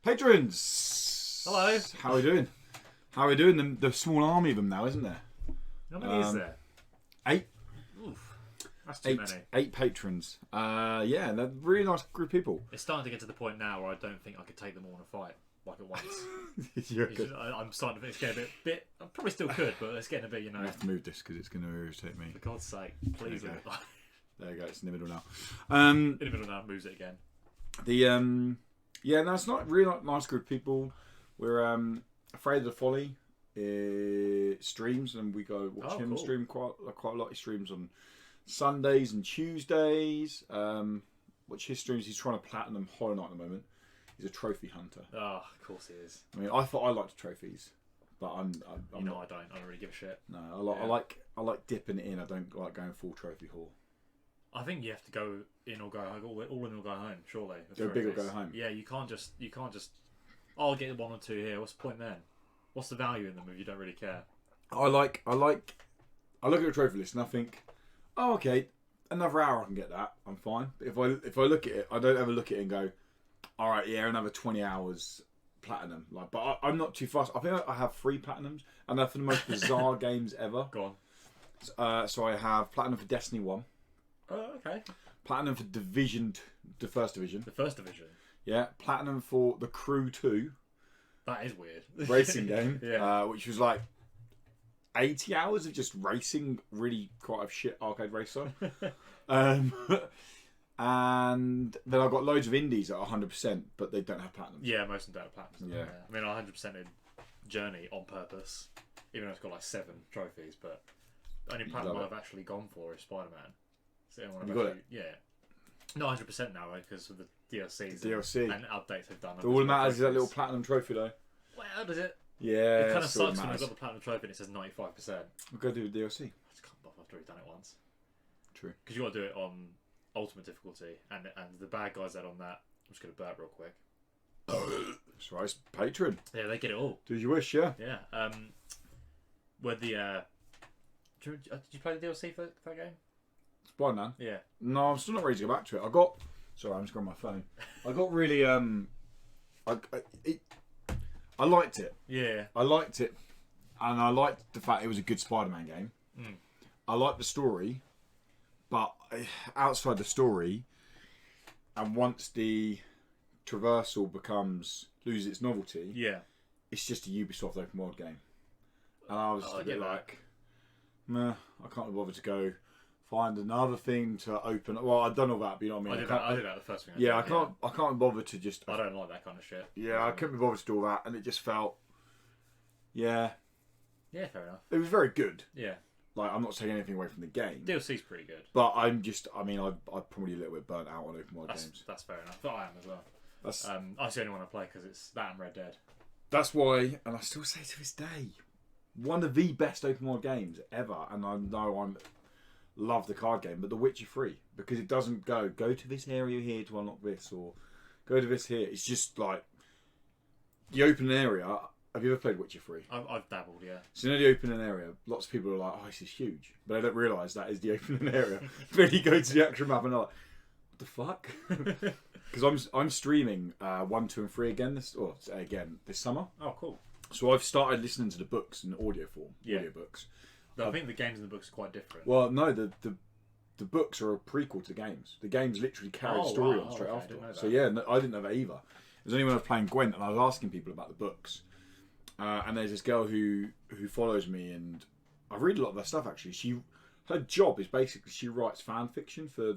Patrons! Hello. How are we doing? How are we doing? The small army of them now, isn't there? How many is there? 8. Oof. That's too many. 8 patrons. Yeah, they're a really nice group of people. It's starting to get to the point now where I don't think I could take them all in a fight like at once. I'm I'm starting to think it's getting a bit. I probably still could, but it's getting a bit. You know. I have to move this because it's going to irritate me. For God's sake, please. There you don't. There you go. It's in the middle now. In the middle now, moves it again. Yeah, no, it's not really nice group of people. We're Afraid of the Folly streams, and we go watch him stream quite a lot. He streams on Sundays and Tuesdays. Watch his streams. He's trying to platinum Hollow Knight at the moment. He's a trophy hunter. Oh, of course he is. I mean, I thought I liked trophies, but I'm I don't. I don't really give a shit. No, I like dipping it in. I don't like going full trophy haul. I think you have to go in or go all in or go home. Surely. Go big or go home. Yeah, you can't just. Oh, I'll get 1 or 2 here. What's the point then? What's the value in them if you don't really care? I look at a trophy list and I think, oh, okay, another hour I can get that. I'm fine. But if I look at it, I don't ever look at it and go, all right, yeah, another 20 hours platinum. But I'm not too fast. I think I have 3 platinums, and they're for the most bizarre games ever. Go on. So I have platinum for Destiny 1. Oh, okay. Platinum for Division, the first division. The first division. Yeah, platinum for The Crew 2. That is weird. Racing game. Yeah. Which was like 80 hours of just racing, really quite a shit arcade racer. And then I've got loads of indies at 100%, but they don't have platinum. Yeah, most of them don't have platinum. Yeah. I mean, I 100% in Journey on purpose, even though it's got like 7 trophies, but the only platinum I've actually gone for is Spider-Man. So you got it? Yeah. Not 100% now, right, because of the DLCs and updates they've done. All that matters is that little platinum trophy, though. Well, does it? Yeah. It kind of sucks when I've got the platinum trophy and it says 95%. We'll go do the DLC. I just can't bother after we've done it once. True. Because you got to do it on ultimate difficulty, and the bad guys that on that. I'm just going to burp real quick. That's right, it's patron. Yeah, they get it all. Do as you wish, yeah. Yeah. Where the did you play the DLC for that game? Spider-Man? Yeah. No, I'm still not ready to go back to it. Sorry, I'm just grabbing my phone. I got really I liked it. Yeah. I liked it, and I liked the fact it was a good Spider-Man game. Mm. I liked the story, but outside the story, and once the traversal loses its novelty, yeah, it's just a Ubisoft open world game, and I was a bit like, meh, I can't be bothered to go find another thing to open. Well, I've done all that, but you know what I mean. I did that the first thing. I can't be bothered to just. I don't like that kind of shit. Yeah, I couldn't be bothered to do all that, and it just felt. Yeah. Yeah, fair enough. It was very good. Yeah. Like, I'm not taking anything away from the game. DLC's pretty good. But I'm probably a little bit burnt out on open world games. That's fair enough. But I am as well. That's I see only want to play because it's that and Red Dead. That's why, and I still say to this day, one of the best open world games ever. And I know love the card game, but The Witcher 3, because it doesn't go to this area here to unlock this, or go to this here. It's just like you open an area. Have you ever played Witcher 3? I've dabbled, yeah. So you know the opening area, lots of people are like, oh, this is huge. But they don't realise that is the opening area. Then you go to the actual map and they're like, what the fuck? Because I'm streaming 1, 2 and 3 again this summer. Oh, cool. So I've started listening to the books in audio form, audiobooks. I think the games and the books are quite different. Well, no, the books are a prequel to the games. The games literally carry the story on straight after. So yeah, I didn't know that either. It was only when I was playing Gwent and I was asking people about the books. And there's this girl who follows me, and I read a lot of her stuff actually. Her job is basically she writes fan fiction for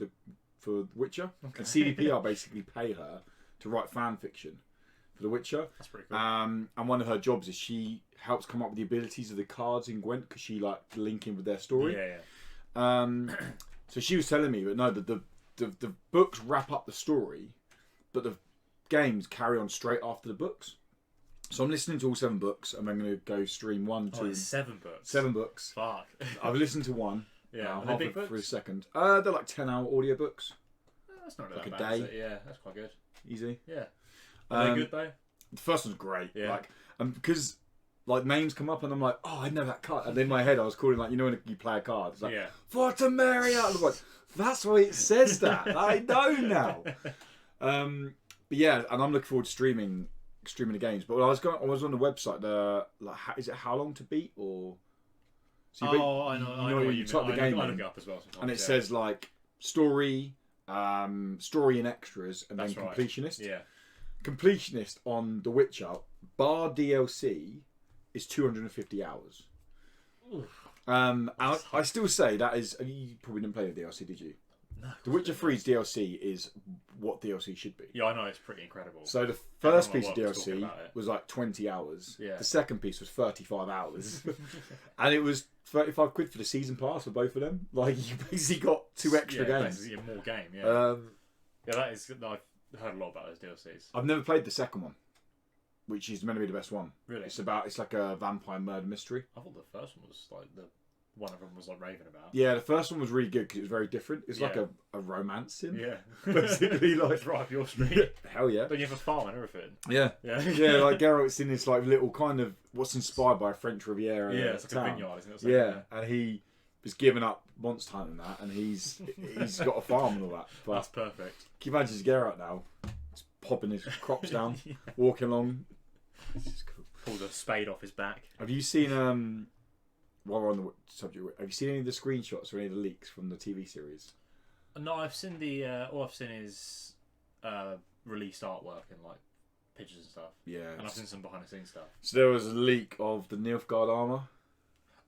Witcher, and CDPR basically pay her to write fan fiction for The Witcher. That's pretty cool. And one of her jobs is she helps come up with the abilities of the cards in Gwent because she like link in with their story. Yeah. So she was telling me, but no, the books wrap up the story, but the games carry on straight after the books. So I'm listening to all 7 books, and I'm going to go stream 1, 2... 7 books? 7 books. Fuck. I've listened to 1. Yeah. Half big books? for a second. They're like 10-hour audiobooks. That's not like that a bad, day. Yeah, that's quite good. Easy. Yeah. Are they good, though? The first one's great. Yeah. Like, because like names come up, and I'm like, oh, I know that card. And in my head, I was calling, like, you know when you play a card? It's like, Fortamaria! I was like, that's why it says that. I know now. But yeah, and I'm looking forward to streaming... streaming the games. But when I was on the website. Is it How Long to Beat or? So I know. You type the game I look it up as well sometimes, and it says like story and extras, and That's then right. completionist. Yeah. Completionist on The Witcher, bar DLC, is 250 hours. And I still say that is. You probably didn't play the DLC, did you? No. The Witcher 3's DLC is what DLC should be. Yeah, I know, it's pretty incredible. So the first piece of DLC was like 20 hours. Yeah. The second piece was 35 hours. And it was 35 quid for the season pass for both of them. Like, you basically got 2 extra games. Basically more game, yeah. I've heard a lot about those DLCs. I've never played the second one, which is meant to be the best one. Really? It's like a vampire murder mystery. I thought the first one was like one of them was like raving about. Yeah, the first one was really good because it was very different. It's like a romance sim. Yeah. Basically, like. It's right up your street. Hell yeah. But you have a farm and everything. Yeah. Yeah. Yeah, like Geralt's in this like little kind of what's inspired by a French Riviera. Yeah, it's like town. a vineyard, isn't it? Yeah, and he was giving up monster hunting and that, and he's got a farm and all that. But that's perfect. can you imagine Geralt now? He's popping his crops down, walking along. This is cool. Pulled a spade off his back. Have you seen while we're on the subject, have you seen any of the screenshots or any of the leaks from the TV series? No, I've seen all I've seen is released artwork and like pictures and stuff. Yeah. And I've seen some behind the scenes stuff. So there was a leak of the Nilfgaard armor.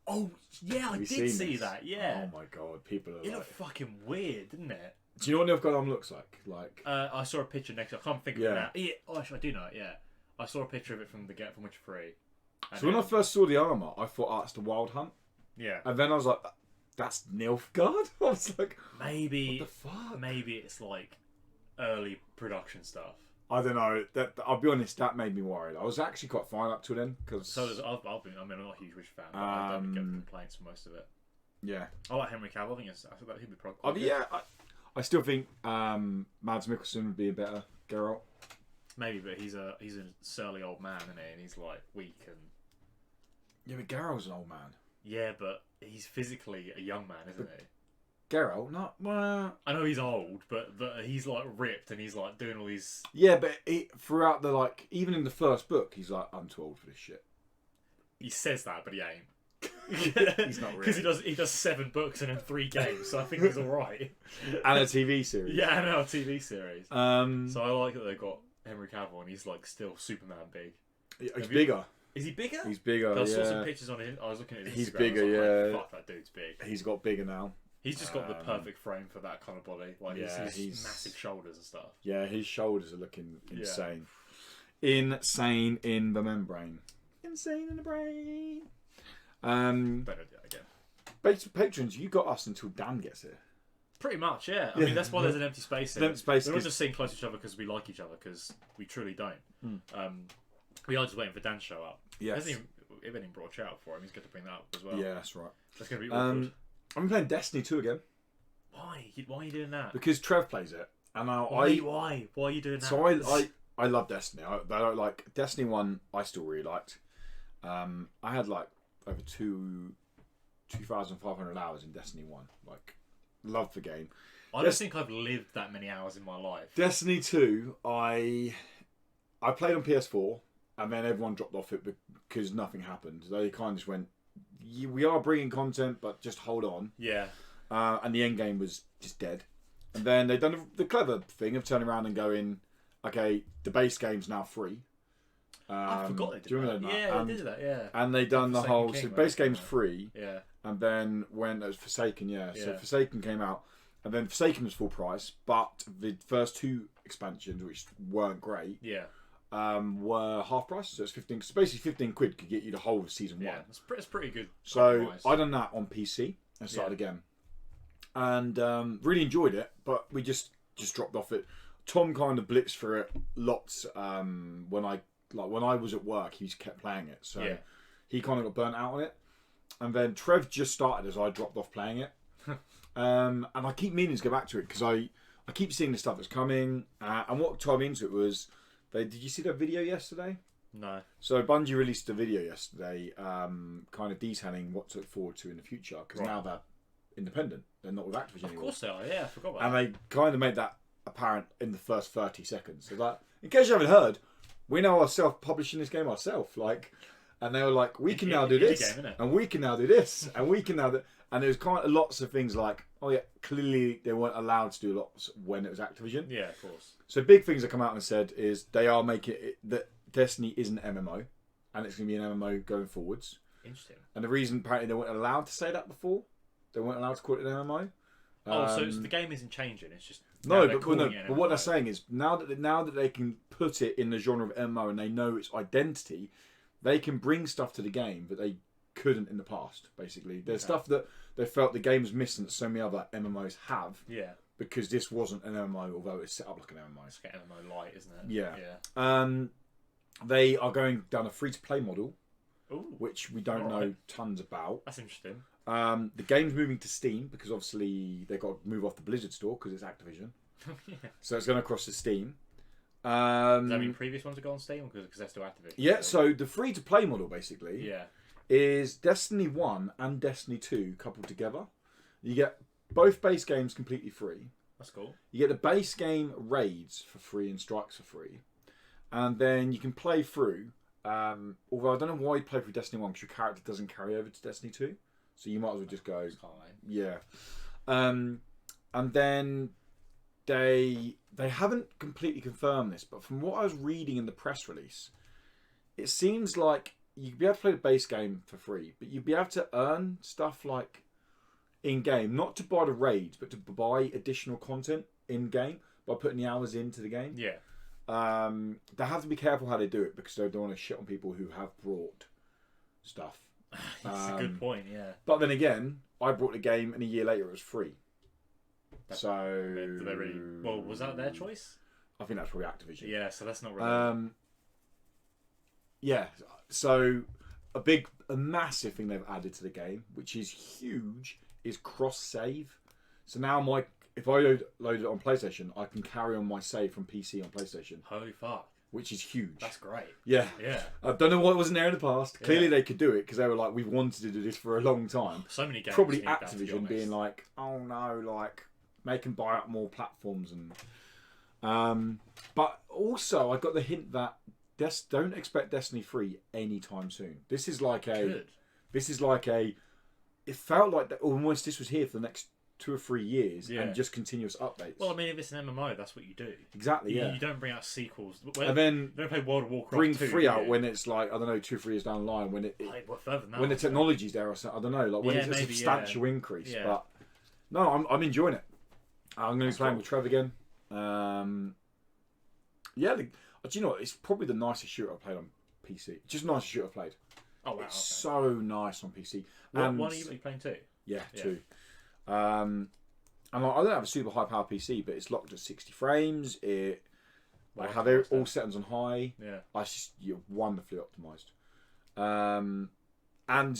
Oh yeah, I did see that. Yeah. Oh my god, people are. It looked fucking weird, didn't it? Do you know what Nilfgaard armor looks like? Like. I saw a picture next. I can't think of it now. Yeah. Oh, actually, I do know it. Yeah. I saw a picture of it from Witcher 3. So when I first saw the armor, I thought, oh, it's the Wild Hunt. Yeah. And then I was like, that's Nilfgaard? I was like, maybe. What the fuck? Maybe it's like early production stuff. I don't know. I'll be honest, that made me worried. I was actually quite fine up to then. Cause, so does, I'm not a huge Witcher fan, but I don't get complaints for most of it. Yeah. I like Henry Cavill. I think he'd be probably quite good. Yeah, I still think Mads Mikkelsen would be a better Geralt. Maybe, but he's a surly old man, isn't he? And he's like weak and. Yeah, but Geralt's an old man. Yeah, but he's physically a young man, isn't he? Geralt, not well. I know he's old, but he's like ripped and he's like doing all these. Yeah, but throughout even in the first book, he's like, I'm too old for this shit. He says that, but he ain't. He's not really. Because he does 7 books and then 3 games, so I think he's all right. And a TV series. Yeah, and a TV series. So I like that they've got Henry Cavill and he's like still Superman big. He's bigger. Is he bigger? He's bigger. I saw some pictures on him. I was looking at his Instagram. He's bigger. Yeah. Fuck, that dude's big. He's got bigger now. He's just got the perfect frame for that kind of body. Like he's massive shoulders and stuff. Yeah, his shoulders are looking insane. Yeah. Insane in the membrane. Insane in the brain. Better do that again. Patrons, you got us until Dan gets here. Pretty much, yeah. I mean, that's why there's an empty space in. Empty space. We're not just sitting close to each other because we like each other, because we truly don't. We are just waiting for Dan to show up. Yes. It hasn't even brought a chat out for him. He's got to bring that up as well. Yeah, that's right. That's going to be awkward. I'm playing Destiny 2 again. Why? Why are you doing that? Because Trev plays it, and why? Why are you doing that? So I love Destiny. I don't like Destiny 1. I still really liked. I had like over 2,500 hours in Destiny 1. Like, loved the game. I don't think I've lived that many hours in my life. Destiny 2, I played on PS4, and then everyone dropped off it because nothing happened. They kind of just went, we are bringing content, but just hold on. Yeah. And the end game was just dead. And then they've done the clever thing of turning around and going, okay, the base game's now free. I forgot they did that. Yeah, they did that, yeah. And they done the whole... So base game's free. Yeah. And then when it was Forsaken, So Forsaken came out. And then Forsaken was full price. But the first 2 expansions, which weren't great, were half price. So it's 15... So basically 15 quid could get you the whole of Season 1. Yeah, it's pretty good. So I done that on PC and started again. And really enjoyed it. But we just dropped off it. Tom kind of blitzed through it lots when I was at work, he kept playing it, so he kind of got burnt out on it. And then Trev just started as I dropped off playing it, and I keep meaning to go back to it because I keep seeing the stuff that's coming. And what tied me into it was, did you see that video yesterday? No. So Bungie released a video yesterday, kind of detailing what to look forward to in the future because now they're independent; they're not with Activision anymore. Of course they are. Yeah, I forgot about that. And they kind of made that apparent in the first 30 seconds. So that, in case you haven't heard. we now are self-publishing this game ourselves. Like, and they were like, we can now do this, and we can now do this, and we can now do. And there was kind of lots of things like, oh yeah, clearly they weren't allowed to do lots when it was Activision. Yeah, of course. So big things that come out and said is they are making it that Destiny is an MMO, and it's going to be an MMO going forwards. Interesting. And the reason apparently they weren't allowed to say that before, they weren't allowed to call it an MMO. So the game isn't changing. It's just but what they're saying is now that they can put it in the genre of MMO and they know its identity, they can bring stuff to the game that they couldn't in the past. Basically, there's stuff that they felt the game was missing that so many other MMOs have. Yeah. Because this wasn't an MMO, although it's set up like an MMO. It's like an MMO light, isn't it? Yeah. Yeah. They are going down a free-to-play model. Ooh, which we don't know tons about. That's interesting. The game's moving to Steam because obviously they've got to move off the Blizzard store because it's Activision. Yeah. So it's going to cross to Steam. Does that mean previous ones are going on Steam because they're still Activision? Yeah, so the free-to-play model basically is Destiny 1 and Destiny 2 coupled together. You get both base games completely free. That's cool. You get the base game raids for free and strikes for free. And then you can play through. Although I don't know why you play through Destiny 1 because your character doesn't carry over to Destiny 2. So you might as well just go. Yeah. And then they haven't completely confirmed this, but from what I was reading in the press release, it seems like you'd be able to play the base game for free, but you'd be able to earn stuff like in-game, not to buy the raids, but to buy additional content in-game by putting the hours into the game. Yeah. They have to be careful how they do it because they don't want to shit on people who have brought stuff. That's a good point, yeah. But then again, I brought the game and a year later it was free. Did they really? Well, was that their choice? I think that's probably Activision. Yeah, so that's not really. Yeah, so a massive thing they've added to the game, which is huge, is cross save. So now if I load it on PlayStation, I can carry on my save from PC on PlayStation. Holy fuck. Which is huge. That's great. Yeah. Yeah. I don't know what wasn't there in the past. Clearly they could do it because they were like, we've wanted to do this for a long time. So many games. Probably Activision being like, oh no, like, make them buy up more platforms. And but also I got the hint that don't expect Destiny 3 anytime soon. This is like it felt like that almost this was here for the next 2 or 3 years and just continuous updates. Well, I mean, if it's an MMO, that's what you do. Exactly, You don't bring out sequels. And then you don't play World of Warcraft bring 2, 3 out when it's like, I don't know, 2 or 3 years down the line when when the technology's there or something. I don't know, like when it's a substantial increase. Yeah. But no, I'm enjoying it. I'm going to be playing with Trev again. Do you know what? It's probably the nicest shooter I've played on PC. Just the nicest shooter I've played. Oh wow! It's so nice on PC. One are you playing 2? Yeah, 2. And I don't have a super high power PC, but it's locked at 60 frames. I have all settings on high. Yeah, you're wonderfully optimized. And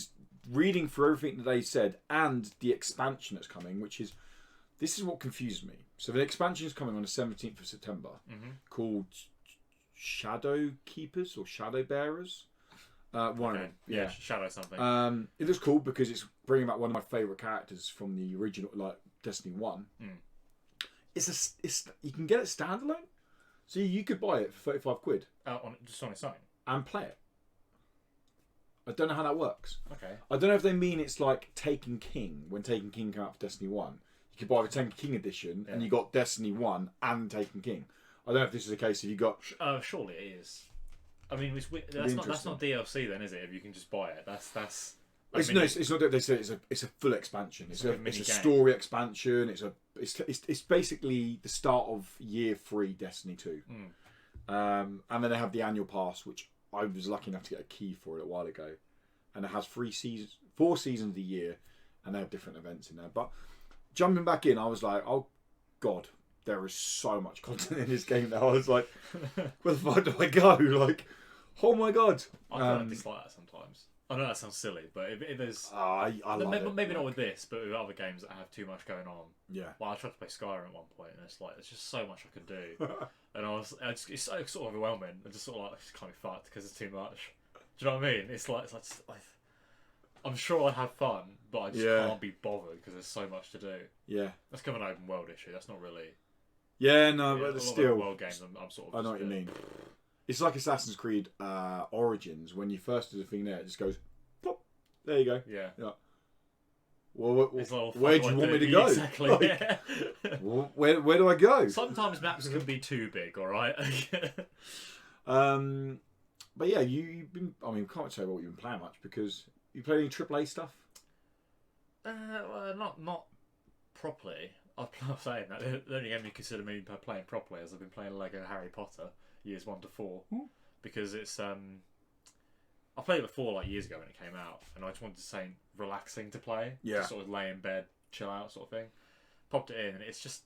reading through everything that they said and the expansion that's coming, this is what confuses me. So the expansion is coming on the 17th of September, called Shadow Keepers or Shadow Bearers. One of them. Yeah, Shadow something. It looks cool because it's bringing back one of my favourite characters from the original, like Destiny 1. You can get it standalone, so you could buy it for 35 quid. Just on its own, and play it. I don't know how that works. Okay. I don't know if they mean it's like Taken King when Taken King came out for Destiny 1. You could buy the Taken King edition and you got Destiny 1 and Taken King. I don't know if this is the case if you got. Surely it is. I mean, that's not DLC then, is it? If you can just buy it, that's. It's not that they say it's a full expansion. It's a story expansion. It's basically the start of year 3 Destiny 2, and then they have the annual pass, which I was lucky enough to get a key for it a while ago, and it has 4 seasons of the year, and they have different events in there. But jumping back in, I was like, oh god, there is so much content in this game now. I was like, where the fuck do I go? Like, oh my god. I kind of dislike that sometimes. I know that sounds silly, but if there's... I like maybe not with this, but with other games that have too much going on. Yeah. Well, I tried to play Skyrim at one point, and it's like, there's just so much I can do. And it's so sort of overwhelming. I just sort of like, I just can't be fucked because it's too much. Do you know what I mean? It's like I'm sure I'd have fun, but I just can't be bothered because there's so much to do. Yeah. That's kind of an open world issue. That's not really... Yeah, no, but a still... world games, I'm sort of... I know what you mean. It's like Assassin's Creed Origins. When you first do the thing there, it just goes, pop. There you go. Yeah. Well, where do you want me to go? Exactly. Like, Yeah. where do I go? Sometimes maps can be too big. All right. But yeah, you've been. I mean, can't say what you've been playing much because you play any AAA stuff. Well, not properly. I'm saying that the only game you consider me playing properly is I've been playing Lego Harry Potter years 1 to 4 because it's I played it before like years ago when it came out, and I just wanted something relaxing to play. Yeah. Just sort of lay in bed, chill out, sort of thing. Popped it in, and it's just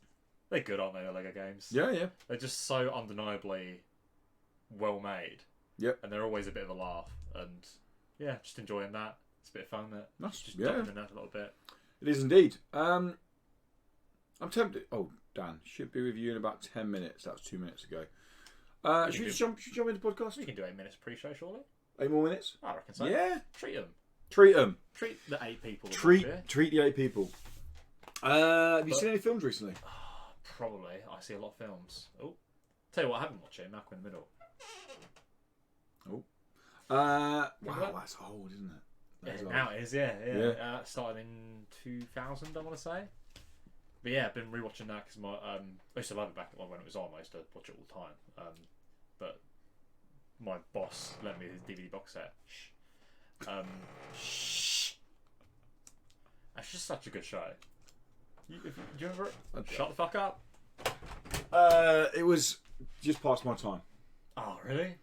they're good, aren't they? The Lego games. Yeah, yeah. They're just so undeniably well made. Yep. And they're always a bit of a laugh, and yeah, just enjoying that. It's a bit of fun. That Nice. just Yeah. jumping in that a little bit. It is indeed. I'm tempted. Oh, Dan, should be with you in about 10 minutes. That was 2 minutes ago. Should we jump into the podcast? We can do 8 minutes pre-show, surely. 8 more minutes? I reckon so. Yeah. Treat them. Treat them. Treat the 8 people. Treat the 8 people. Have you seen any films recently? Probably. I see a lot of films. Oh, tell you what, I haven't watched it. Malcolm in the Middle. Oh. Wow, that's old, isn't it? Now it is, yeah. Started in 2000, I want to say. But yeah, I've been rewatching that because I used to love it back when it was on. I used to watch it all the time. But my boss lent me his DVD box set. It's just such a good show. Do you remember it? Shut the fuck up. It was just past my time. Oh, really?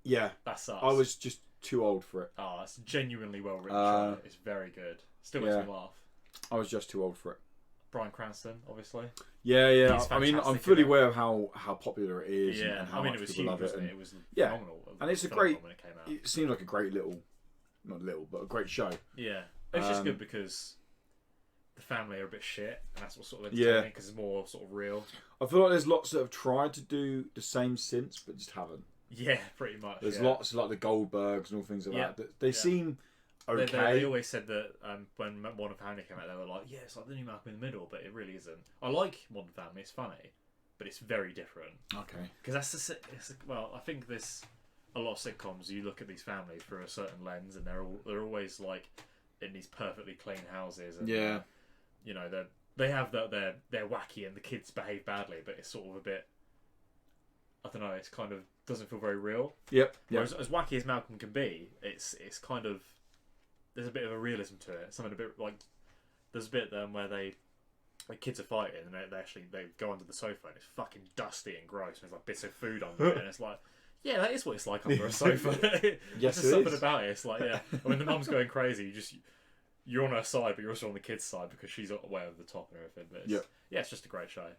Yeah. That sucks. I was just too old for it. Oh, it's genuinely well written show. It's very good. Still makes me laugh. I was just too old for it. Bryan Cranston, obviously. Yeah. I mean, I'm fully aware of how popular it is and how much it was people huge, love it. And it was phenomenal. And it's a great. When it came out. It seemed like a great little, not little, but a great show. Yeah, it's just good because the family are a bit shit, and that's what sort of entertaining because it's more sort of real. I feel like there's lots that have tried to do the same since, but just haven't. Yeah, pretty much. There's lots like the Goldbergs and all things like that. They seem okay. They always said that when Modern Family came out, they were like, "Yeah, it's like the new Malcolm in the Middle," but it really isn't. I like Modern Family; it's funny, but it's very different. Okay. Because well, I think there's a lot of sitcoms. You look at these families through a certain lens, and they're always like in these perfectly clean houses, and you know they're wacky and the kids behave badly, but it's sort of a bit. I don't know. It's kind of doesn't feel very real. Yep. Whereas as wacky as Malcolm can be, it's kind of there's a bit of a realism to it. Something a bit like there's a bit where the kids are fighting and they go under the sofa and it's fucking dusty and gross and there's like bits of food under it and it's like yeah, that is what it's like under a sofa. Yes, there's something about it. It's like when the mum's going crazy, you're on her side, but you're also on the kid's side because she's way over the top and everything. But it's just a great show.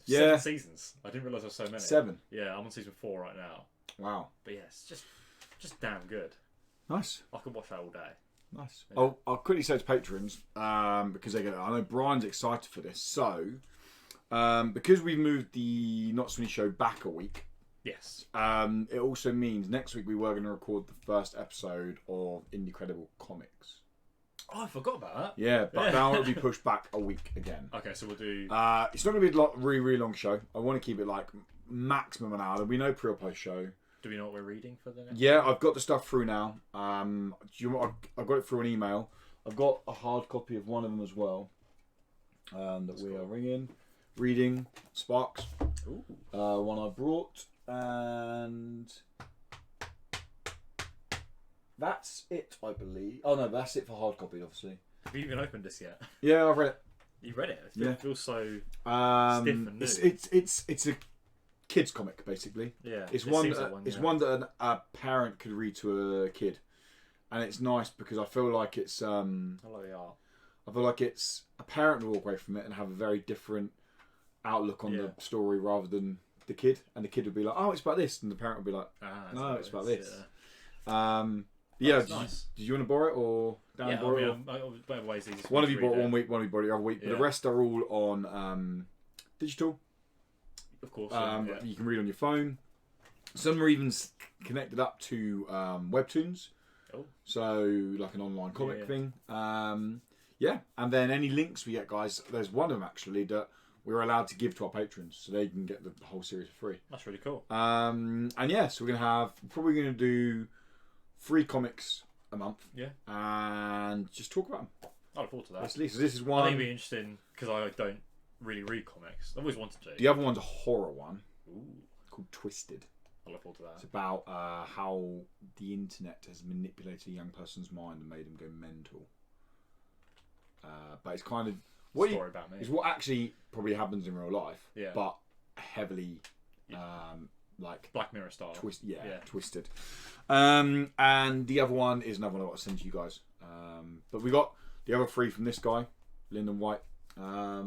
7 seasons. I didn't realise there were so many. 7. Yeah, I'm on season 4 right now. Wow. But yeah, it's just damn good. Nice. I could watch that all day. Nice. Yeah. Oh, I'll quickly say to patrons because I know Brian's excited for this. So, because we've moved the Not So Many Show back a week. Yes. It also means next week we were going to record the first episode of Incredible Comics. Oh, I forgot about that. Yeah, but now it'll be pushed back a week again. Okay, so we'll do. It's not going to be a really, really long show. I want to keep it like maximum an hour. There'll be no pre or post show. Do we know what we're reading for the next? Yeah, I've got the stuff through now. I've got it through an email. I've got a hard copy of one of them as well. That we are reading. Sparks. Ooh. One I brought, and that's it, I believe. Oh no, that's it for hard copy, obviously. Have you even opened this yet? Yeah, I've read it. You read it? It feels so stiff and new. It's a kids comic basically. Yeah, it's one that a parent could read to a kid, and it's nice because I feel like it's I like the art. I feel like it's a parent will walk away from it and have a very different outlook on the story rather than the kid, and the kid would be like, "Oh, it's about this," and the parent would be like, "No, it's about this." Yeah. Nice. Did you want to borrow it or Dan borrow it? One of you bought it 1 week, one of you bought it the other week, but the rest are all on digital. Of course. You can read on your phone. Some are even connected up to Webtoons. Oh. So like an online comic thing. And then any links we get, guys, there's one of them actually that we're allowed to give to our patrons, so they can get the whole series for free. That's really cool. And yeah, so we're probably gonna do 3 comics a month. Yeah. And just talk about them. I look forward to that. Basically, so this is one. I think it'd be interesting because I don't really read comics. I've always wanted to. The other one's a horror one. Ooh. Called Twisted. I look forward to that. It's about how the internet has manipulated a young person's mind and made them go mental. But it's kind of Story about me. It's what actually probably happens in real life. Yeah. But heavily, like Black Mirror style. Twisted. And the other one is another one I want to send to you guys. But we got the other 3 from this guy, Lyndon White. I'll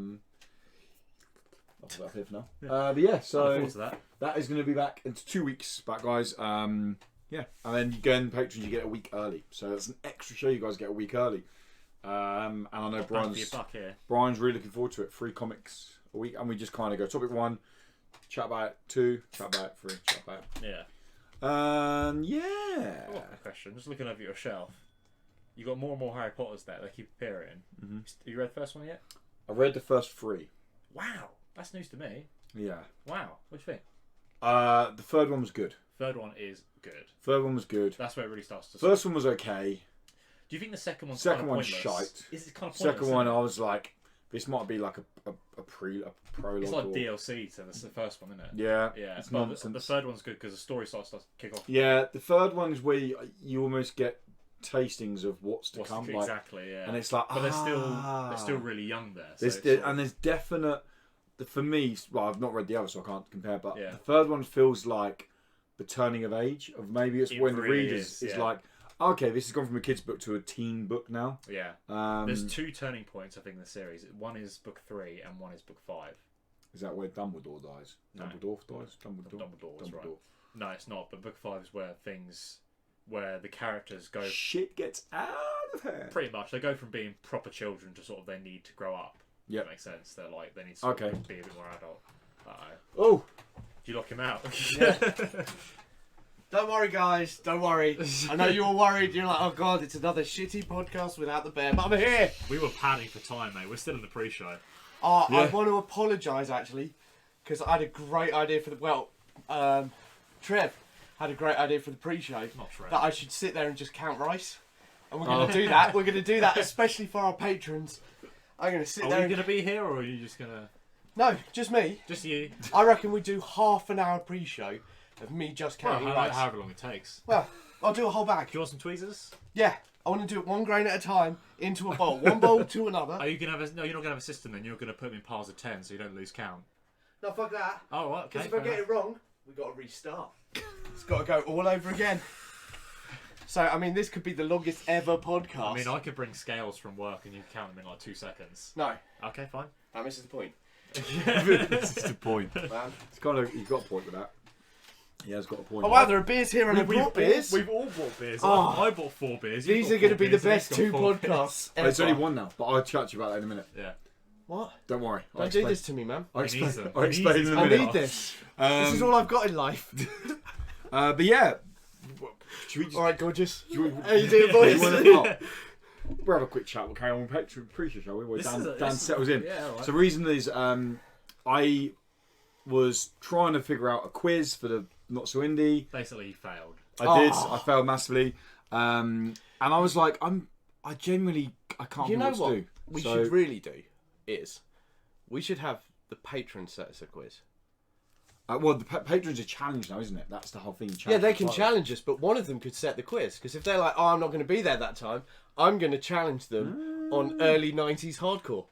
put that here for now. Yeah. But yeah, so I look forward to that is going to be back in 2 weeks back, guys. Yeah, and then again, patrons, you get a week early, so it's an extra show. You guys get a week early. And I know Brian's really looking forward to it. 3 comics a week, and we just kind of go topic 1, chat about it, 2, chat about it, 3, chat about it. Yeah. I've got a question. Just looking over your shelf, you got more and more Harry Potters there. They keep appearing. Mm-hmm. Have you read the first one yet? I read the first 3. Wow, that's news to me. Yeah. Wow, what do you think? The third one was good. Third one is good. Third one was good. That's where it really starts to. First one was okay. Do you think the second one's second kind of one's pointless? shite. Is it kind of pointless? Second one, I was like, this might be like a prologue. It's like DLC to the first one, isn't it? Yeah. Yeah. It's but nonsense. the third one's good because the story starts to kick off. Yeah, the third one is where you almost get tastings of what's to come. Exactly. Yeah. And it's like, but they're still really young there. So there's definite. For me, well, I've not read the other, so I can't compare. But Yeah. the third one feels like the turning of age. Of maybe it's when the really readers is, is like, okay, this has gone from a kid's book to a teen book now. Yeah. There's 2 turning points, I think, in the series. One is book 3 and one is book 5. Is that where Dumbledore dies? No. Dumbledore dies? Dumbledore's right. No, it's not. But book 5 is where the characters go. Shit gets out of hand. Pretty much. They go from being proper children to sort of they need to grow up. Yeah. That makes sense. They're like, they need to sort of be a bit more adult. Oh! Did you lock him out? Yeah. Don't worry, guys. Don't worry. I know you're all worried. You're like, oh god, it's another shitty podcast without the bear. But I'm here. We were padding for time, mate. We're still in the pre-show. I want to apologise actually, because I had a great idea for Trev had a great idea for the pre-show. Not Trev. That I should sit there and just count rice, and we're going to do that. We're going to do that, especially for our patrons. I'm going to sit there. Are you going to be here, or are you just going to? No, just me. Just you. I reckon we do half an hour pre-show of me just counting rice. However long it takes. Well, I'll do a whole bag. Do you want some tweezers? Yeah, I want to do it 1 grain at a time into a bowl. One bowl to another. Are you gonna have no? You're not gonna have a system then. You're gonna put them in piles of 10 so you don't lose count. No, fuck that. Oh, right, okay. Because if I get it wrong, we've got to restart. It's got to go all over again. So, I mean, this could be the longest ever podcast. I mean, I could bring scales from work and you count them in like 2 seconds. No. Okay, fine. That misses the point. This is the point. Man. It's kind of, you've got a point with that. He has got a point. Oh wow, there are beers here and I brought beers. We've all bought beers. Oh. I bought 4 beers. These are going to be the best 2 podcasts ever. It's only 1 now, but I'll chat to you about that in a minute. Yeah. What? Don't worry. Don't do this to me, man. I'll explain in a I minute. need this. This is all I've got in life. But yeah. Should we just... Alright, gorgeous. We... How you doing, boys? We'll have a quick chat. We'll carry on with Patreon pre-show, shall we? Where Dan settles in. Yeah, right. So the reason is I was trying to figure out a quiz for the Not So Indie. Basically, you failed. I did. I failed massively. And I was like, I genuinely can't You think know what to what do. we should really do is we should have the patrons set us a quiz. Well, the patrons are challenged now, isn't it? That's the whole thing. Yeah, they can challenge us, but one of them could set the quiz. Because if they're like, oh, I'm not going to be there that time, I'm going to challenge them on early 90s hardcore.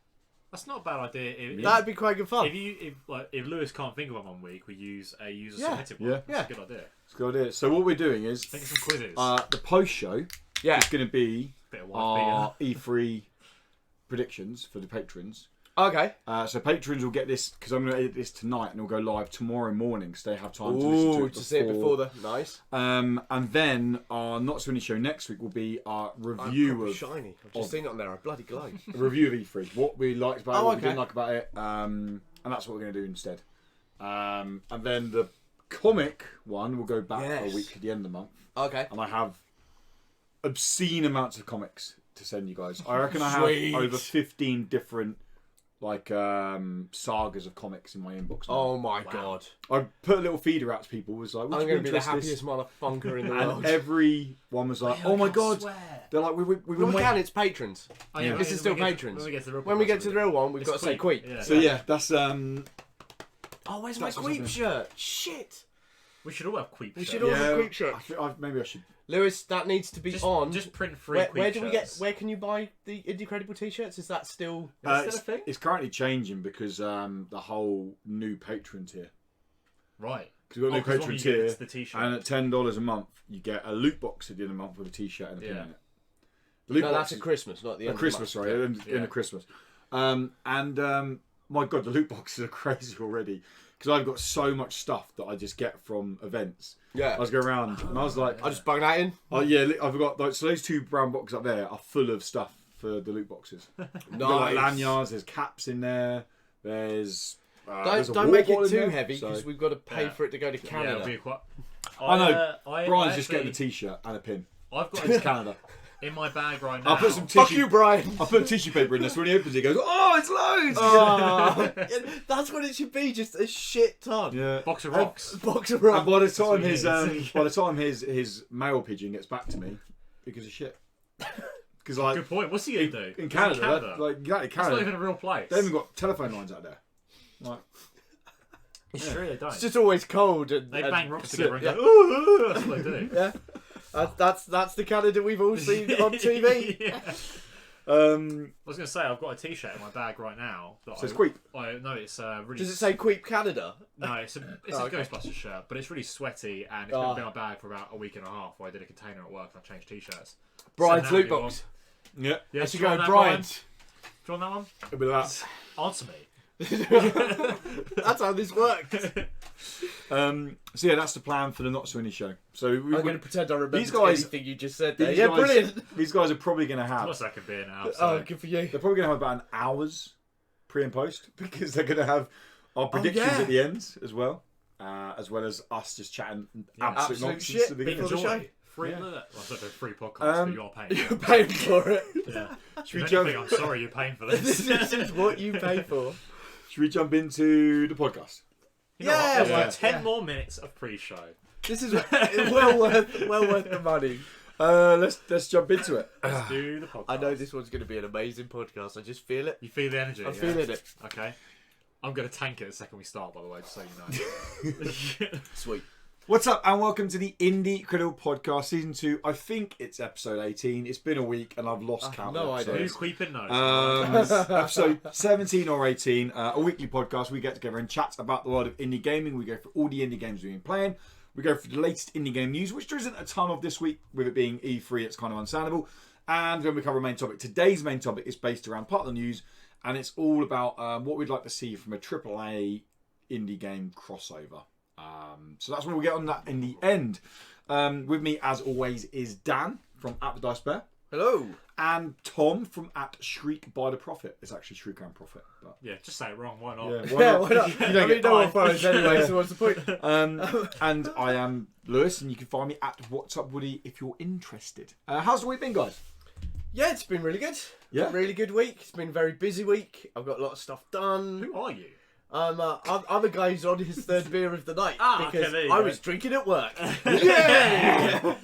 That's not a bad idea. That'd be quite good fun. If Lewis can't think of one week, we use a user submitted one. Yeah. That's a good idea. It's a good idea. So what we're doing is Think of some quizzes. the post show is going to be Bit of our E3 predictions for the patrons. Okay. So patrons will get this because I'm going to edit this tonight and it'll go live tomorrow morning, so they have time to listen to it. See it before the nice. And then our Not So Indie show next week will be our review of shiny. I've just seen it on there. I bloody glow. a review of E3, what we liked about it, what we didn't like about it, and that's what we're going to do instead. And then the comic one will go back a week at the end of the month. Okay. And I have obscene amounts of comics to send you guys. I reckon I have over 15 different like sagas of comics in my inbox now. Oh my god! I put a little feeder out to people. Was like, I'm going to be the happiest motherfucker in the world. And every one was like, "Oh my god!" They're like, "We've been we waiting." can. It's patrons. Oh, yeah, This is still patrons. When we get to the real one, we've got to say Queep. Yeah. So yeah, that's Oh, where's my Queep shirt? Shit. We should all have Queep shirts. We should all have Queep shirts. Maybe I should. Lewis, that needs to be on. Just print free Queep Where do we get? shirts. Where can you buy the Indecredible t-shirts? Is that still? Is that a thing? It's currently changing because the whole new patron tier. Right. Because we've got a new patron tier, the t-shirt. and at $10 a month, you get a loot box at the end of the month with a t-shirt and a pin in it. No, that's at Christmas, not the end. Christmas, of sorry, in the Christmas. My god, the loot boxes are crazy already. Because I've got so much stuff that I just get from events. Yeah. I was going around and I was like, I just bung that in. Oh yeah, I've got like, so those 2 brown boxes up there are full of stuff for the loot boxes. Nice. Like lanyards, there's caps in there. There's don't make it too heavy because we've got to pay for it to go to Canada. Yeah, it'll be quite... I know. Brian's just getting a t-shirt and a pin. I've got It's Canada. in my bag right now. I'll put some Fuck you, Brian. I'll put tissue paper in this. When he opens it, he goes, "Oh, it's loads." Oh, that's what it should be. Just a shit ton. Yeah. Box of rocks. Box of rocks. And by the time his mail pigeon gets back to me, because of shit. Because like, good point. What's he gonna do in Canada? Canada. That's not even a real place. They haven't got telephone lines out there. Like, it's true, they don't. It's just always cold. And they bang rocks together and yeah. go, ooh, that's what they do. Yeah. That's the Canada we've all seen on TV. Yeah. I was going to say, I've got a t-shirt in my bag right now. That says Queep. No, it's really... Does it say Queep Canada? No, it's a Ghostbusters shirt, but it's really sweaty and it's been in my bag for about a week and a half where I did a container at work and I changed t-shirts. Brian's loot box. Yeah. Yeah, I should go Brian's. Do you want that one? It'll be that. Answer me. That's how this works. So yeah, that's the plan for the Not So Indie show. So I'm going to pretend I remember these guys, anything you just said there. Yeah, brilliant. These guys are probably going to have... What's that could be now? So. Oh, good for you. They're probably going to have about an hour's pre and post because they're going to have our predictions at the end as well as us just chatting absolute nonsense shit to the beginning of the show. show. Free, well, I said free podcast, but you're paying. You're paying for it. Yeah. Should we jump? I'm sorry, you're paying for this. This is what you pay for. Should we jump into the podcast? You know what? There's yeah. like 10 more minutes of pre-show. This is well worth the money. Let's jump into it. Let's do the podcast. I know this one's going to be an amazing podcast. I just feel it. You feel the energy? I'm feeling it. Okay. I'm going to tank it the second we start, by the way, just so you know. Sweet. What's up, and welcome to the Indie Critical Podcast, Season 2. I think it's episode 18. It's been a week, and I've lost count. No of idea. Who's creeping nose? Episode 17 or 18, a weekly podcast. We get together and chat about the world of indie gaming. We go through all the indie games we've been playing. We go through the latest indie game news, which there isn't a ton of this week, with it being E3. It's kind of understandable. And then we cover a main topic. Today's main topic is based around part of the news, and it's all about what we'd like to see from a AAA indie game crossover. So that's what we'll get on that in the end. With me, as always, is Dan from At The Dice Bear. Hello. And Tom from At Shriek by the Prophet. It's actually Shriek and Prophet. But... Yeah, just say it wrong. Why not? Yeah, Why not? I mean, no one follows anyway, so what's the point? And I am Lewis, and you can find me at What's Up Woody if you're interested. How's the week been, guys? Yeah, it's been really good. Yeah. Really good week. It's been a very busy week. I've got a lot of stuff done. Who are you? I'm a guy who's on his third beer of the night because okay, I was drinking at work. Yeah,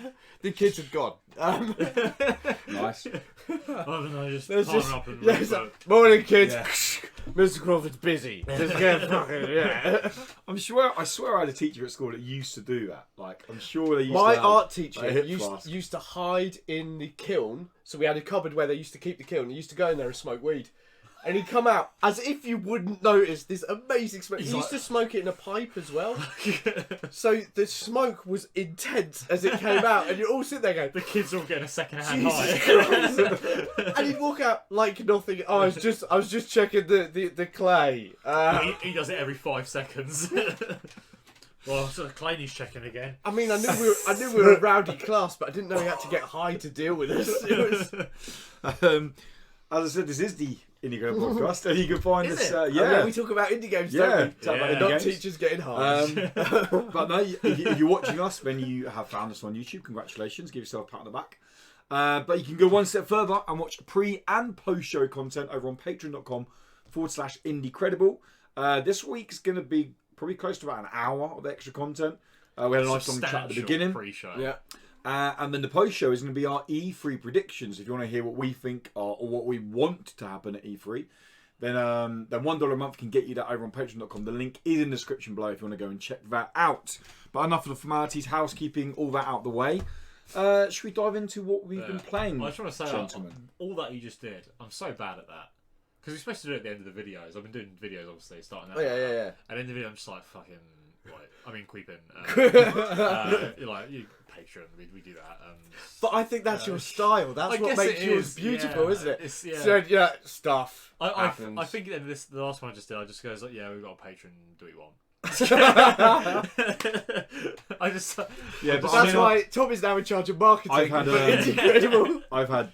the kids had gone. Nice. Just There's palm just up and morning, kids. Yeah. Mr. Crawford's busy. Just get fucking I swear I had a teacher at school that used to do that. Like, I'm sure they used My to have art teacher a hip flask. used to hide in the kiln. So we had a cupboard where they used to keep the kiln. He used to go in there and smoke weed. And he'd come out, as if you wouldn't notice, this amazing smoke. He used to smoke it in a pipe as well. So the smoke was intense as it came out. And you're all sitting there going... The kids are all getting a second-hand Jesus high. Christ. And he'd walk out like nothing. Oh, I was just checking the clay. He does it every 5 seconds. Well, so Claney's checking again. I mean, I knew we were a rowdy class, but I didn't know he had to get high to deal with us. It was... As I said, this is the Indie Game Podcast, and you can find Is us. it? Yeah, we talk about indie games, yeah, don't we? talk about indie Not games. teachers getting high. But no, if you're watching us, then you have found us on YouTube. Congratulations, give yourself a pat on the back. But you can go one step further and watch pre and post show content over on patreon.com/IndieCredible. This week's going to be probably close to about an hour of extra content. We had a nice long chat at the beginning. Pre-show. Yeah. And then the post-show is going to be our E3 predictions. If you want to hear what we think or what we want to happen at E3, then $1 a month can get you that over on patreon.com. The link is in the description below if you want to go and check that out. But enough of the formalities, housekeeping, all that out the way. Should we dive into what we've been playing, I just want to say, gentlemen? all that you just did, I'm so bad at that. Because we're supposed to do it at the end of the videos. I've been doing videos, obviously, starting out. Oh, yeah. And in the video, I'm just like, fucking... creeping. Like, you Patreon, we do that. But I think that's your style. That's what makes yours beautiful, isn't it? So, stuff happens. I think in the last one I just did, I just goes like, yeah, we've got a Patreon, do what you want. I just... Yeah, but that's why Tom is now in charge of marketing. I've had... It's incredible. I've had...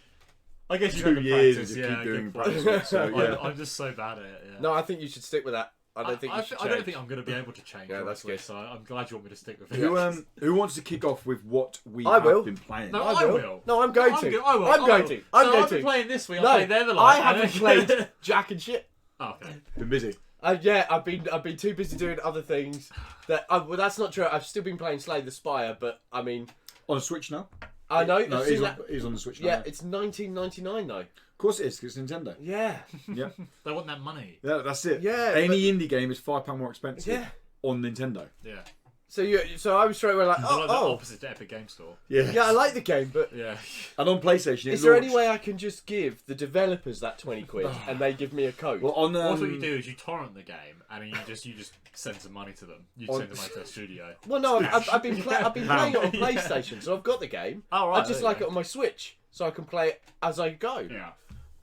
I guess 2 years to keep doing practice. So, yeah. I'm just so bad at it. Yeah. No, I think you should stick with that. I don't think I'm going to be able to change. Yeah, that's good. So I'm glad you want me to stick with it. Who wants to kick off with what we have been playing? No, I will. No, I'm going to. I'm going to. I've been playing this week. I'm playing They're the Light. I haven't played jack and shit. Oh, okay. Been busy. I've been too busy doing other things. Well, that's not true. I've still been playing Slay the Spire, but I mean, on a Switch now. I know. No, it's on the Switch now. Yeah, it's $19.99 though. Of course it is, because it's Nintendo. Yeah. Yeah. They want that money. Yeah, that's it. Yeah. Any indie game is £5 more expensive on Nintendo. Yeah. So I was straight away like, the opposite to Epic Game Store. Yeah. Yeah, I like the game, but yeah. And on PlayStation, is there any way I can just give the developers that £20 and they give me a code? Well, on what you do is you torrent the game and you just send some money to them. You send the money to the studio. Well, no, I've been playing it on PlayStation, so I've got the game. Oh, right, I just like it on my Switch, so I can play it as I go. Yeah.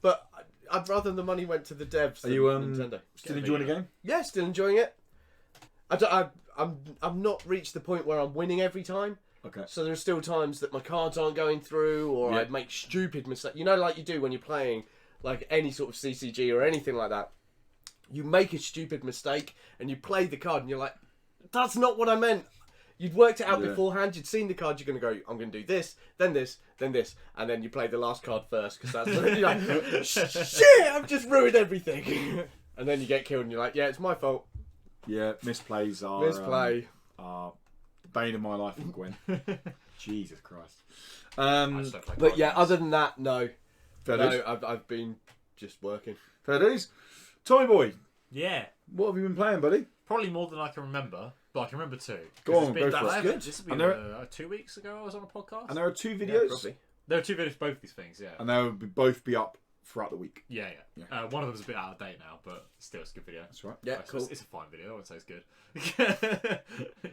But I'd rather the money went to the devs than Nintendo. Still enjoying the game? Yeah, still enjoying it. I'm not reached the point where I'm winning every time. Okay. So there are still times that my cards aren't going through, or I make stupid mistakes. You know, like you do when you're playing like any sort of CCG or anything like that. You make a stupid mistake and you play the card and you're like, that's not what I meant. You'd worked it out beforehand. You'd seen the card. You're going to go, I'm going to do this, then this, then this. And then you play the last card first because that's you're like, shit, I've just ruined everything. And then you get killed and you're like, yeah, it's my fault. Yeah, misplays are... are the bane of my life with Gwen. Jesus Christ. But yeah, other than that, no. Fair no, I've been just working. Fair dues. Tommy boy. Yeah. What have you been playing, buddy? Probably more than I can remember, but I can remember 2. Go on, go for it. Good. This has been 2 weeks ago I was on a podcast. And there are 2 videos? Yeah, there are 2 videos for both these things, yeah. And they'll both be up throughout the week. Yeah. One of them's a bit out of date now, but still it's a good video. That's right. Yeah, cool. It's a fine video, I wouldn't say it's good.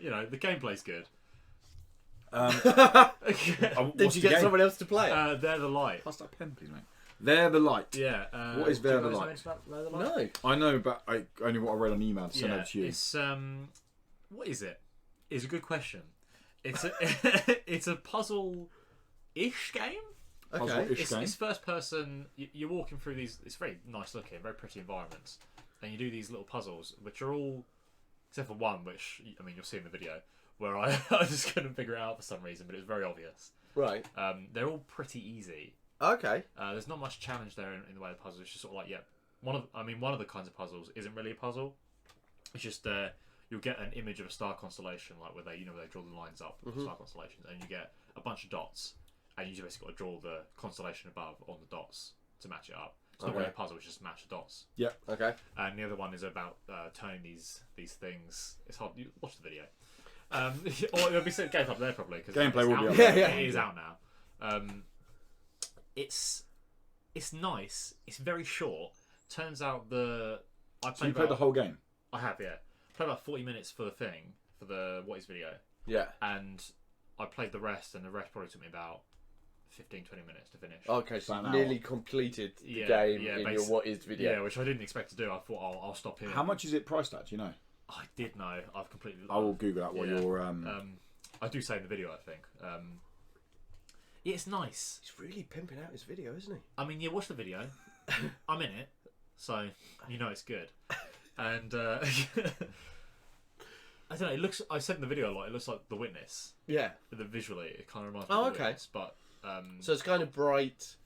You know, the gameplay's good. Did you get someone else to play it? They're the Light. Pass that pen, please, mate. They're the Light. Yeah. What is They're the Light? No. I know, but only what I read on email to send over to you. It's what is it? It's a good question. It's a it's a puzzle-ish game. Okay. It's first person. You're walking through these. It's very nice looking, very pretty environments, and you do these little puzzles, which are all except for one, which I mean you'll see in the video, where I just couldn't figure it out for some reason, but it's very obvious. Right. They're all pretty easy. Okay. There's not much challenge there in the way of the puzzles. It's just sort of like one of the kinds of puzzles isn't really a puzzle. It's just you'll get an image of a star constellation, like where they draw the lines up with star constellations, and you get a bunch of dots, and you just basically got to draw the constellation above on the dots to match it up. It's not really a puzzle; it's just match the dots. Yeah. Okay. And the other one is about turning these things. It's hard. You watch the video. Or it'll be gameplay up there probably because gameplay will be up there. Yeah, it is out now. It's nice. It's very short. Turns out So you played the whole game? I have, yeah. Played about 40 minutes for the What Is video. Yeah. And I played the rest, and the rest probably took me about 15-20 minutes to finish. Okay, so you nearly completed the game in your What Is video. Yeah, which I didn't expect to do. I thought I'll stop here. How much is it priced at? Do you know? I did know. I've completely... I will Google that while you're... I do say in the video, I think. Yeah, it's nice. He's really pimping out his video, isn't he? I mean, watch the video. I'm in it, so you know it's good. And I don't know. It looks. I said in the video a lot. It looks like The Witness. Yeah. Visually, it kind of reminds me. of The Witness, but so it's kind of bright.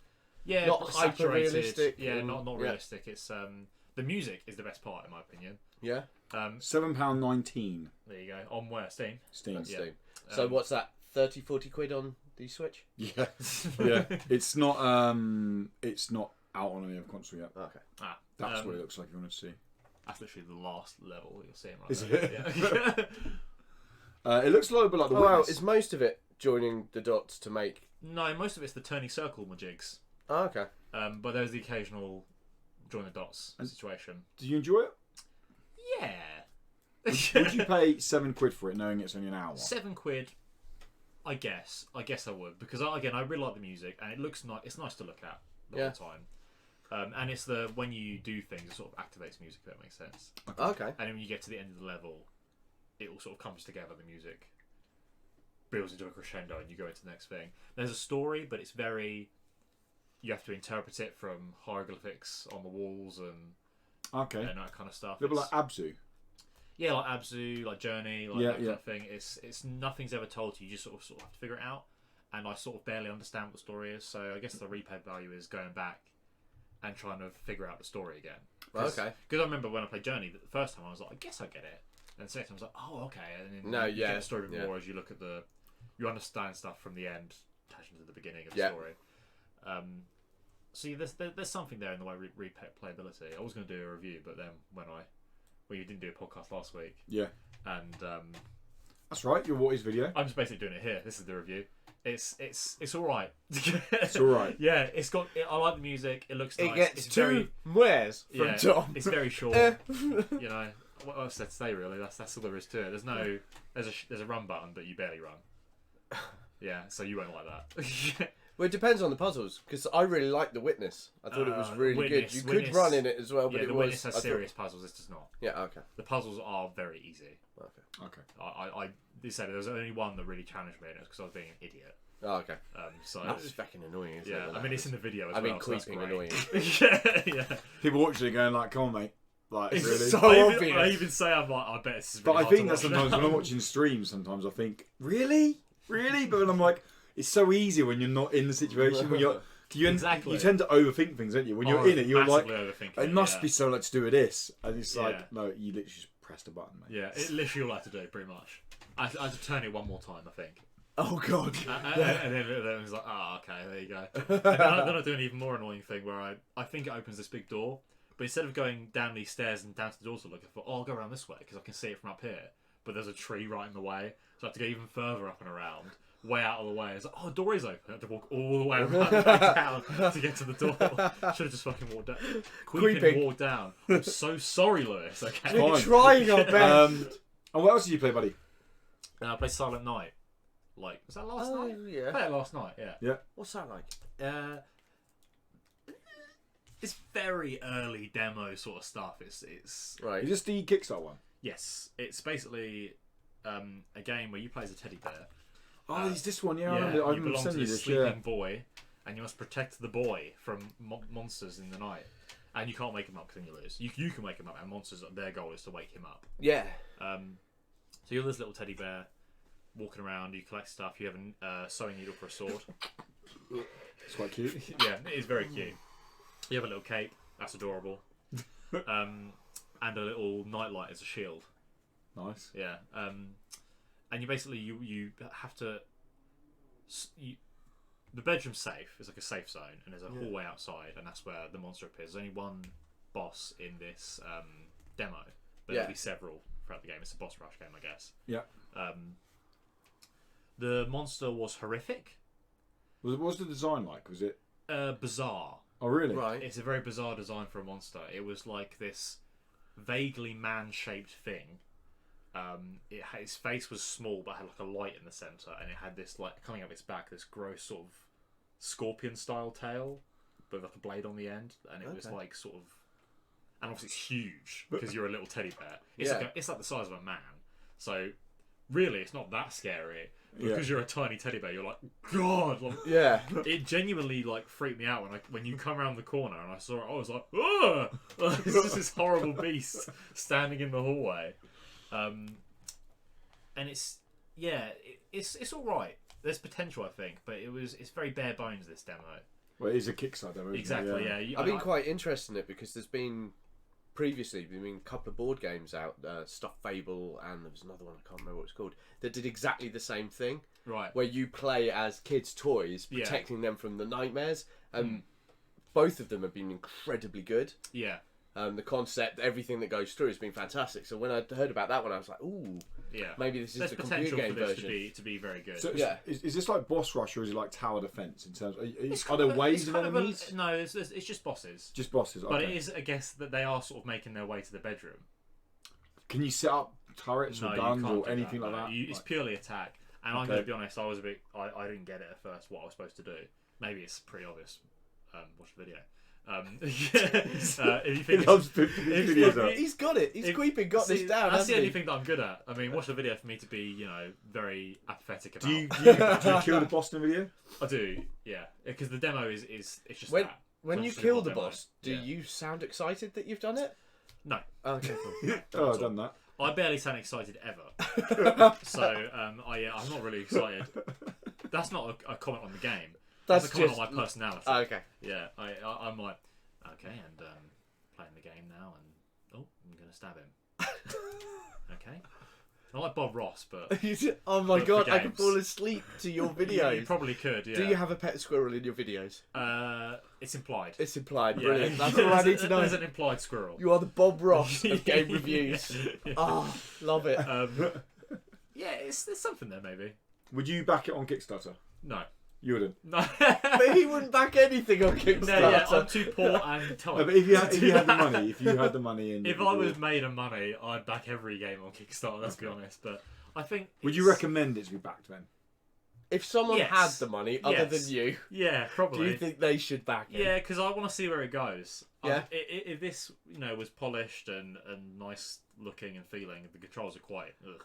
Yeah, not hyper realistic. Yeah, not realistic. It's The music is the best part, in my opinion. Yeah. £7.19. There you go. On where? Steam. Steam. Yeah. So what's that? 30, 40 quid on the Switch? Yeah, yeah. It's not out on any other console yet. Okay. That's what it looks like. If you want to see. That's literally the last level you're seeing right Is there. it? Yeah. It looks a little bit like the Well, Witness. is most of it joining the dots to make? No, most of it's the turning circle majigs. Oh, okay. But there's the occasional join the dots situation. Do you enjoy it? Yeah. Would you pay £7 for it, knowing it's only an hour? £7. I guess I would, because I really like the music and it looks nice. It's nice to look at the whole time. And it's when you do things, it sort of activates music. If that makes sense. Okay. And then when you get to the end of the level, it all sort of comes together. The music builds into a crescendo, and you go into the next thing. There's a story, but it's very. You have to interpret it from hieroglyphics on the walls and and that kind of stuff. A little bit like Abzu. Yeah, like Abzu, like Journey, like that kind of thing. It's nothing's ever told to you. You just sort of have to figure it out. And I sort of barely understand what the story is, so I guess the replay value is going back and trying to figure out the story again. Okay. Because I remember when I played Journey, the first time I was like, I guess I get it. And the second time I was like, oh, okay. And then you get the story a bit more as you look at you understand stuff from the end, attaching to the beginning of the story. So there's something there in the way replayability. I was going to do a review, but then when you didn't do a podcast last week. Yeah. And that's right. Your What Is video. I'm just basically doing it here. This is the review. It's all right. It's all right. Yeah, I like the music. It looks nice. It gets it's two wheres from Tom. It's very short. You know, what else to say really? That's all there is to it. There's a run button, but you barely run. Yeah, so you won't like that. Well, it depends on the puzzles, because I really liked The Witness. I thought it was really good. You could run in it as well, but the Witness has serious puzzles. This does not. Yeah, okay. The puzzles are very easy. Okay. I said there was only one that really challenged me, and it was because I was being an idiot. Oh, okay. So that's fucking annoying, isn't it? Yeah, I mean it's in the video as well. I mean, creeping annoying. yeah. People watching it going like, "Come on, mate." Like, it's really? So obvious. I even say I'm like, I bet this is. But Really I think that sometimes when I'm watching streams, sometimes I think, really. But then I'm like, it's so easy when you're not in the situation. When you tend to overthink things, don't you? When you're in it, you're like, it must be so like to do with this, and it's like, no, you literally just pressed a button, mate. Yeah, it literally all I had to do, pretty much. I had to turn it one more time, I think. Oh god. And then it was like, okay, there you go. And then I do an even more annoying thing where I think it opens this big door, but instead of going down these stairs and down to the door to look, I thought, I'll go around this way because I can see it from up here. But there's a tree right in the way, so I have to go even further up and around, way out of the way. It's like, the door is open. I have to walk all the way around back down to get to the door. Should have just fucking walked down. Creeping. Walked down. I'm so sorry, Lewis. Okay. We're trying our best. And what else did you play, buddy? I played Silent Night. Like, was that last night? Yeah. I played it last night, yeah. Yeah. What's that like? It's very early demo sort of stuff. It's right. Is this the Kickstarter one? Yes. It's basically a game where you play as a teddy bear. Oh, is this one? Yeah, you I belong remember to this sleeping boy, and you must protect the boy from monsters in the night. And you can't wake him up because then you lose. You can wake him up, and monsters, their goal is to wake him up. Yeah. So you're this little teddy bear walking around. You collect stuff. You have a sewing needle for a sword. It's quite cute. Yeah, it is very cute. You have a little cape. That's adorable. And a little nightlight as a shield. Nice. Yeah. And you basically you have to. The bedroom's safe. It's like a safe zone, and there's a hallway outside, and that's where the monster appears. There's only one boss in this demo, but there'll be several throughout the game. It's a boss rush game, I guess. Yeah. The monster was horrific. What was the design like? Was it bizarre? Oh, really? Right. It's a very bizarre design for a monster. It was like this vaguely man-shaped thing. Its face was small, but had like a light in the center, and it had this like coming up its back, this gross sort of scorpion-style tail, but with like a blade on the end, and it was like sort of, and obviously it's huge because you're a little teddy bear. It's like the size of a man, so really it's not that scary. Because you're a tiny teddy bear, you're like, God, like, it genuinely like freaked me out when you come around the corner and I saw it. I was like, oh, it's just this horrible beast standing in the hallway. And it's all right. There's potential, I think, but it's very bare bones, this demo. Well, it is a Kickstarter demo. Exactly. Yeah. I've been quite interested in it because there's been previously, I mean, a couple of board games out, Stuff Fable, and there was another one, I can't remember what it's called, that did exactly the same thing. Right. Where you play as kids' toys, protecting them from the nightmares, and both of them have been incredibly good. Yeah. The concept, everything that goes through has been fantastic. So when I heard about that one, I was like, ooh, maybe this is the computer game version. To be very good. So is this like boss rush or is it like tower defense in terms? Are there waves of enemies? No, it's just bosses. Just bosses. Okay. But it is, I guess, that they are sort of making their way to the bedroom. Can you set up turrets or guns or anything like that? It's purely attack. And I'm going to be honest, I didn't get it at first what I was supposed to do. Maybe it's pretty obvious. Watch the video. If you think he's got it. He's creeping. Got this down. That's the only thing that I'm good at. I mean, watch the video for me to be, very apathetic about. Do you kill the boss in the video? I do. Yeah, because the demo is it's just when that. When you kill the boss, do you sound excited that you've done it? No. Okay. Cool. Oh, I've done that. I barely sound excited ever. So I'm not really excited. That's not a comment on the game. That's a comment on my personality. Okay. Yeah, I'm like, okay, and playing the game now, and I'm gonna stab him. Okay. Not like Bob Ross, but oh my god, I can fall asleep to your videos. You probably could. Yeah. Do you have a pet squirrel in your videos? It's implied. It's implied. Brilliant. That's all I need to know. There's an implied squirrel. You are the Bob Ross of game reviews. Oh, love it. Yeah, there's something there maybe. Would you back it on Kickstarter? No. You wouldn't. No. But he wouldn't back anything on Kickstarter. No, yeah, I'm too poor and tight. No, but if you had the money, and if I was made of money, I'd back every game on Kickstarter. Let's be honest. But I think. Would you recommend it to be backed then? If someone had the money other than you, yeah, probably. Do you think they should back it? Yeah, because I want to see where it goes. Yeah. If this, was polished and nice looking and feeling, the controls are quite. When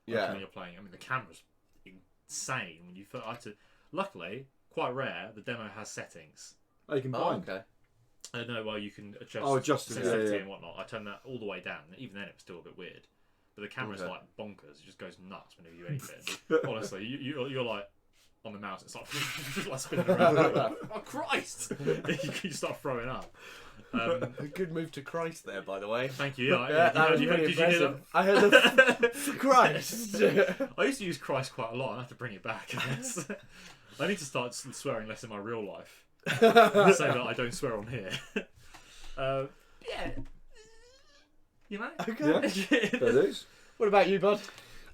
you're playing, I mean, the camera's insane. When you have to. Luckily, quite rare, the demo has settings. Oh, you can bind. Okay. No, well, you can adjust sensitivity and whatnot. I turned that all the way down. Even then, it was still a bit weird. But the camera's like bonkers. It just goes nuts whenever you do anything. Honestly, you're like on the mouse. It's like spinning around. Oh Christ! You start throwing up. A good move to Christ there, by the way. Thank you. That was really impressive. I heard the Christ. I used to use Christ quite a lot. I have to bring it back. I guess. I need to start swearing less in my real life, so that I don't swear on here. Yeah. Okay. Yeah, that is. What about you, bud?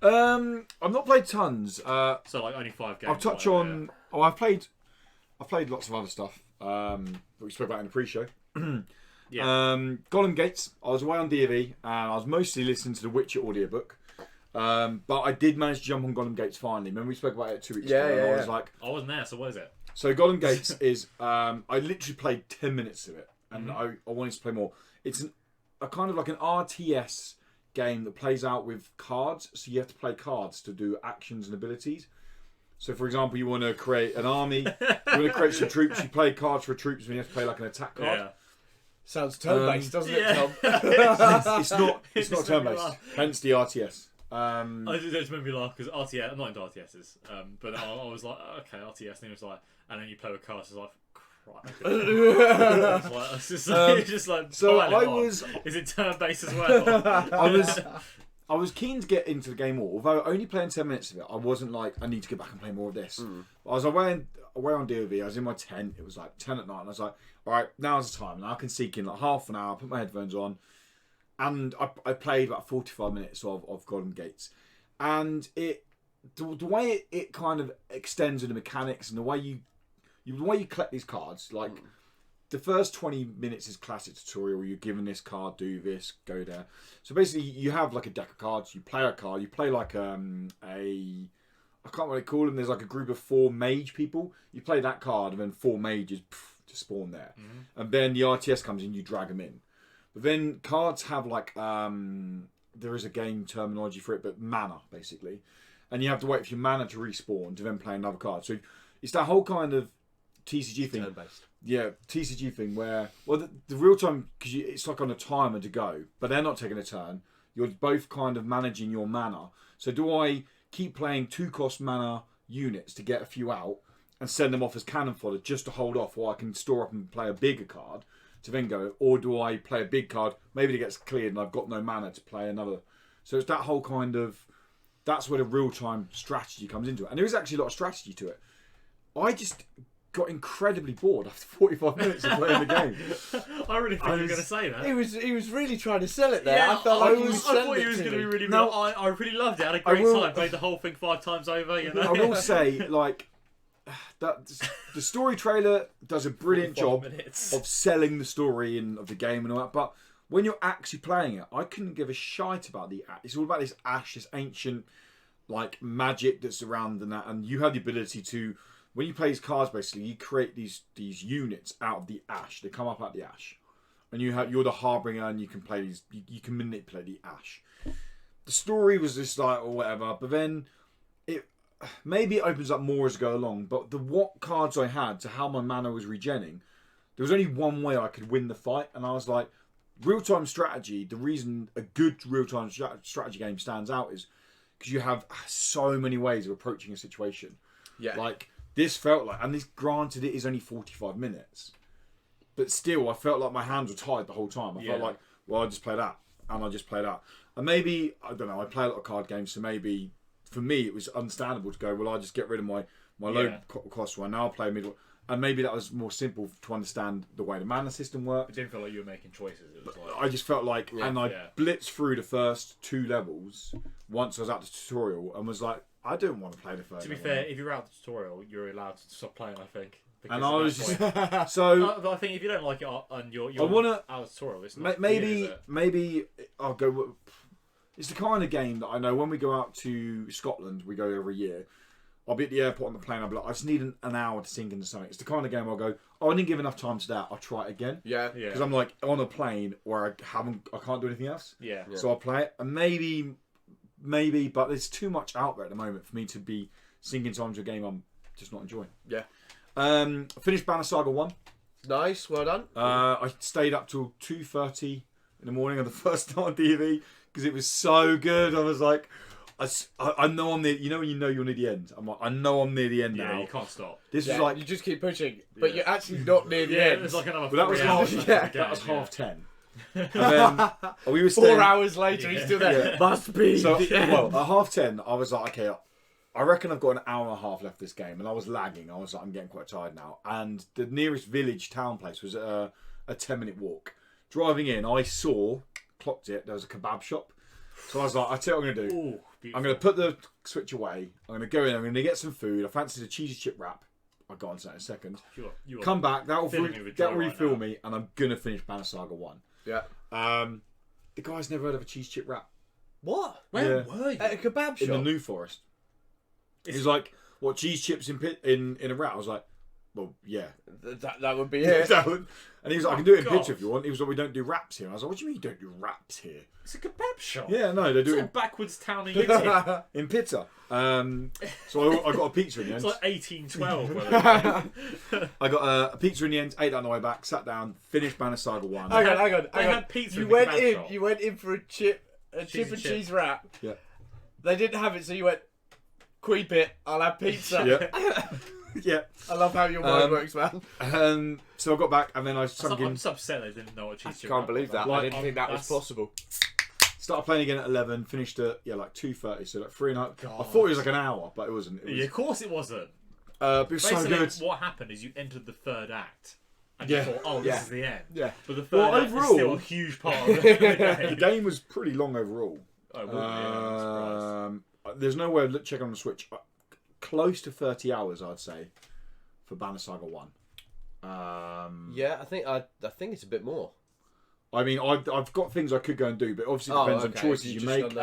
I've not played tons. So like only 5 games. I'll touch on. Oh, I've played lots of other stuff. That we spoke about in the pre-show. Gollum Gates. I was away on D&V and I was mostly listening to the Witcher audiobook. But I did manage to jump on Gollum Gates finally. Remember we spoke about it 2 weeks ago? Yeah. I was like, I wasn't there, so what is it? So Gollum Gates is, I literally played 10 minutes of it, and I wanted to play more. It's a kind of like an RTS game that plays out with cards, so you have to play cards to do actions and abilities. So for example, you want to create an army, you want to create some troops, you play cards for troops, and you have to play like an attack card. Yeah. Sounds turn-based, doesn't it, Tom? It's not turn-based, hence the RTS. I just made me laugh because RTS, I'm not into RTSs, but I was like, okay, RTS, and it was like, and then you play with cards, it's like, it's just like, so I was. Is it turn-based as well? I was keen to get into the game more, although only playing 10 minutes of it, I wasn't like, I need to get back and play more of this. I was away on DOV, I was in my tent, it was like 10 at night, and I was like, alright, now's the time, and I can seek in like half an hour, put my headphones on, and I played about 45 minutes of Gollum Gates. And the way it kind of extends in the mechanics and the way you collect these cards, like the first 20 minutes is classic tutorial. You're given this card, do this, go there. So basically, you have like a deck of cards. You play a card. You play like I can't really call them. There's like a group of 4 mage people. You play that card, and then 4 mages to spawn there. And then the RTS comes in. You drag them in. But then cards have like there is a game terminology for it, but mana basically, and you have to wait for your mana to respawn to then play another card. So it's that whole kind of TCG thing. Turn-based. Yeah, TCG thing where, well, the real time, because it's like on a timer to go, but they're not taking a turn. You're both kind of managing your mana. So do I keep playing 2-cost mana units to get a few out and send them off as cannon fodder just to hold off while I can store up and play a bigger card to then go, or do I play a big card, maybe it gets cleared and I've got no mana to play another. So it's that whole kind of, that's where the real-time strategy comes into it. And there is actually a lot of strategy to it. I just got incredibly bored after 45 minutes of playing the game. I really think you were going to say that. He was really trying to sell it there. Yeah, I felt like I thought he was going to be really. No, I really loved it. I had a great time. Played the whole thing 5 times over. You know. I will say, like, that the story trailer does a brilliant job of selling the story and of the game and all that. But when you're actually playing it, I couldn't give a shite about the ash. It's all about this ash, this ancient like magic that's around and that, and you have the ability to. When you play these cards, basically, you create these units out of the ash. They come up out of the ash, and you're the harbinger, and you can play these. You can manipulate the ash. The story was just like or whatever, but then maybe it opens up more as I go along. But what cards I had to how my mana was regenning, there was only one way I could win the fight, and I was like, real time strategy. The reason a good real time strategy game stands out is because you have so many ways of approaching a situation. Yeah, like. This felt like, and this granted it is only 45 minutes, but still I felt like my hands were tied the whole time. I felt like, well, I just play that, and I just play that. And maybe, I don't know, I play a lot of card games, so maybe, for me, it was understandable to go, well, I'll just get rid of my low cost one, now I'll play middle. And maybe that was more simple to understand the way the mana system worked. It didn't feel like you were making choices. It was like... I just felt like, and I blitzed through the first 2 levels once I was at the tutorial, and was like, I don't want to play the third. To be fair, if you're out of the tutorial, you're allowed to stop playing, I think. And I was just so. But I think if you don't like it and you're I wanna out of the tutorial, it's not maybe I'll go. It's the kind of game that I know when we go out to Scotland, we go every year. I'll be at the airport on the plane. I'll be like, I just need an hour to sink into something. It's the kind of game I'll go. Oh, I didn't give enough time to that. I'll try it again. Yeah. Because I'm like on a plane where I can't do anything else. Yeah. So I'll play it, and maybe, but there's too much out there at the moment for me to be sinking time to a game I'm just not enjoying. Yeah. I finished Banner Saga 1. Nice, well done. I stayed up till 2:30 in the morning on the first time on TV because it was so good. I was like, I know I'm near. You know when you know you're near the end. I'm like, I know I'm near the end now. Yeah, you can't stop. This was like you just keep pushing, but you're actually not near the end. There's like another. Well, that was half 10. And then we were 4 hours later, he's still there. Yeah. Must be. So, well, at half 10, I was like, okay, I reckon I've got an hour and a half left of this game, and I was lagging. I was like, I'm getting quite tired now. And the nearest village town place was a 10-minute walk. Driving in, I clocked it. There was a kebab shop. So I was like, I tell you what I'm going to do. Ooh, I'm going to put the Switch away. I'm going to go in. I'm going to get some food. I fancied a cheesy chip wrap. I'll go on to that in a second. You Come back. That'll refill me, and I'm going to finish Banner Saga 1. Yeah. The guy's never heard of a cheese chip wrap. What? Where were you? At a kebab shop? In the New Forest. He's like, what, cheese chips in a wrap? I was like, well, yeah. That would be it. And he was like, I can do it in picture if you want. He was like, we don't do wraps here. And I was like, what do you mean you don't do wraps here? It's a kebab shop. Yeah, no, they do it. Backwards town in Italy. In Pizza. So I got a pizza in the end. It's like 1812. I got a pizza in the end, ate that on the way back, sat down, finished Banner Saga 1. Hang on. They had pizza you in the went kebab in. shop. You went in for a chip and cheese wrap. Yeah. They didn't have it, so you went, "Queep it. I'll have pizza." Yeah. Yeah. I love how your mind works, man. So I got back and then I sunk in. I'm just upset they didn't know what cheese chip Can't believe that. Like, I didn't think that was possible. Started playing again at 11, finished at like 2:30, so like 3.5. I thought it was like an hour, but it wasn't. It was, Yeah, of course it wasn't. but it was so good. What happened is you entered the third act. And Yeah. you thought, oh, this is the end. Yeah. But the third act is still a huge part of the game. The game was pretty long overall. Oh, it wouldn't be, I'm surprised. There's no way of checking on the Switch. Close to 30 hours, I'd say, for Banner Saga 1. Yeah, I think it's a bit more. I mean, I've got things I could go and do, but obviously it depends on choices you make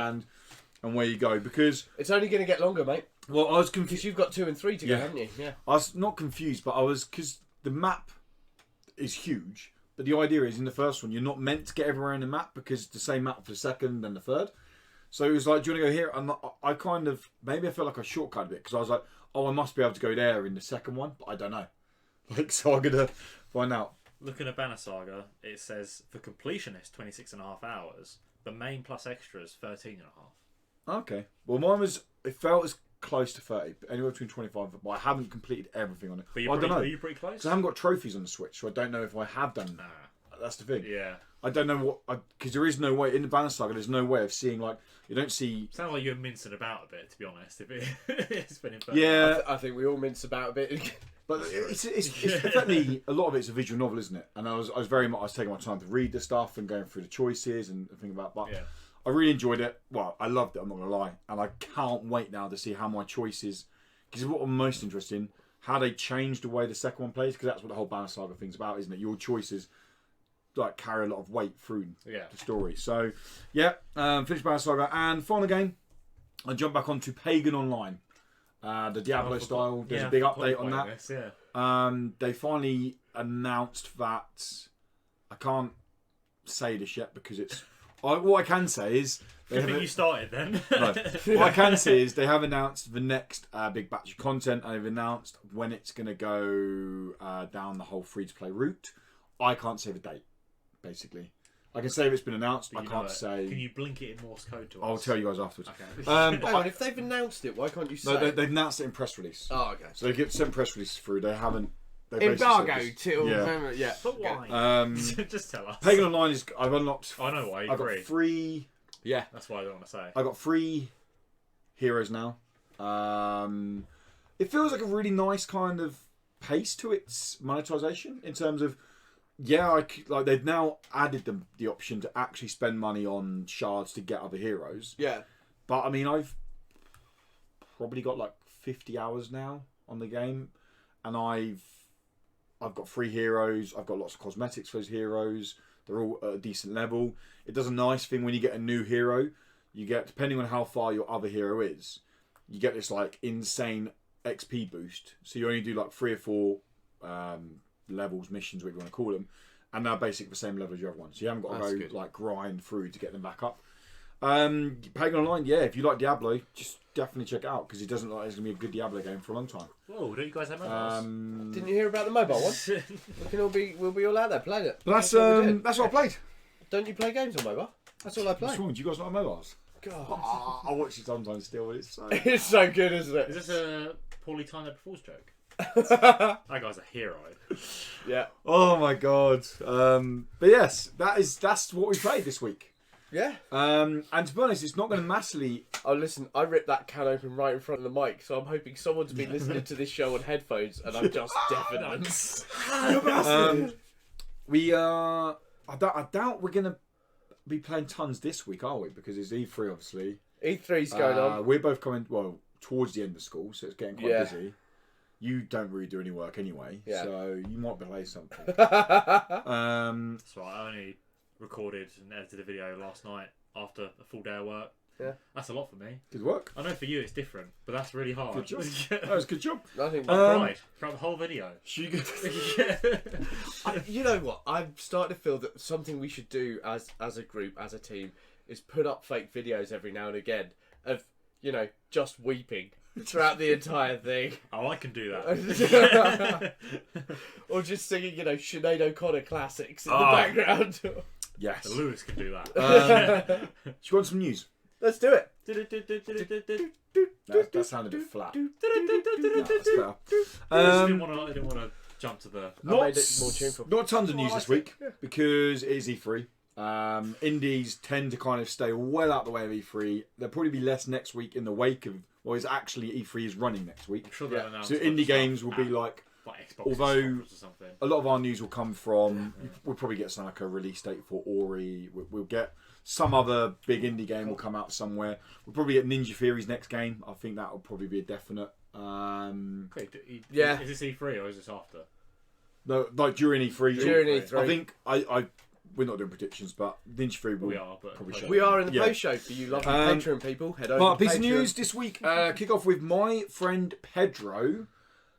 and where you go. Because it's only going to get longer, mate. Well, I was confused. Because you've got 2 and 3 to go, haven't you? Yeah. I was not confused, but I was, because the map is huge. But the idea is, in the first one, you're not meant to get everywhere in the map because it's the same map for the second and the third. So it was like, do you want to go here? And I kind of, maybe I felt like I shortcut a bit because I was like, oh, I must be able to go there in the second one, but I don't know. Like, so I'm going to find out. Looking at Banner Saga, it says for completionist 26.5 hours, the main plus extras 13.5. Okay. Well, mine was, it felt as close to 30, anywhere between 25, but I haven't completed everything on it. But I don't know. Are you pretty close? Because I haven't got trophies on the Switch, so I don't know if I have done That's the thing. Yeah. I don't know what, because there is no way in the Banner Saga. There's no way of seeing like you don't see. Sounds like you're mincing about a bit, to be honest. If it's been Yeah, I think we all mince about a bit. but it's definitely a lot of it's a visual novel, isn't it? And I was taking my time to read the stuff and going through the choices and think about. But I really enjoyed it. Well, I loved it. I'm not gonna lie, and I can't wait now to see how my choices. Because what I'm most interested in, how they change the way the second one plays. Because that's what the whole Banner Saga thing's about, isn't it? Your choices like carry a lot of weight through the story. So finished Banner Saga, and final game I jumped back onto Pagan Online, the Diablo style. There's a big update on that. They finally announced that I can't say this yet because it's what I can say is I think you started then. No. What I can say is they have announced the next big batch of content, and they've announced when it's going to go down the whole free-to-play route. I can't say the date. Basically, I can say if it's been announced. I can't say. Can you blink it in Morse code to us? I'll tell you guys afterwards. Okay. If they've announced it, why can't you say? No, they've announced it in press release. Oh, okay. So they get sent press releases through. They haven't. Embargo till But why? Just tell us. Pagan Online is. I've unlocked. I know why. I've got 3. Yeah, that's why I don't want to say. I got 3 heroes now. It feels like a really nice kind of pace to its monetization in terms of. Yeah, like they've now added the option to actually spend money on shards to get other heroes. Yeah. But I mean, I've probably got like 50 hours now on the game, and I've got 3 heroes. I've got lots of cosmetics for those heroes. They're all at a decent level. It does a nice thing when you get a new hero. You get, depending on how far your other hero is, you get this like insane XP boost. So you only do like 3 or 4 levels, missions, whatever you want to call them, and they're basically the same level as your other ones. So you haven't got to go like grind through to get them back up. Pagan Online, yeah, if you like Diablo, just definitely check it out because it doesn't look like it's going to be a good Diablo game for a long time. Whoa, don't you guys have mobiles? Didn't you hear about the mobile one? We'll be all out there playing it. That's what I played. Don't you play games on mobile? That's all I play. What's wrong? Do you guys not have mobiles? God. I watch it sometimes still, but it's so... It's so good, isn't it? Is this a poorly timed April Fool's joke? That guy's a hero. Yeah. Oh my god. But yes, that's what we played this week. Yeah. And to be honest, it's not going to massively. Oh, listen, I ripped that can open right in front of the mic, so I'm hoping someone's been listening to this show on headphones, and I'm just deafening. I doubt we're going to be playing tons this week, are we? Because it's E3, obviously. E3's going on. We're both coming towards the end of school, so it's getting quite busy. You don't really do any work anyway, so you might play something. That's right. I only recorded and edited a video last night after a full day of work. Yeah, that's a lot for me. Good work. I know for you it's different, but that's really hard. Good job. That was a good job. I think I cried throughout the whole video. You know what? I'm starting to feel that something we should do as a group, as a team, is put up fake videos every now and again of just weeping throughout the entire thing. Oh, I can do that. Or just singing, Sinead O'Connor classics in the background. Yes. Lewis can do that. Do you want some news? Let's do it. That sounded a bit flat. I didn't want to jump to the... I made it more tuneful. Not tons of news this week because it is E3. Indies tend to kind of stay well out of the way of E3. There'll probably be less next week in the wake of... Well, it's actually E3 is running next week. I'm sure so indie games will be like Xbox although or something. A lot of our news will come from... We'll probably get some like a release date for Ori. We'll get some other big indie game will come out somewhere. We'll probably get Ninja Theory's next game. I think that will probably be a definite. Okay, yeah. Is this E3 or is this after? No, like during E3. During E3. I think we're not doing predictions, but Ninja Theory will probably show. We are in the post show for you lovely Patreon people. Head over to piece Patreon. of news this week. Kick off with my friend Pedro.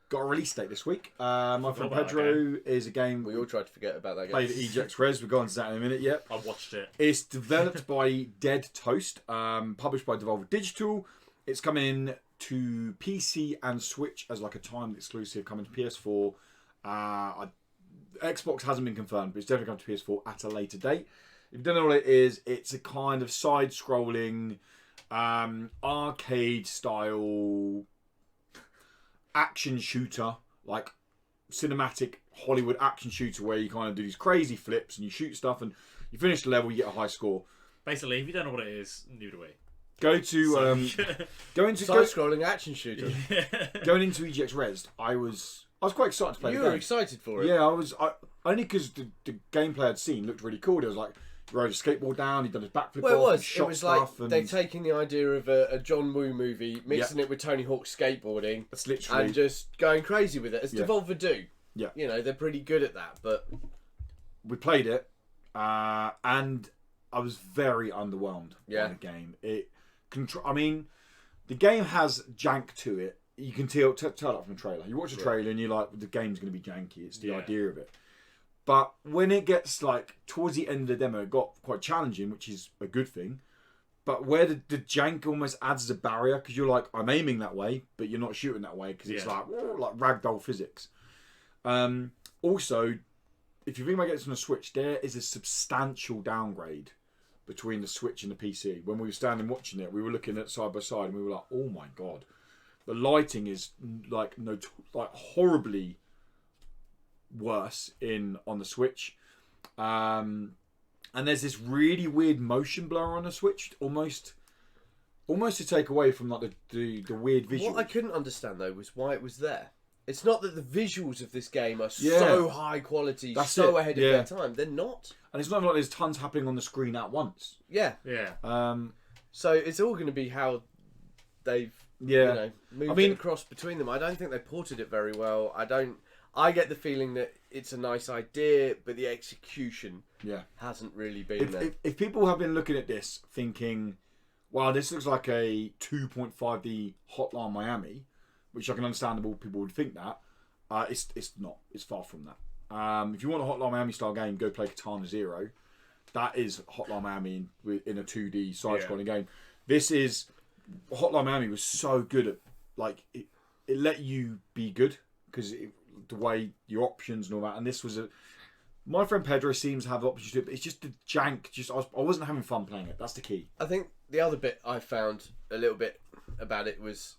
Got a release date this week. My friend Pedro is a game we all tried to forget about that game. Played at EJX Res. We'll go on to that in a minute. Yep. I watched it. It's developed by Dead Toast, published by Devolver Digital. It's coming to PC and Switch as like a timed exclusive, coming to PS4. Xbox hasn't been confirmed, but it's definitely coming to PS4 at a later date. If you don't know what it is, it's a kind of side-scrolling, arcade-style action shooter, like cinematic Hollywood action shooter where you kind of do these crazy flips and you shoot stuff and you finish the level, you get a high score. Basically, if you don't know what it is, neither do we. Go to side-scrolling action shooter. Going into EGX Res, I was quite excited to play. You the were game. excited for it. Yeah, I was. Only because the gameplay I'd seen looked really cool. It was like he rode a skateboard down, he'd done his backflip. Well, off, it shot was stuff, like and they're taking the idea of a John Woo movie, mixing it with Tony Hawk skateboarding, that's literally and just going crazy with it, as Devolver do. Yeah, you know they're pretty good at that. But we played it, and I was very underwhelmed by the game. I mean, the game has jank to it. You can tell that from the trailer. You watch the trailer and you're like, the game's going to be janky. It's the idea of it. But when it gets like towards the end of the demo, it got quite challenging, which is a good thing. But where the jank almost adds as a barrier, because you're like, I'm aiming that way, but you're not shooting that way because it's like ragdoll physics. Also, if you think about getting this on a Switch, there is a substantial downgrade between the Switch and the PC. When we were standing watching it, we were looking at side by side and we were like, oh my god. The lighting is like horribly worse on the Switch. And there's this really weird motion blur on the Switch, almost to take away from like the weird visuals. What I couldn't understand though was why it was there. It's not that the visuals of this game are so high quality, ahead of their time. They're not. And it's not like there's tons happening on the screen at once. Yeah. Yeah. So it's all going to be how they've moved it across between them. I don't think they ported it very well. I get the feeling that it's a nice idea, but the execution hasn't really been there. If people have been looking at this thinking, wow, this looks like a 2.5D Hotline Miami, which I can understand people would think that, it's not. It's far from that. If you want a Hotline Miami style game, go play Katana Zero. That is Hotline Miami in a 2D side-scrolling game. This is... Hotline Miami was so good at, like, it let you be good because the way your options and all that. And this was my friend Pedro seems to have options to it, but it's just the jank. I wasn't having fun playing it. That's the key. I think the other bit I found a little bit about it was,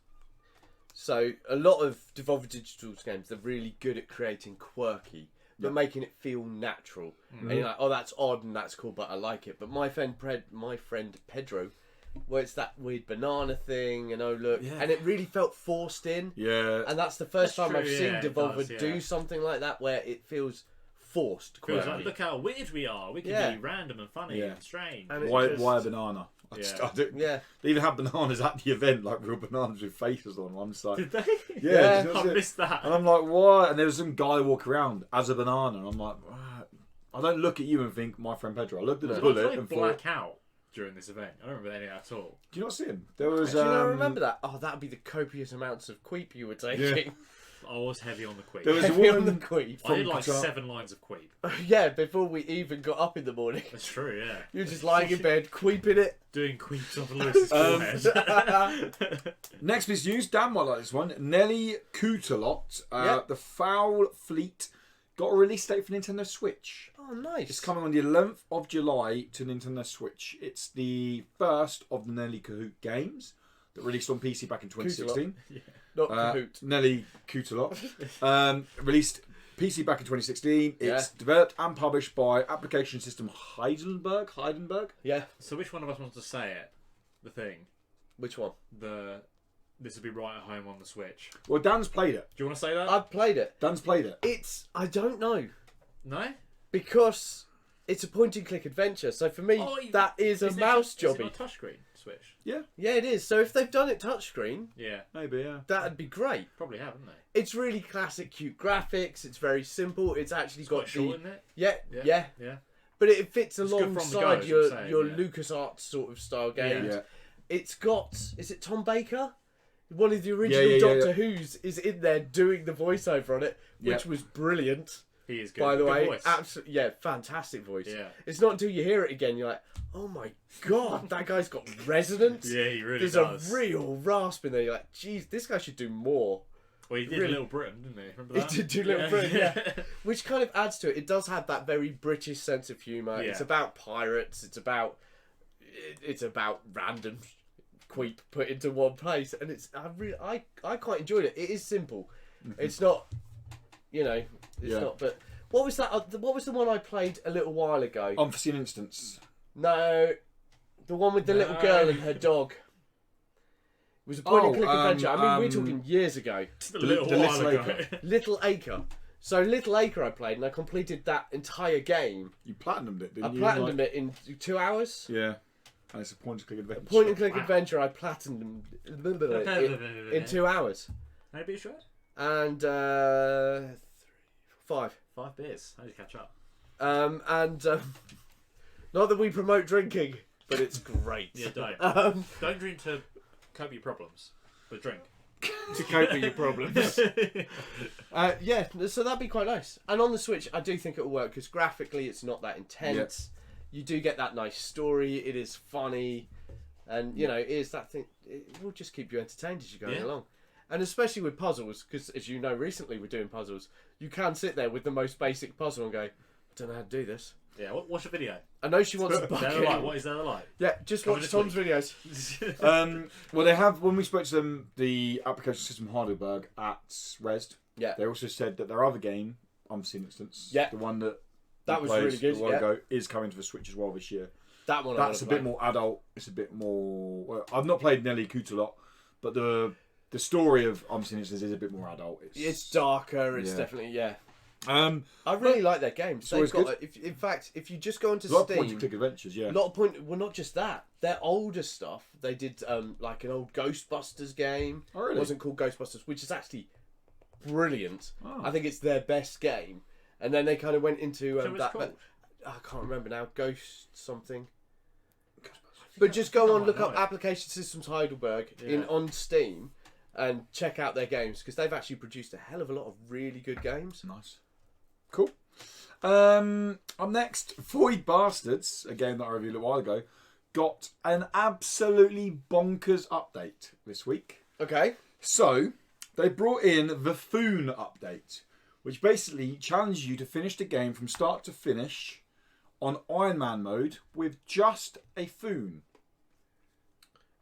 so a lot of Devolver Digital's games, they're really good at creating quirky, but making it feel natural. Mm-hmm. And you're like, oh, that's odd and that's cool, but I like it. But my friend Pedro, where it's that weird banana thing, and oh look, and it really felt forced in. Yeah. And that's the first time I've seen Devolver do something like that, where it feels forced. Feels like, look how weird we are. We can be random and funny and strange. And why a banana? They even had bananas at the event, like real bananas with faces on. I'm just like, did they? Yeah, I missed that. And I'm like, what? And there was some guy walking around as a banana, and I'm like, I don't look at you and think my friend Pedro. I looked at the bullet and black out during this event. I don't remember any at all. Do you not see him? There was. Do you not remember that? Oh, that'd be the copious amounts of queep you were taking. Yeah. I was heavy on the queep. There was heavy a woman on the queep. I did like 7 lines of queep. Yeah, before we even got up in the morning. That's true. Yeah. You're just lying in bed, queeping it, doing queeps off Lewis's forehead. Next piece of news. Dan might like this one. Nelly Coutelot, The Foul Fleet, got a release date for Nintendo Switch. Oh, nice. It's coming on the 11th of July to Nintendo Switch. It's the first of the Nelly Cahoot games that released on PC back in 2016. Not Cahoot. Nelly Coutelot. Released PC back in 2016. It's developed and published by application system Heidelberg. Yeah. So which one of us wants to say it? The thing. Which one? This would be right at home on the Switch. Well, Dan's played it. Do you want to say that? I've played it. Dan's played it. I don't know. No? Because it's a point-and-click adventure. So for me, that is a mouse jobby. Is it on touchscreen Switch? Yeah. Yeah, it is. So if they've done it touchscreen, maybe, that'd be great. Probably have, haven't they? It's really classic, cute graphics. It's very simple. It's actually got short, isn't it? Yeah. But it fits alongside your LucasArts sort of style games. Yeah. It's got, is it Tom Baker? One of the original Doctor Who's is in there doing the voiceover on it, which was brilliant. He is good. By the way, voice. absolutely, fantastic voice. Yeah. It's not until you hear it again you're like, oh my god, that guy's got resonance. Yeah, he really does. There's a real rasp in there. You're like, geez, this guy should do more. Well, he did Little Britain, didn't he? Remember that? He did do Little Britain, yeah. Which kind of adds to it. It does have that very British sense of humour. Yeah. It's about pirates. It's about random queep put into one place, and I quite enjoyed it. It is simple. Mm-hmm. It's not, you know, it's not. But what was that? What was the one I played a little while ago? Unforeseen Instance. No, the one with the little girl and her dog. It was a point-and-click adventure. I mean, we're talking years ago. A little while ago. Little Acre. So Little Acre I played, and I completed that entire game. You platinumed it, didn't you? I platinumed it in 2 hours. Yeah. And it's a point-and-click adventure. Point-and-click adventure, I platinumed it in 2 hours. How many beers you had? And 5. 5 beers. How did you catch up? Not that we promote drinking, but it's great. Yeah, don't. Don't drink to cope with your problems, but drink. To cope with your problems. Yeah, so that'd be quite nice. And on the Switch, I do think it'll work because graphically it's not that intense. You do get that nice story. It is funny, and you know, it is that thing. It will just keep you entertained as you're going along. And especially with puzzles, because as you know, recently we're doing puzzles. You can sit there with the most basic puzzle and go, I don't know how to do this. Yeah, watch a video. I know she wants a bucket. What is that like? Yeah, just watch Tom's videos. Well, they have, when we spoke to them, the application system Heidelberg at Resd, they also said that their other game, Unforeseen Instance, the one that was really good, a while ago, is coming to the Switch as well this year. That one, that's a bit more adult. It's a bit more. Well, I've not played Nelly Coutelot, but the story of Unforeseen Instance is a bit more adult. It's darker. It's definitely I really like their games. They've got, in fact, if you just go onto Steam, a lot of point-and-click adventures. Yeah, a lot of well, not just that. Their older stuff. They did like an old Ghostbusters game. Oh, really? It wasn't called Ghostbusters, which is actually brilliant. I think it's their best game. And then they kind of went into that. I can't remember now. Ghost something. But just go on, look up Application Systems Heidelberg on Steam, and check out their games because they've actually produced a hell of a lot of really good games. Nice, cool. Up next, Void Bastards, a game that I reviewed a while ago, got an absolutely bonkers update this week. Okay. So they brought in the Foon update, which basically challenges you to finish the game from start to finish on Iron Man mode with just a Foon.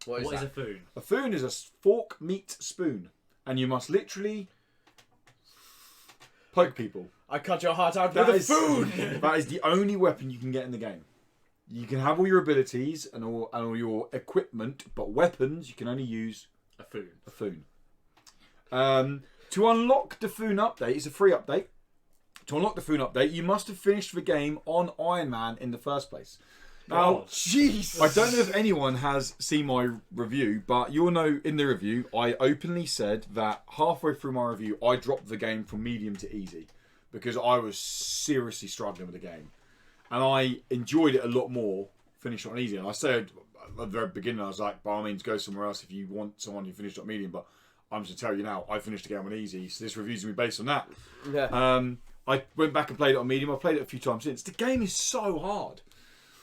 What is a Foon? A Foon is a fork, meat, spoon. And you must literally poke people. I cut your heart out with a Foon! That is the only weapon you can get in the game. You can have all your abilities and all your equipment, but weapons you can only use a Foon. A Foon. To unlock the Foon update, it's a free update. To unlock the Foon update, you must have finished the game on Iron Man in the first place. Now, jeez, I don't know if anyone has seen my review, but you'll know in the review, I openly said that halfway through my review, I dropped the game from medium to easy because I was seriously struggling with the game. And I enjoyed it a lot more finishing on easy. And I said at the very beginning, I was like, by all means, go somewhere else if you want someone who finished on medium. But I'm just going to tell you now, I finished the game on easy, so this review's going to be based on that. Yeah. I went back and played it on medium. I've played it a few times since. The game is so hard.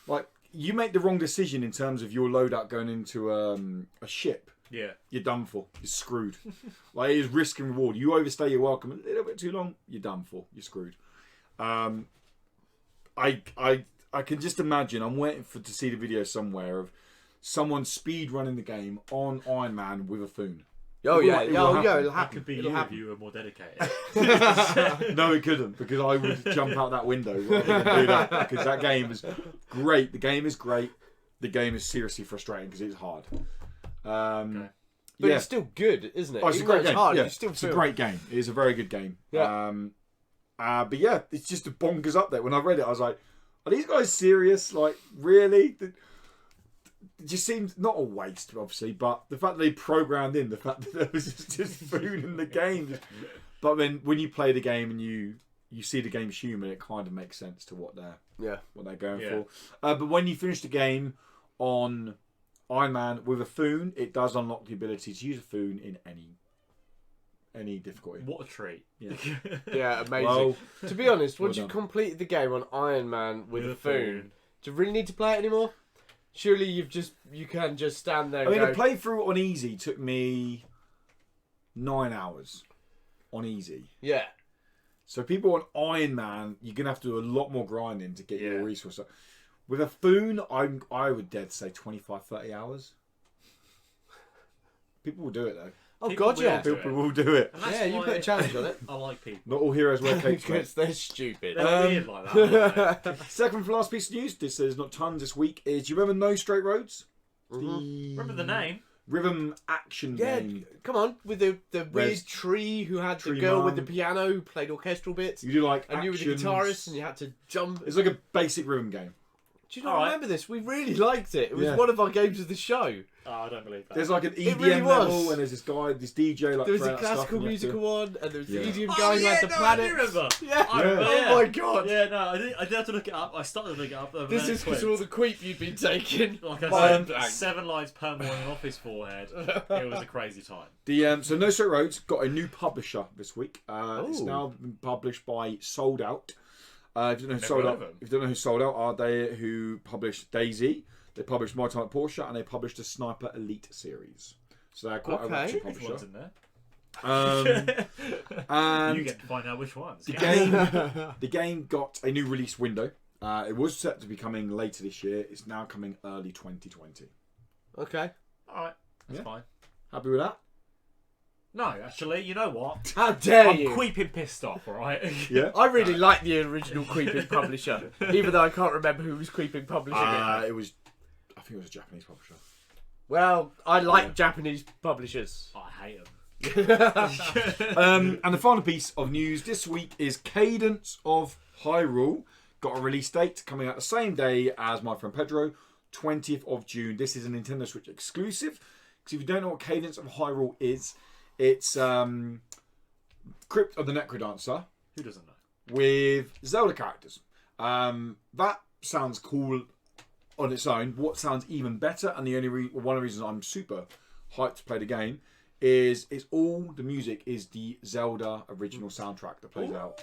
Like, you make the wrong decision in terms of your loadout going into a ship. Yeah. You're done for. You're screwed. Like, it is risk and reward. You overstay your welcome a little bit too long, you're done for. You're screwed. I can just imagine, I'm waiting to see the video somewhere of someone speed running the game on Iron Man with a Foon. Oh yeah, it'll happen. That could be you if you were more dedicated. No, it couldn't, because I would jump out that window rather than do that, because that game is great. The game is great. The game is seriously frustrating because it's hard. But it's still good, isn't it? Oh, it's a great game. Hard, yeah, it's a great game. It is a very good game. Yeah. But yeah, it's just a bonkers update. When I read it, I was like, are these guys serious? Like, really? It just seems not a waste, obviously, but the fact that they programmed in the fact that there was just food in the game. But then when you play the game and you see the game's humour, it kind of makes sense to what they're going for. But when you finish the game on Iron Man with a Foon, it does unlock the ability to use a Foon in any difficulty. What a treat! Yeah, yeah, amazing. Well, to be honest, once you've completed the game on Iron Man with a Foon, do you really need to play it anymore? Surely you can just stand there. I mean, a playthrough on easy took me 9 hours on easy. Yeah. So people on Iron Man, you're gonna have to do a lot more grinding to get your resources. With a Foon, I would dare to say 25, 30 hours. People will do it though. Oh God, yeah. People will do it. Yeah, you put a challenge on it. I like people. Not all heroes wear capes, mate. Because they're stupid. They're weird like that. Aren't they? Second from last piece of news, this is not tons this week, is do you remember No Straight Roads? Remember the name? Rhythm action game. Come on, with the weird tree who had the girl with the piano who played orchestral bits. You do like and you were the guitarist and you had to jump. It's like a basic rhythm game. Do you not remember this? We really liked it. It was one of our games of the show. Oh, I don't believe that. There's like an EDM really level, and there's this guy, this DJ. Like there was a classical musical one, and there was the EDM guy who had the planet. I remember. Yeah. I remember. Oh my God. Yeah, no, I did have to look it up. I started to look it up. This is because all the queep you'd been taking. Like I said, 7 lines per morning off his forehead. It was a crazy time. So No Straight Roads got a new publisher this week. It's now been published by Sold Out. If you don't know who Sold Out are, they who published DayZ. They published My Time at Porsche, and they published a Sniper Elite series. So they're quite a reputable publisher. Which one's in there? And you get to find out which ones. The game got a new release window. It was set to be coming later this year. It's now coming early 2020. Okay. Alright, that's fine. Happy with that? No, actually, you know what? How dare you? I'm queeping pissed off, alright? Yeah. I really like the original Creeping publisher, even though I can't remember who was Creeping publishing it. I think it was a Japanese publisher. Well, I like Japanese publishers. I hate them. And the final piece of news this week is Cadence of Hyrule. Got a release date coming out the same day as My Friend Pedro, 20th of June. This is a Nintendo Switch exclusive. Because if you don't know what Cadence of Hyrule is, it's Crypt of the Necrodancer. Who doesn't know? With Zelda characters. That sounds cool on its own. What sounds even better, and one of the reasons I'm super hyped to play the game, is the music is the Zelda original soundtrack that plays out.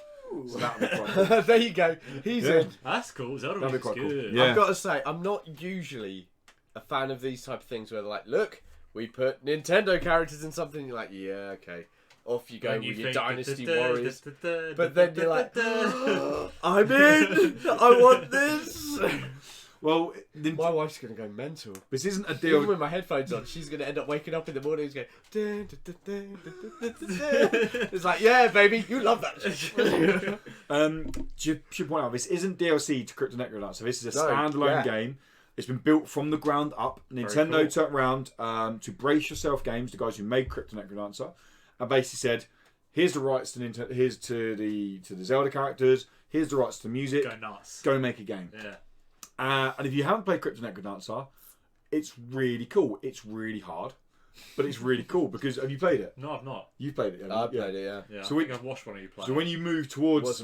So that'll be quite cool. There you go. He's in. That's cool. Zelda That'll be music's quite cool. good. Yeah. I've got to say, I'm not usually a fan of these type of things where they're like, look, we put Nintendo characters in something. And you're like, yeah, okay. Off you go with your Dynasty Warriors. But then you're like, I'm in. I want this. Well, my wife's going to go mental. This isn't a Even deal. with my headphones on, she's going to end up waking up in the morning and going, it's like, yeah, baby, you love that. Should point out, this isn't DLC to Crypt of the Necrodancer. This is a standalone game. It's been built from the ground up. Nintendo turned around to Brace Yourself Games, the guys who made Crypt of the Necrodancer, and basically said, here's the rights to Nintendo, here's to the Zelda characters, here's the rights to the music. Go nuts. Go make a game. Yeah. And if you haven't played Crypt of the Necrodancer, it's really cool. It's really hard, but it's really cool because have you played it? No, I've not. You've played it. I've played it, yeah. Yeah, so I think I've watched one of you play. So when you move towards,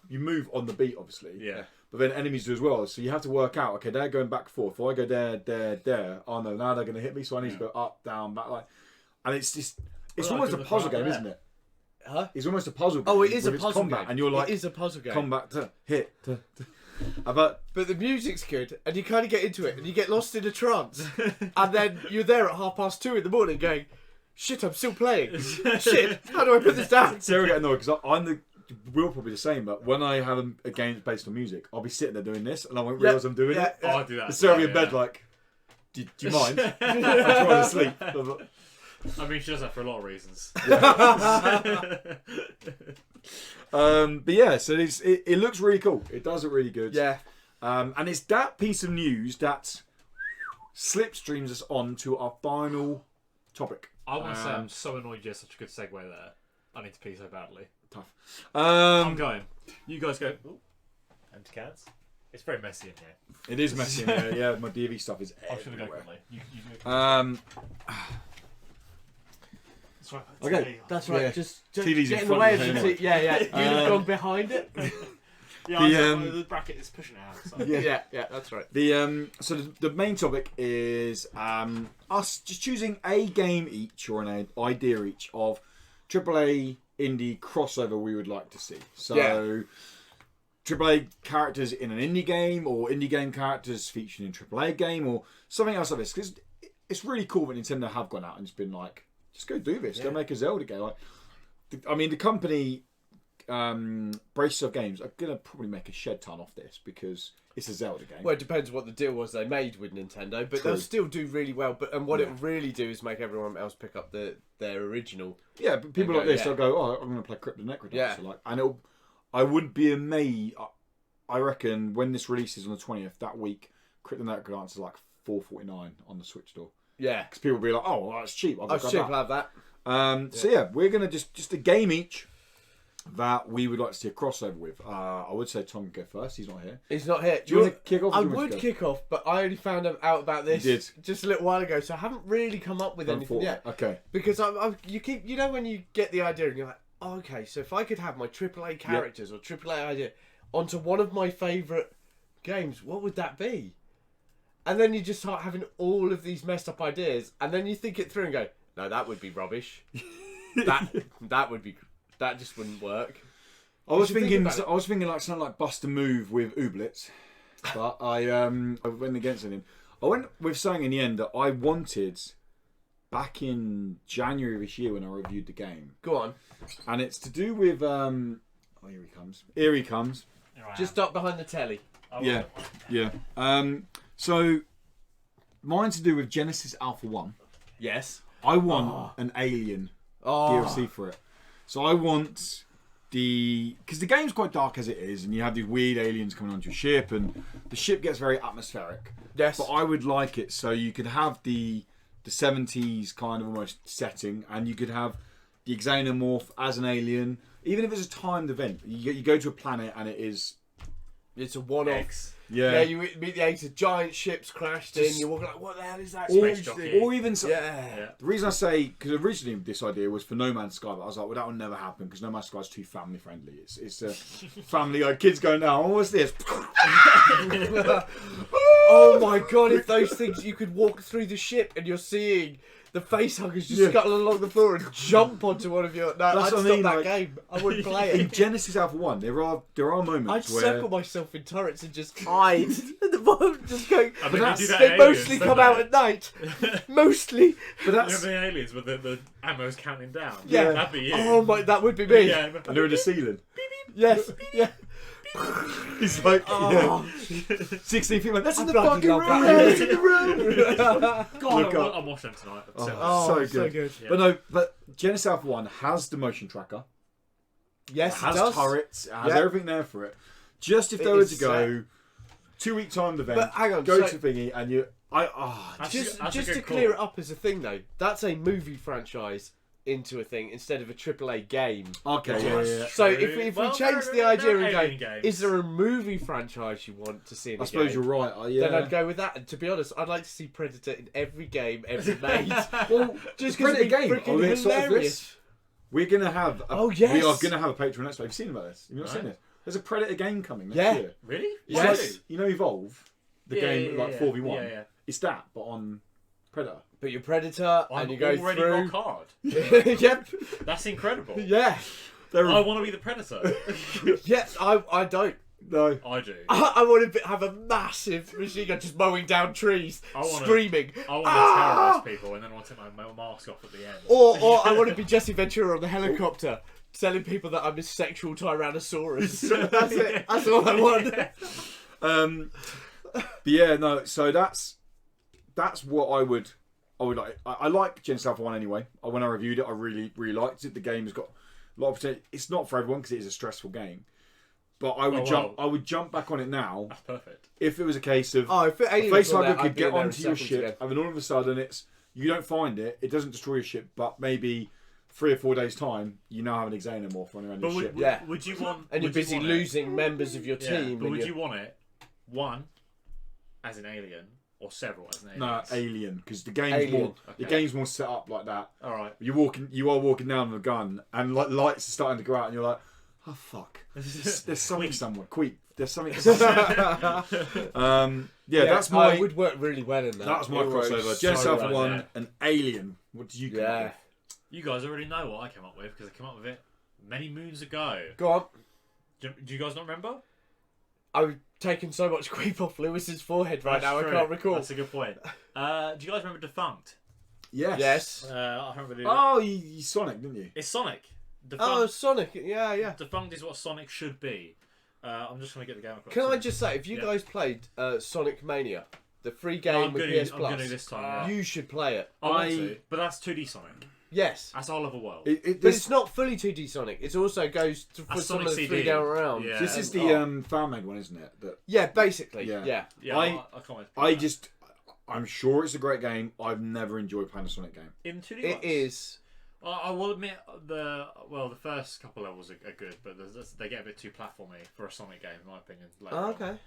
you move on the beat, obviously. Yeah. But then enemies do as well. So you have to work out, okay, they're going back and forth. If I go there, oh no, now they're going to hit me, so I need to go up, down, back, like. And it's just, it's almost a puzzle game, isn't it? Huh? It's almost a puzzle game. Oh, it is a puzzle combat, game. and you're like, it is a puzzle game. Combat to hit to. But the music's good, and you kind of get into it, and you get lost in a trance, and then you're there at 2:30 in the morning, going, "Shit, I'm still playing. Shit, how do I put this down?" Sarah get annoyed because we're probably the same. But when I have a game based on music, I'll be sitting there doing this, and I won't realise I'm doing it. Oh, I do that. Sarah in bed like, do you mind? I'm trying to sleep. I mean, she does that for a lot of reasons. But yeah, so it looks really cool. It does look really good. Yeah. And it's that piece of news that slipstreams us on to our final topic. I want to say I'm so annoyed you had such a good segue there. I need to pee so badly. Tough. I'm going. You guys go. Ooh. Empty cans. It's very messy in here. It is messy in here. Yeah, my DV stuff is I should go quickly. You go. That's right. Okay. That's right. Yeah. Just TV's get in in the front way of of the the table. TV. Yeah. You'd have gone behind it. Yeah, the bracket is pushing it out. So. Yeah, that's right. So the main topic is us just choosing a game each or an idea each of AAA indie crossover we would like to see. So AAA characters in an indie game, or indie game characters featured in AAA game, or something else like this. Because it's really cool that Nintendo have gone out and just been like, just go do this. Go make a Zelda game. Like, I mean, the company Brace's Games are gonna probably make a shed ton off this because it's a Zelda game. Well, it depends what the deal was they made with Nintendo, but they'll still do really well. And what it will really do is make everyone else pick up their original. Yeah, but people like this, they'll go, "Oh, I'm gonna play Crypt of the Necrodancer." Yeah. So and I wouldn't be amazed. I reckon when this releases on the 20th that week, Crypt of the Necrodancer is like $4.49 on the Switch store. Yeah, because people will be like, "Oh, well, that's cheap. I'll have that." So yeah, we're gonna just a game each that we would like to see a crossover with. I would say Tom can go first. He's not here. He's not here. Do you want to kick off? I would kick off, but I only found out about this just a little while ago, so I haven't really come up with anything yet. Okay. Because you know when you get the idea and you're like, oh, okay, so if I could have my AAA characters or AAA idea onto one of my favourite games, what would that be? And then you just start having all of these messed up ideas, and then you think it through and go, no, that would be rubbish. That just wouldn't work. I was thinking like something like Bust a Move with Ooblets, but I went against him. I went with something in the end that I wanted back in January of this year when I reviewed the game. Go on. And it's to do with oh, here he comes. Here he comes. Just up behind the telly. Yeah. So mine's to do with Genesis Alpha 1. Yes. I want an Alien DLC for it. So I want because the game's quite dark as it is, and you have these weird aliens coming onto your ship, and the ship gets very atmospheric. Yes. But I would like it so you could have the 70s kind of almost setting, and you could have the Xenomorph as an alien, even if it's a timed event. You go to a planet and it's a one-off. Yeah, you meet the X, giant ships crashed in. You're walking like, what the hell is that? Or even the reason I say, because originally this idea was for No Man's Sky, but I was like, well, that will never happen because No Man's Sky is too family friendly. It's a family kids going now. Oh, what's this? Oh my god! If those things, you could walk through the ship and you're seeing the facehuggers just scuttle along the floor and jump onto one of your. No, I'd stop that game. I wouldn't play it. In Genesis Alpha 1, there are moments I'd where circle myself in turrets and just hide. The bomb just going. They mostly come out at night. Mostly. But that's the aliens with the ammo's counting down. Yeah, that'd be you. Oh my, that would be me. Yeah, and they're in the ceiling. Yes. Yeah. He's like, 16 feet. That's in the fucking room. That's in the room. God, I'm watching them tonight. So good. Yeah. But Genesis Alpha 1 has the motion tracker. Yes, it has turrets. It has everything there for it. Just if they were to go 2 week timed event, but hang on, go to thingy, and you. Just to clear it up as a thing though, that's a movie franchise into a thing instead of a AAA game. Okay, yeah. So if we change the idea and go, is there a movie franchise you want to see in a game? I suppose you're right. Then I'd go with that. And to be honest, I'd like to see Predator in every game ever made. Well, just because it's freaking hilarious. We're gonna have. We are gonna have a Patreon next week. Have you seen about this? Have you not seen this? There's a Predator game coming next year. Really? Yes. You know Evolve, the game 4v1. Yeah. It's that, but on Predator. But you're Predator, and you go already through. rock hard. Yep. That's incredible. Yeah. I want to be the Predator. Yes, I don't. No. I do. I want to have a massive machine gun just mowing down trees, screaming. I want to terrorise people, and then I want to take my mask off at the end. Or I want to be Jesse Ventura on the helicopter, telling people that I'm a sexual Tyrannosaurus. That's it. That's all I want. But yeah, no. So that's what I would like. I like Genesis Alpha 1 anyway. When I reviewed it, I really, really liked it. The game has got a lot of potential. It's not for everyone because it is a stressful game. But I would jump back on it now. That's perfect. If it was a case of if a facehugger could get onto your ship, and then all of a sudden you don't find it, it doesn't destroy your ship, but maybe 3 or 4 days time, you now have an Xenomorph running around your ship. Would you want? And you're busy losing members of your team. But would you want it one as an alien? Or several as an alien? No, alien, because the game's more set up like that. All right. You are walking down with a gun, and lights are starting to go out, and you're like, oh fuck, there's something somewhere. Quick, there's something. That's my. It would work really well in that. That's my crossover. Genesis Alpha 1, an alien. What did you come up with? You guys already know what I came up with because I came up with it many moons ago. Go on. Do you guys not remember? I'm taking so much creep off Lewis's forehead right now. True. I can't recall. That's a good point. Do you guys remember Defunct? Yes. I remember you Sonic, didn't you? It's Sonic. Oh, Sonic. Yeah. Defunct is what Sonic should be. I'm just going to get the game across. Can I just say, if you guys played Sonic Mania, the free game with PS Plus, I'm gonna this time. you should play it. I want to, but that's 2D Sonic. Yes. That's all over world. But it's not fully 2D Sonic. It also goes for some of the 3D around. Yeah. This is the fan-made one, isn't it? Yeah, basically. Yeah. I can't wait. I'm sure it's a great game. I've never enjoyed playing a Sonic game. In 2D It is. I will admit the first couple levels are good, but they get a bit too platformy for a Sonic game, in my opinion. Okay.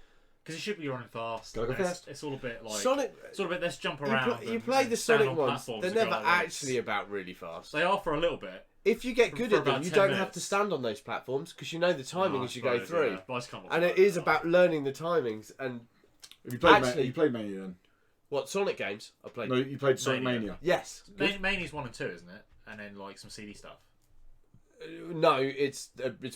Because you should be running fast. Gotta go fast. It's all a bit like Sonic. It's all a bit. Let's jump around. You play the Sonic ones. They're never actually about really fast. They are for a little bit. If you get good at them, you don't have to stand on those platforms because you know the timing as you go through. Yeah. And it is about learning the timings. And Have you played you played Mania then? what Sonic games? I played. No, you played Sonic Mania. Yes. Mania's 1 and 2, isn't it? And then like some CD stuff. No, it's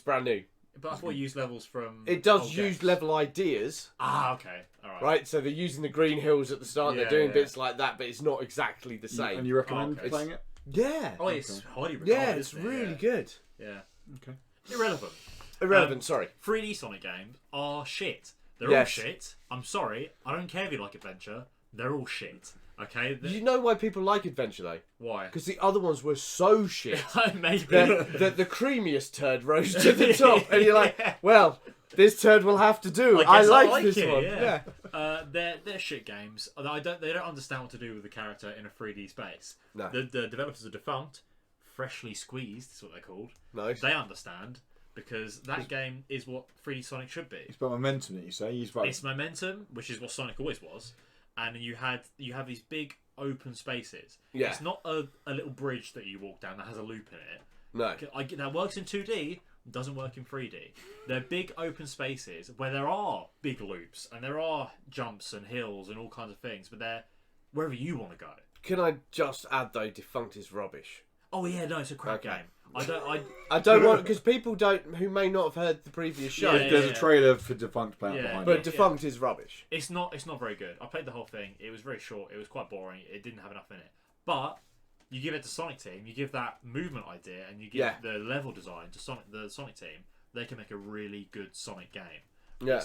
brand new. But I thought you used levels from. It does use level ideas. Ah, okay, all right. Right, so they're using the green hills at the start. Yeah, they're doing bits like that, but it's not exactly the same. And you recommend playing it? Yeah. Oh, it's highly regarded. Yeah, it's really good. Yeah. Okay. Irrelevant. Sorry. 3D Sonic games are shit. They're all shit. I'm sorry. I don't care if you like adventure. They're all shit. Okay. You know why people like adventure though? Why? Because the other ones were so shit. Maybe. The creamiest turd rose to the top, and you're like, well, this turd will have to do. I like this one. Yeah. They're shit games. They don't understand what to do with the character in a 3D space. No. The developers are defunct, freshly squeezed. Is what they're called. Nice. They understand because that game is what 3D Sonic should be. It's about momentum that you say. It's momentum, which is what Sonic always was. And you have these big open spaces. Yeah. It's not a little bridge that you walk down that has a loop in it. No. That works in 2D, doesn't work in 3D. They're big open spaces where there are big loops and there are jumps and hills and all kinds of things, but they're wherever you want to go. Can I just add though, Defunct is rubbish. Oh yeah, no, it's a crap game. I don't want because people who may not have heard the previous show. There's a trailer for Defunct playing behind but it. Defunct is rubbish. It's not very good. I played the whole thing. It was very short. It was quite boring. It didn't have enough in it. But you give it to Sonic Team, you give that movement idea, and you give the level design to the Sonic Team. They can make a really good Sonic game. Yeah.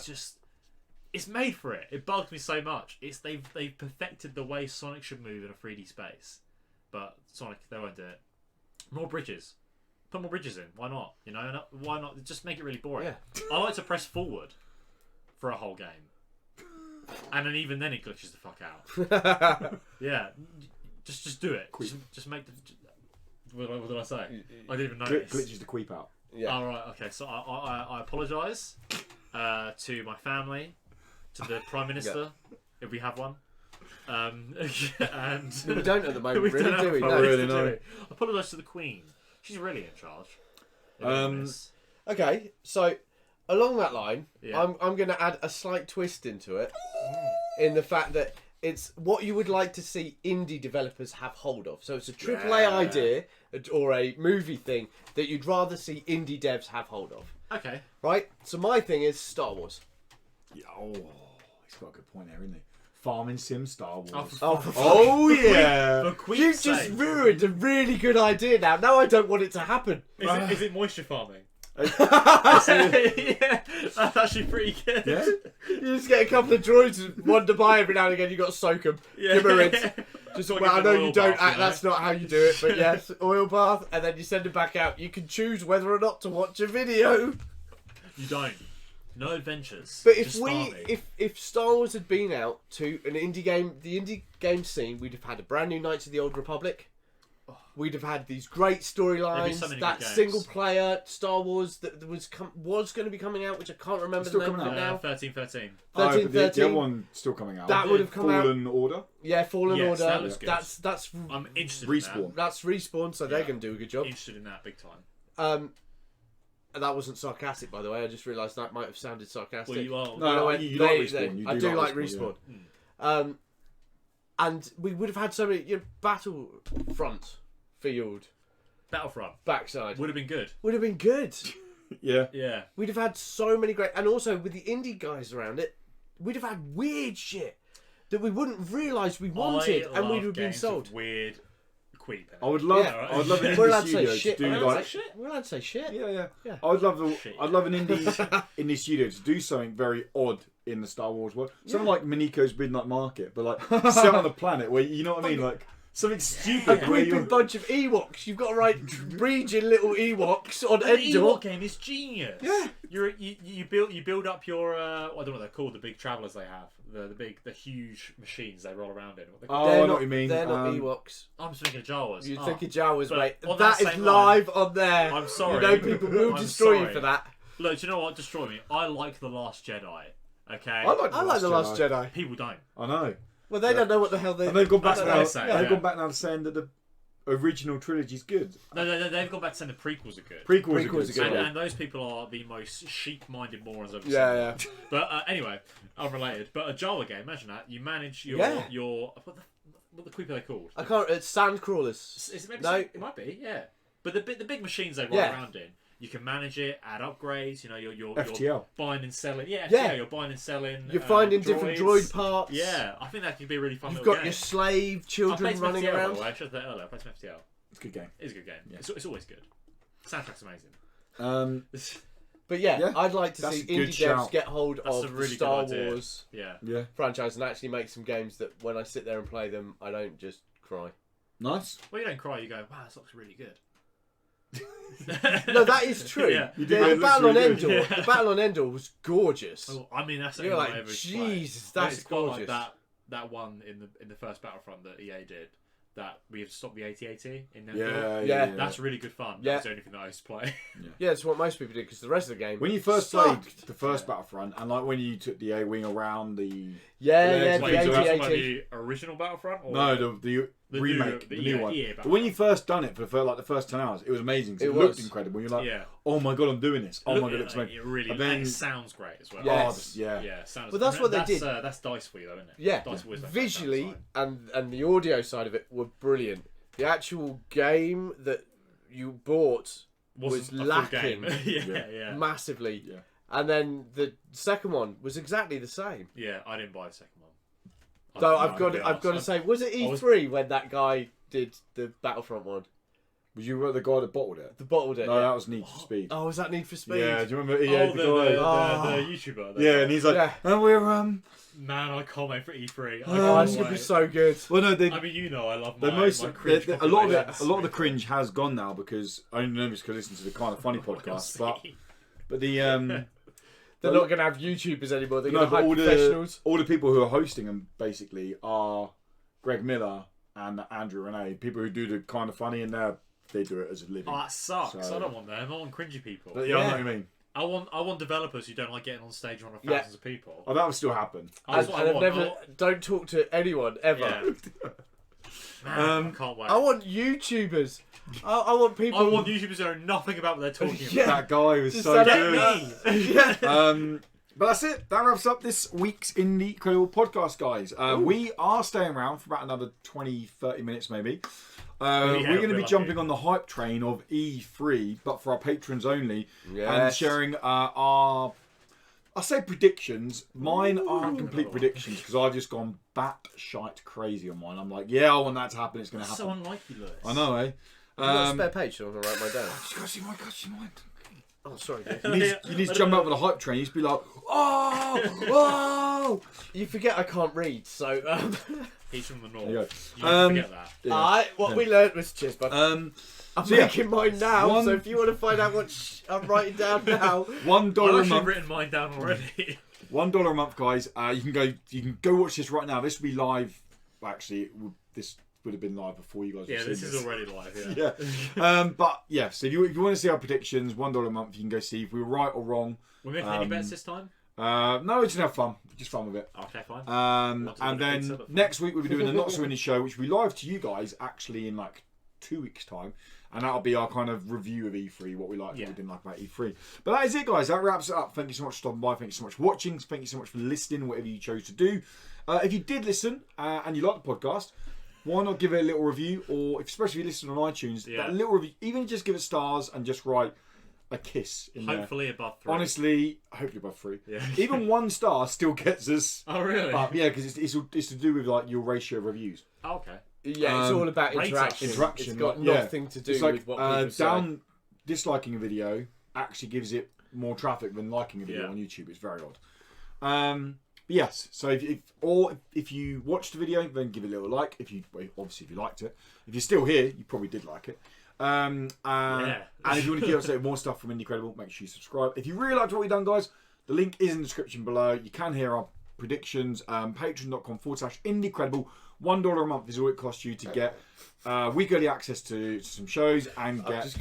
It's made for it. It bugs me so much. They've perfected the way Sonic should move in a 3D space, but Sonic they won't do it. More bridges. Put more bridges in. Why not? You know, why not? Just make it really boring. Yeah. I like to press forward for a whole game, and then even then it glitches the fuck out. Yeah, just do it. Just make the. What did I say? I didn't even notice. Glitches the creep out. Yeah. All right. Okay. So I apologise to my family, to the Prime Minister, if we have one. And we don't at the moment, we really, do we? No, really, no. I apologise to the Queen. She's really in charge. Okay, so along that line, Yeah. I'm going to add a slight twist into it, in the fact that it's what you would like to see indie developers have hold of. So it's a AAA idea or a movie thing that you'd rather see indie devs have hold of. Okay. Right? So my thing is Star Wars. Yeah, he's got a good point there, isn't he? Farming sim Star Wars. Yeah. For Queen's You've just ruined a really good idea now. Now I don't want it to happen. Is it moisture farming? Yeah. Yeah, that's actually pretty good. Yeah? You just get a couple of droids and wander by every now and again. You got to soak them. Yeah. Give them a rinse. Just Gotta well, I give know them you oil don't. bath, you know? That's not how you do it. But yes, oil bath, and then you send them back out. You can choose whether or not to watch a video. You don't. No adventures. But if Star Wars had been out to an indie game, the indie game scene, we'd have had a brand new Knights of the Old Republic. We'd have had these great storylines. So that single player Star Wars that was going to be coming out, which I can't remember the name of it now. 1313. 1313. The other one still coming out. That would have come out. Fallen Order. Yeah, Fallen Yes, Order. that looks good. That's I'm interested Respawn. in That's Respawn, so they're Yeah. going to do a good job. Interested in that big time. And that wasn't sarcastic, by the way. I just realised that might have sounded sarcastic. Well, you are. No, you like Respawn. I do like Respawn. Respawn. And we would have had so many Battlefront field Battlefront backside would have been good. would have been good. Yeah. Yeah. We'd have had so many great, and also with the indie guys around it, we'd have had weird shit that we wouldn't realise we wanted, and we'd have been sold. Weird, queep. I would love, Yeah. I would love an We're indie allowed to say studio to shit. do We're like, allowed to say shit. yeah. Yeah. I would love Shit, I'd love an indie studio to do something very odd in the Star Wars world. Something like Miniko's Midnight Market, but like set on a planet where you know what I mean, like something stupid. A Where creeping you bunch of Ewoks. You've got to write region little Ewoks on The Endor. Ewok game is genius. Yeah. You build up your I don't know what they're called, the big travelers they have, the huge machines they roll around in. What they called. I They're know not, what you mean. They're not Ewoks. I'm just thinking of Jawas. You think of Jawas, But mate. on That that is same live on there. I'm sorry. You know people will I'm destroy you sorry. for that. Look, do you know what? Destroy me. I like The Last Jedi. Okay. I like The Last Jedi. People don't. I know. Well, they don't know what the hell they. And they've gone back That's now. what I say, They've yeah. gone back now to saying that the original trilogy's good. No, they've gone back to saying the prequels are good. Prequels are Prequels good. are good. And those people are the most sheep-minded morons I've ever Yeah, seen. But anyway, unrelated. But a Jawa game, imagine that. You manage your Yeah. what the creep are they called? I can't. It's sand crawlers. Is it maybe No. it might be, yeah. But the big machines they run Yeah. around in, you can manage it, add upgrades. You know, you're FTL. buying and selling. Yeah, Yeah. FTL, you're buying and selling. You're finding different droid droids. parts. Yeah, I think that could be a really fun. You've little got game. your slave I played children some running FTL, by around. the way. I should have said that earlier. I played some FTL. It's a good game. It's a good game. Yeah. It's always good. Soundtrack's amazing. But yeah, Yeah, I'd like to that's see a good indie devs shout. get hold That's of a the really Star good idea. Wars Yeah. Yeah. franchise and actually make some games that when I sit there and play them, I don't just cry. Nice. Well, you don't cry. You go, wow, this looks really good. No, that is true. Yeah. You The, do, it the looks battle on really Endor, good. Yeah. the battle on Endor was gorgeous. Well, I mean, that's You're only like, my average Jesus, play. that's It's quite like gorgeous. that one in the first Battlefront that EA did. That we had to stop the AT-AT in Endor. Yeah, Yeah. That's really good fun. Yeah. That's the only thing that I used to play. Yeah, it's what most people did because the rest of the game. When you first sucked. played the first Battlefront, and like when you took the A-wing around the Yeah, Wait, the so that's about AT-AT. the original Battlefront? Or the the remake, new, the new one. EA But when you first done it for the first 10 hours, it was amazing. 'Cause it looked was. incredible. You're like, yeah. oh my god, I'm doing this. Oh Look, my god, it's amazing. it really And then- it sounds great as well. Yes. Yeah. Yeah, sounds. Well, that's what they did. That's Dice for you, though, isn't it? Yeah, Dice always make visually that sound and the audio side of it were brilliant. The actual game that you bought was Wasn't a full lacking game. yeah. massively, Yeah. and then the second one was exactly the same. Yeah, I didn't buy the second one. Though I- I've got to say, was it E3 when that guy did the Battlefront one? Was you the guy that bottled it? The bottled it. No, yeah. that was Need for Speed. Oh, was that Need for Speed? Yeah, do you remember? Oh, Yeah, the, the guy. the YouTuber. Yeah, and he's like, Yeah. and we're Man, I can't wait for E3. Oh, it's gonna be so good. well, no, they. I mean, you know, I love The my, most, my cringe a lot of population. it, a lot of the cringe has gone now because I only know this because I listen to the Kind of Funny podcast. But the They're not gonna have YouTubers anymore. They're no, gonna but have professionals. all the people who are hosting them basically are Greg Miller and Andrew Renee, people who do the Kind of Funny, and they do it as a living. Oh, that sucks. So- I don't want them. I want cringy people. But yeah, I know what you mean. I want developers who don't like getting on stage in front of Yeah. thousands of people. Oh, that would still happen. That's And, what and I I've want. never don't talk to anyone ever. Yeah. Man, I can't wait. I want YouTubers. I want people. I want YouTubers who know nothing about what they're talking about. Yeah. That guy was Just so that good. yeah. But that's it. That wraps up this week's Indie Incredible podcast, guys. We are staying around for about another 20-30 minutes, maybe. We're going to be jumping on the hype train of E3, but for our patrons only, and Yes. sharing our, I say predictions. Mine aren't complete predictions because I've just gone batshite crazy on mine. I'm like, yeah, I want that to happen. It's going to That's happen. so unlike you, Lewis. I know, eh? You've got a spare page, so I'm gonna write mine down. Just gotta see my God, see mine. Oh, sorry. Dave. You need to jump up with a hype train. You need to be like, oh, whoa. You forget I can't read, so. He's from the north. There you go. You forget that. Yeah. Alright, what we learnt was cheers, bud. I'm so yeah, making mine now, one- so if you want to find out what I'm writing down now. $1 I've a actually month. written mine down already. $1 a month, guys. You can go watch this right now. This will be live. Actually, this would have been live before you guys. Yeah, have this seen is already live. Yeah. But yeah, so if you want to see our predictions, $1 a month, you can go see if we were right or wrong. We're making any bets this time? No, just have fun. Just fun with it. Okay, fine. And then next week we'll be doing the Not So Indie show, which will be live to you guys actually in like 2 weeks' time. And that'll be our kind of review of E3, what we liked, what we didn't like about E3. But that is it, guys. That wraps it up. Thank you so much for stopping by. Thank you so much for watching. Thank you so much for listening, whatever you chose to do. If you did listen and you like the podcast, why not give it a little review? Or especially if you listen on iTunes, that little review, even just give it stars and just write a kiss in there. Hopefully above 3. Honestly, hopefully above 3. Yeah. Even 1 star still gets us Oh, really? up. Yeah, because it's to do with like your ratio of reviews. Oh, okay. Yeah, it's all about interaction. It's got nothing to do with what people say. Disliking a video actually gives it more traffic than liking a video on YouTube. It's very odd. Yes, so if you watched the video, then give it a little like. If you liked it, if you're still here, you probably did like it. And if you want to keep up more stuff from Indecredible, make sure you subscribe. If you really liked what we've done, guys, the link is in the description below. You can hear our predictions. Patreon.com/Indecredible. $1 a month is all it costs you to get week early access to some shows and get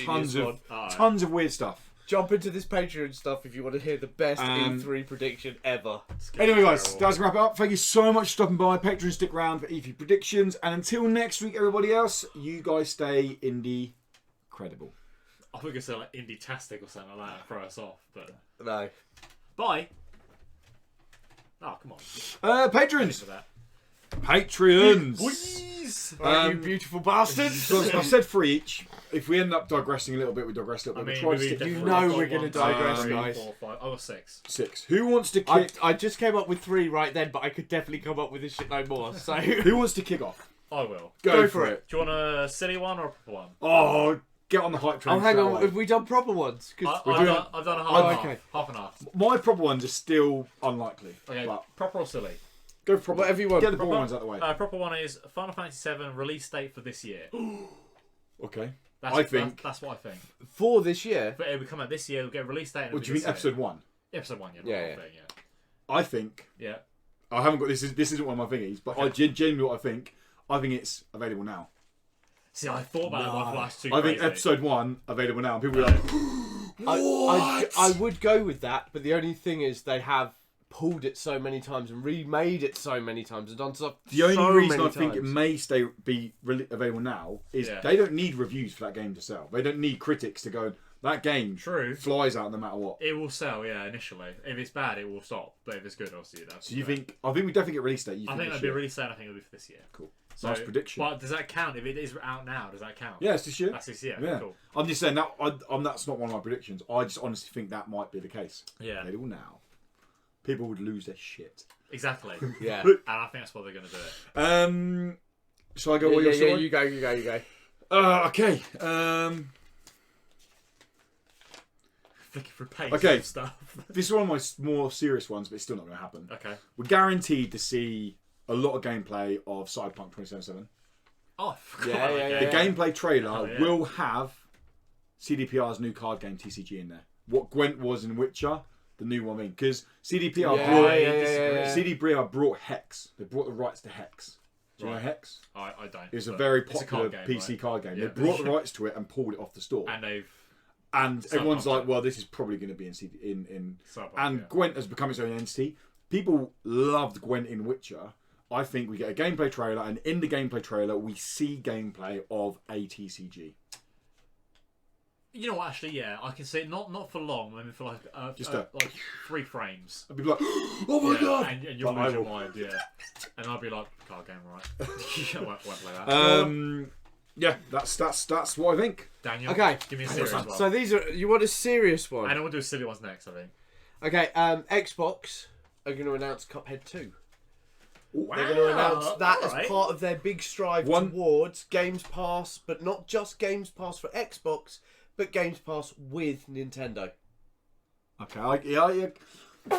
tons of weird stuff. Jump into this Patreon stuff if you want to hear the best E3 prediction ever. Anyway, guys, that's going to wrap it up. Thank you so much for stopping by. Patreon, stick around for E3 predictions. And until next week, everybody else, you guys stay Indie-credible. I think it's like Indie-tastic or something like that to throw us off. But no. Bye. Oh, come on. Patrons. Patreons. Please. You beautiful bastards. So I said 3 each. If we end up digressing a little bit, we digress a little bit. We're going to digress, guys. 4, 5. Oh, 6. 6. Who wants to kick? I just came up with 3 right then, but I could definitely come up with this shit no more. So who wants to kick off? I will. Go for it. Do you want a silly one or a proper one? Oh, get on the hype train. Oh, hang on. Have we done proper ones? I've done a half and half. My proper ones are still unlikely. Okay, proper or silly? Go for proper. Whatever you want. Get the proper ones out of the way. Proper one is Final Fantasy VII release date for this year. Okay. That's what I think. For this year? But it will come out this year, we'll get a release date. What do you mean, episode 1? Episode 1, yeah. I think. Yeah. I haven't got this. This isn't one of my thingies, but okay. Genuinely what I think it's available now. See, I thought about it my last 2. I think episode 1 available now, and people are like, "What?" I would go with that, but the only thing is they have pulled it so many times and remade it so many times and done stuff. The only reason I think it may be available now is they don't need reviews for that game to sell. They don't need critics to go, that game flies out no matter what. It will sell, initially. If it's bad, it will stop. But if it's good, obviously, that's. So you think? I think we definitely get release date. I think it'll be release date. I think it'll be for this year. Cool. So, nice prediction. But does that count? If it is out now, does that count? Yeah, it's this year. That's this year. Yeah. Cool. I'm just saying that. That's not one of my predictions. I just honestly think that might be the case. Yeah. Available now. People would lose their shit. Exactly. Yeah. And I think that's what they're going to do. Shall I go? Yeah, you go. Okay. Looking for pace stuff. This is one of my more serious ones, but it's still not going to happen. Okay. We're guaranteed to see a lot of gameplay of Cyberpunk 2077. Oh, The gameplay trailer will have CDPR's new card game TCG in there. What Gwent was in Witcher. The new one, because CDPR brought Hex. They brought the rights to Hex. Do you know Hex? I don't. It's a very popular PC card game. Yeah. They brought the rights to it and pulled it off the store. And everyone's like, well, this is probably going to be in Gwent has become its own entity. People loved Gwent in Witcher. I think we get a gameplay trailer, and in the gameplay trailer, we see gameplay of a TCG. You know what? Actually, I can see it. Not for long. I mean, for like like 3 frames. I'd be like, "Oh my god!" And you'll lose your mind, And I'll be like, "Card game, right?" I won't play that. That's what I think. Daniel, okay, give me a serious one. So these are you want a serious one? And I want to do silly ones next. I think. Okay, Xbox are going to announce Cuphead 2. Wow. They're going to announce that as part of their big strive towards Games Pass, but not just Games Pass for Xbox. But Games Pass with Nintendo. Okay,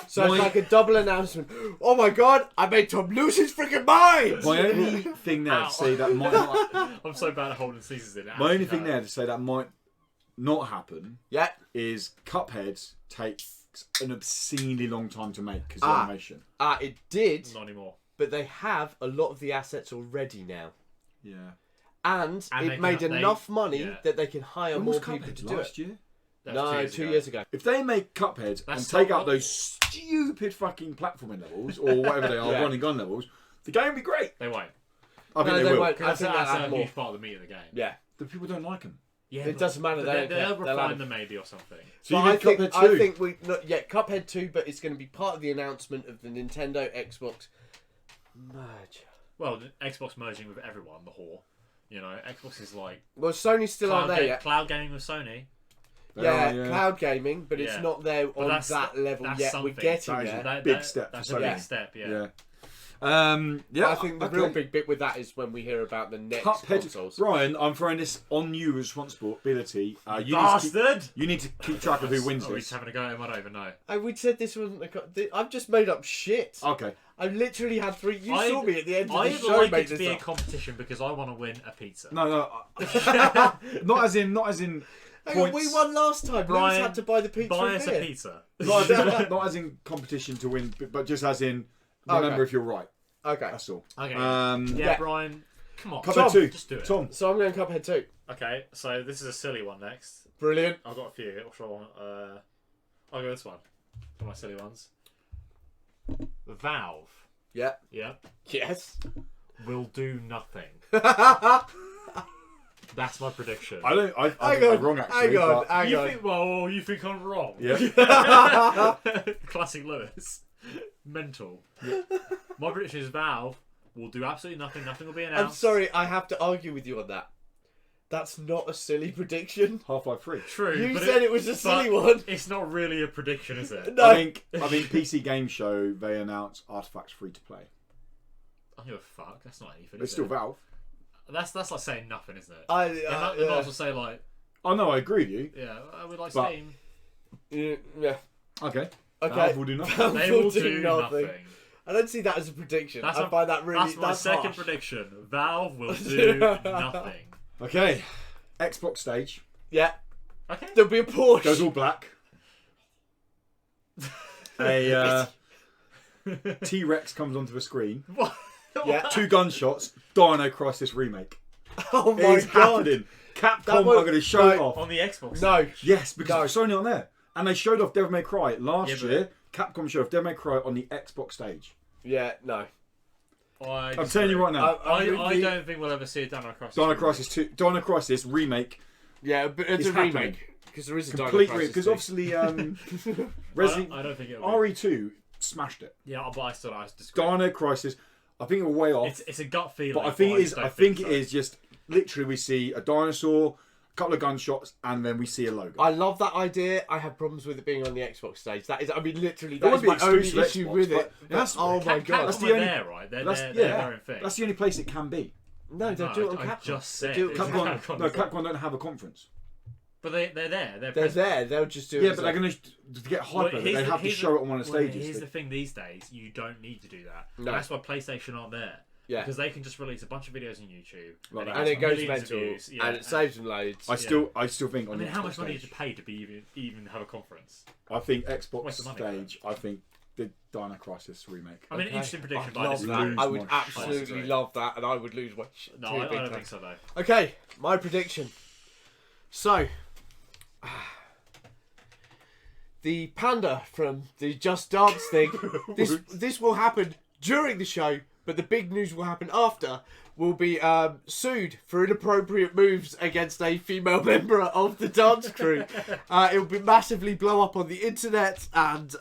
So it's like a double announcement. Oh my god, I made Tom lose his freaking mind! My only thing there to say that might not... I'm so bad at holding seasons in. My only thing there to say that might not happen is Cuphead takes an obscenely long time to make because of animation. It did. Not anymore. But they have a lot of the assets already now. Yeah. And it made enough money that they can hire more people to do it. Year? No, 2 years ago. If they make Cuphead and take out those stupid fucking platforming levels, or whatever they are, running gun levels, the game will be great. They won't. I think they will. I think that's a huge part of the meat of the game. Yeah. The people don't like them. Yeah, it doesn't matter. They'll refine them maybe or something. So you think Cuphead 2? I think Cuphead 2, but it's going to be part of the announcement of the Nintendo Xbox merge. Well, Xbox merging with everyone, the whore. You know, Xbox is like... Well, Sony's still aren't there yet. Cloud gaming with Sony. Yeah, cloud gaming, but it's not there on that level yet. We're getting there. Big step. That's a big step, Yeah, I think the real big bit with that is when we hear about the next consoles. Brian, I'm throwing this on you responsibility. You need to keep track of who wins Are we this. just having a go at him? I don't even know. We said this wasn't I've just made up shit. Okay. I literally had 3. You saw me at the end of the I'd show. like it to be a competition because I want to win a pizza. No. not as in Hang on, we won last time. Brian, Lewis had to buy the pizza. Buy us a pizza. Not as in competition to win, but just as in remember if you're right. Okay. That's all. Okay. Yeah, Brian, come on. Cuphead 2. Just do it. Tom. So I'm going Cuphead 2. Okay, so this is a silly one next. Brilliant. I've got a few. I'll go this one. For my silly ones. Valve. Yeah. Yeah. Yes. Will do nothing. That's my prediction. I think Hang I'm on, wrong actually. hang on. You think I'm wrong? Yeah. Classic Lewis. Mental. Yeah. My prediction is Valve will do absolutely nothing. Nothing will be announced. I'm sorry, I have to argue with you on that. That's not a silly prediction. Half-Life 3. True. You but said it was a silly one. It's not really a prediction, is it? No. I think PC Game Show they announced Artifacts free to play. I don't give a fuck. That's not anything. It's still Valve. That's like saying nothing, isn't it? I might as well say like. Oh no, I agree with you. Yeah, we like But- Steam. Yeah. Okay. Okay. Valve will do nothing. They will do nothing. I don't see that as a prediction. That's I find that really. That's my second harsh. prediction. Valve will do nothing. Okay. Xbox stage Yeah. Okay. There'll be a Porsche. goes all black. A T-Rex comes onto the screen. What? Yeah. 2 gunshots. Dino Crisis remake. Oh my It's god. happening. Capcom That are won't- going to show it no. off. On the Xbox. No. Yes, because No. it's only on there. And they showed off Devil May Cry last Yeah, but- year. Capcom showed off Devil May Cry on the Xbox stage. Yeah. No. I'm telling you right now. I don't think we'll ever see a Dino Crisis. Dino Crisis 2, Dino Crisis remake. Yeah, but it's a happening. remake because there is a Complete Dino remake. Crisis Because thing. obviously, Resident I don't think it'll be. RE2 smashed it. Yeah, but I still disagree. Dino Crisis, I think we're way off. It's a gut feeling. But I think it is. don't I think so. it is just literally we see a dinosaur, a couple of gunshots, and then we see a logo. I love that idea. I have problems with it being on the Xbox stage. That is, I mean, literally, It that would is be my only exclusive issue Xbox, with but it. that's- Oh my god. That's Capcom the are only- there, right? They're That's their yeah. own thing. That's the only place it can be. No, they'll do it on I Capcom. just They'll said do it on Capcom. Capcom. No, Capcom don't have a conference. But they're there. They're They're present. there. They'll just do it. Yeah, as but a- they're going to get hype of it. here's They the- have to here's show it on one of the well, stages. Here's the thing: these days, you don't need to do that. No. That's why PlayStation aren't there. Yeah. Because they can just release a bunch of videos on YouTube, Like that. and it goes millions of mental, views. Yeah, and it saves them loads. I still think I on mean, the how Xbox much money did stage, you pay to be even have a conference? I think Xbox Waste of money, stage. I think the Dino Crisis remake. I mean, interesting prediction, I'd but I love disagree. that. I would Lose absolutely disagree. love that, and I would lose my shit. No, to a I big don't time. think so though. Okay, my prediction. So, the panda from the Just Dance thing. This will happen during the show, but the big news will happen after. Will be sued for inappropriate moves against a female member of the dance crew. It will be massively blow up on the internet, and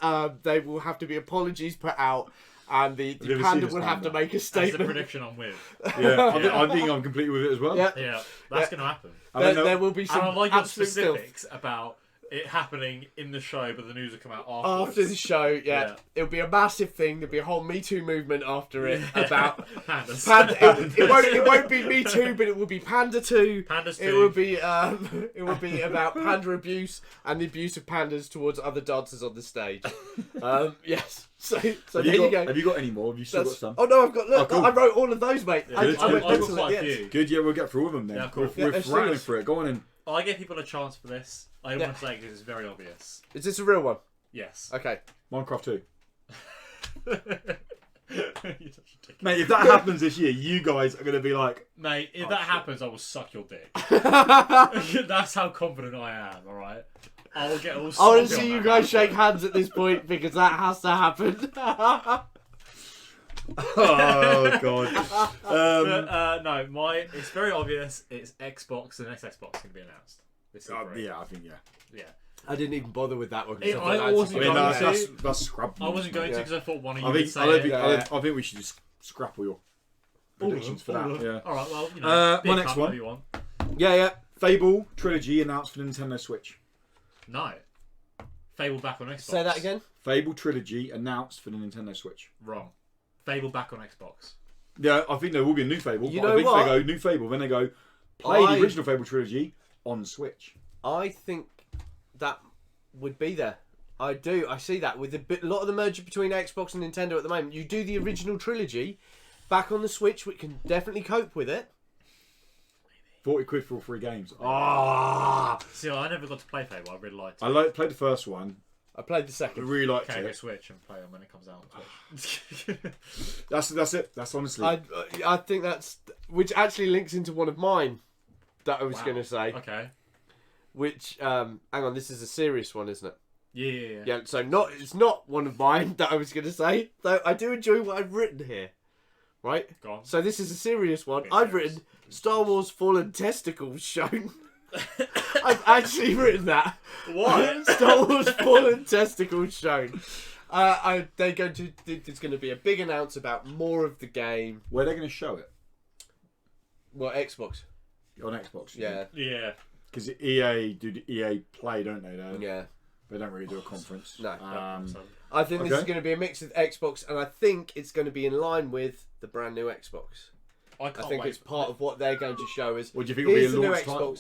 they will have to be apologies put out. And the you ever panda seen will this have to panda? make a That's the statement. prediction I'm with. Yeah, I think I'm completely with it as well. Yeah. Yeah, that's going to happen. I think There will be And some I like your absolute filth. specifics about it happening in the show, but the news will come out After the show, Yeah. it'll be a massive thing. There'll be a whole Me Too movement after it about Pandas. Panda. It won't be Me Too, but it will be Panda 2. Pandas It 2. will be about panda abuse and the abuse of pandas towards other dancers on the stage. Yes. So there you go. Have you got any more? Have you still got That's- some? Oh no, I've got. Look, Oh, cool. I wrote all of those, mate. Yeah, I good, went good. I've mental got at quite the a end. few. Good, yeah, we'll get through all of them then. Yeah, cool. Yeah, We're let's do rattling this. for it. Go on in. I give people a chance for this. I don't Yeah. want to say because it's very obvious. Is this a real one? Yes. Okay. Minecraft 2. You're such a dick. Mate, if that happens this year, you guys are going to be like, Mate, if Oh, that shit. happens, I will suck your dick. That's how confident I am, alright? I will get all I want sloppy to see on you that guys bad shake boy. hands at this point because that has to happen. oh, God. But, no, it's very obvious. It's Xbox and next Xbox going to be announced. This is great. Yeah, I think, yeah. Yeah. I didn't even bother with that one. I thought that wasn't I was- mean, going that's, to. that's scrub. I wasn't going to Yeah. because I thought one of you I would think, say I, don't it. think, Yeah. I think we should just scrap all your predictions for that. Yeah. Alright, well, you know, My pick next up one. whatever you want. Yeah. Fable Trilogy announced for the Nintendo Switch. No. Fable back on Xbox. Say that again. Fable Trilogy announced for the Nintendo Switch. Wrong. Fable back on Xbox. Yeah, I think there will be a new Fable. You but know I think what? they go new Fable, then they go play the original Fable trilogy on Switch. I think that would be there. I do. I see that with a lot of the merger between Xbox and Nintendo at the moment. You do the original trilogy back on the Switch, which can definitely cope with it. 40 quid for all 3 games. See, I never got to play Fable. I really liked it. I played the first one. I played the I second. really liked Can I go it. Switch and play them when it comes out on Switch? That's it. That's honestly. I think that's... Which actually links into one of mine that I was going to say. Okay. Which, hang on, this is a serious one, isn't it? Yeah. Yeah, so it's not one of mine that I was going to say, though I do enjoy what I've written here. Right? Go on. So this is a serious one. Bit I've serious. written Star Wars Fallen Testicles shown. I've actually written that. What? Star Wars Fallen Testicles shown. There's going to be a big announce about more of the game. Where are they going to show it? Well, Xbox. On Xbox. Yeah. Yeah. Because EA do the EA Play, don't they? Yeah. They don't really do a conference. No. So, I think this is Okay. going to be a mix of Xbox, and I think it's going to be in line with the brand new Xbox. I think it's part of what they're going to show us. What do you think will be Here's a the new launch Xbox. title?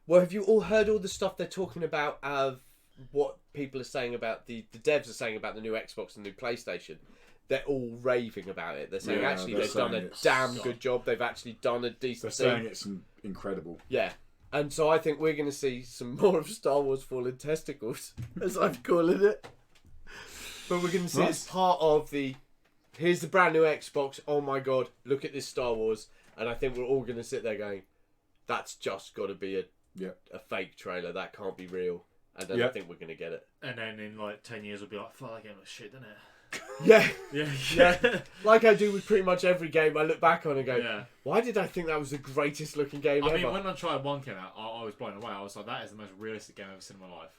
Well, have you all heard all the stuff they're talking about of what people are saying about the devs are saying about the new Xbox and the new PlayStation? They're all raving about it. They're saying Yeah, actually they're they've done a saying it's- damn good job. They've actually done a They're decent saying thing. it's incredible. Yeah. And so I think we're going to see some more of Star Wars Fallen Testicles, as I'm calling it. But we're going to see Nice. it's part of the... Here's the brand new Xbox. Oh my god, look at this Star Wars. And I think we're all going to sit there going, that's just got to be a fake trailer. That can't be real. And then I think we're going to get it. And then in like 10 years, we'll be like, fuck, that game looks shit, doesn't it? Yeah. Yeah. Like I do with pretty much every game I look back on and go, Yeah. why did I think that was the greatest looking game I ever? mean, when Uncharted 1 came out, I was blown away. I was like, that is the most realistic game I've ever seen in my life.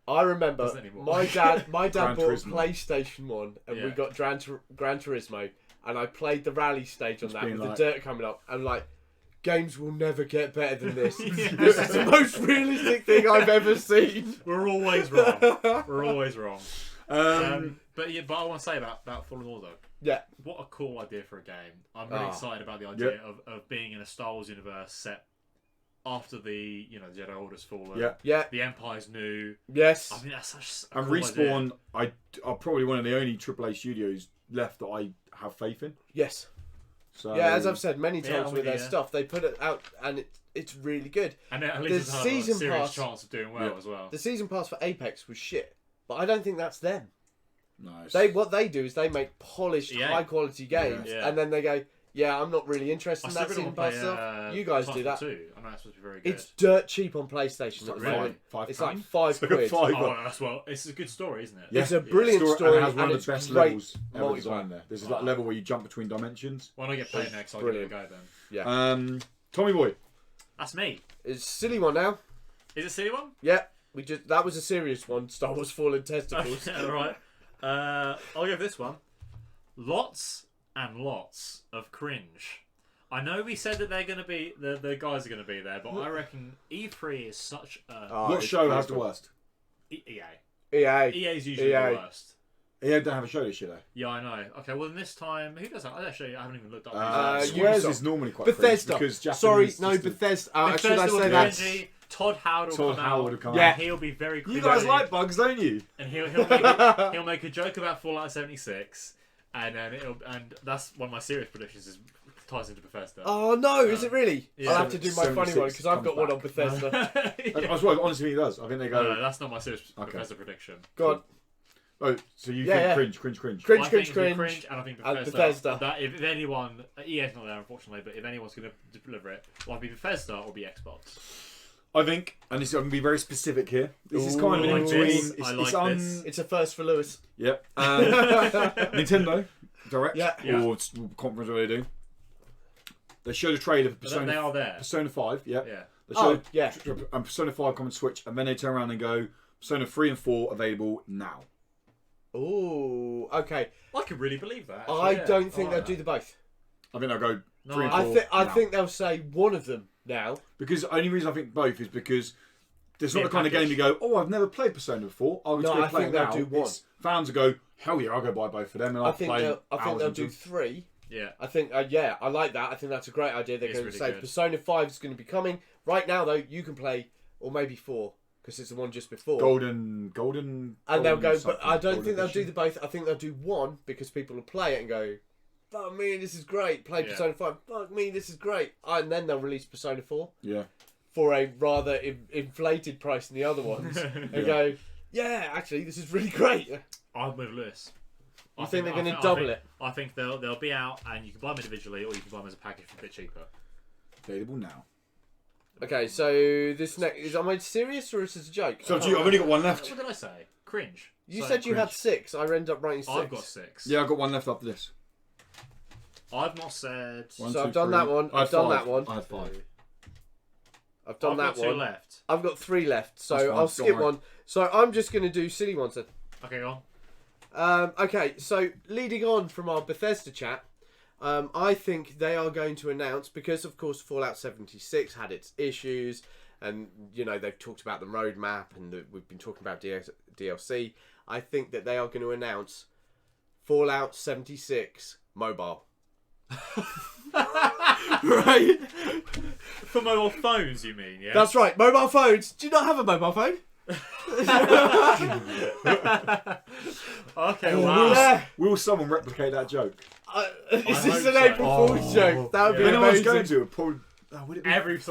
I remember Doesn't anymore. my dad Gran bought a Turismo. PlayStation 1 and we Yeah. got Gran Turismo and I played the rally stage on that been with like- the dirt coming up. I'm like, games will never get better than this. Yeah. This is the most realistic thing I've ever seen. We're always wrong. We're always wrong. Um, But I want to say about Fallen Order. Yeah. What a cool idea for a game. I'm really excited about the idea of being in a Star Wars universe set after the Jedi Order's fallen. Yeah. Yeah. The Empire's new. Yes. I mean, that's such a and cool Respawn, idea. are probably one of the only AAA studios left that I have faith in. Yes. So Yeah, as I've said many Yeah, times I'm with with their you, yeah. stuff, they put it out and it's really good. And at the least it's had a season serious pass- chance of doing well as well. The season pass for Apex was shit, but I don't think that's them. nice. What they do is they make polished, Yeah. high quality games, Yeah. and then they go, "Yeah, I'm not really interested I in still that really season want pass to play, stuff. You guys do that." Too. I know it's supposed to be very good. It's dirt cheap on PlayStation It's at like the really? moment. £5. It's like £5. It's like a fiver. Oh, that's well. It's a good story, isn't it? Yeah. It's a brilliant And story, it has one and of it's the best great levels ever multiplayer. designed there. This is that Oh. level where you jump between dimensions. When I get paid next, I'll brilliant. give it a go then. Yeah, Tommy Boy. That's me. it's a silly one now. Is it a silly one? Yeah, that was a serious one. Star Wars Fallen Testicles. Okay, all right. I'll give this one. Lots and lots of cringe. I know we said that they're going to be the guys are going to be there, but I reckon E3 is such a Oh, What it's show has the beautiful. worst? EA. EA. EA's usually EA. the worst. EA don't have a show this year though. Yeah, I know. Okay, well then this time, who does that? I haven't even looked up. Squares Ubisoft. is normally quite Bethesda. cringe because Sorry, Japanese no, just- Bethesda. Bethesda Should I will say be that? cringy. Todd Howard will Todd come Howard out. will come Yeah. And he'll be very. You guys like bugs, don't you? And he'll make a joke about Fallout 76, and then that's one of my serious predictions is ties into Bethesda. Oh no, is it really? Yeah. I'll have to do my funny 76 one because I've got comes one on back. Bethesda. Yeah. That's what I honestly think he does. I think they go. No, that's not my serious Okay. Bethesda prediction. Go on. Oh, so you Yeah, think yeah. cringe. Cringe, I cringe, think it'll be cringe. and I think And Bethesda. Bethesda. That if anyone, EA's not there unfortunately, but if anyone's going to deliver it, it'll either be Bethesda or be Xbox. I think, and this I'm going to be very specific here. This is kind of I in like between. this. It's, I it's like this. It's a first for Lewis. Yep. Nintendo Direct Yeah. or conference, what they do. They showed a trailer for But they are there. Persona 5. Yep. Yeah. They Oh, showed yeah. Persona 5 coming to Switch, and then they turn around and go Persona 3 and 4 available now. Oh, okay. I could really believe that. I actually, yeah. don't think I they'll like do the both. I think they'll go No, 3 and I 4 I now. think they'll say one of them now. Because the only reason I think both is because It's not the kind of game you go, oh, I've never played Persona before. I'll just go play it now. Do one. It's fans will go, hell yeah, I'll go buy both of them, and I think they'll do 3. Yeah. I think, I like that. I think that's a great idea. They're going to say Persona 5 is going to be coming. Right now, though, you can play, or maybe 4, because it's the one just before. Golden. And they'll go, but I don't think they'll do the both. I think they'll do one, because people will play it and go, fuck me, this is great. Play Persona 5. Fuck me, this is great. And then they'll release Persona 4. Yeah. For a rather inflated price than the other ones. And go, yeah, actually, this is really great. I'm with Lewis. You think they're going to double it? I think they'll be out, and you can buy them individually, or you can buy them as a package for a bit cheaper. Available now. Okay, so this next am I serious or is this a joke? So I've only got one left. What did I say? Cringe. You said you had 6. I ended up writing 6. I've got 6. Yeah, I've got one left after this. I've not said. I've done that one. I've done that one. I had 5. I've done that one. I've got 2 left. I've got 3 left, so I'll skip one. So I'm just going to do silly ones then. Okay, go on. Okay, so leading on from our Bethesda chat, I think they are going to announce, because of course Fallout 76 had its issues, and they've talked about the roadmap, and we've been talking about DLC. I think that they are going to announce Fallout 76 mobile. Right? For mobile phones, you mean? Yeah. That's right, mobile phones. Do you not have a mobile phone? Okay, wow. Will someone replicate that joke? Is this an April Fool's joke? That would be anyone amazing. going to?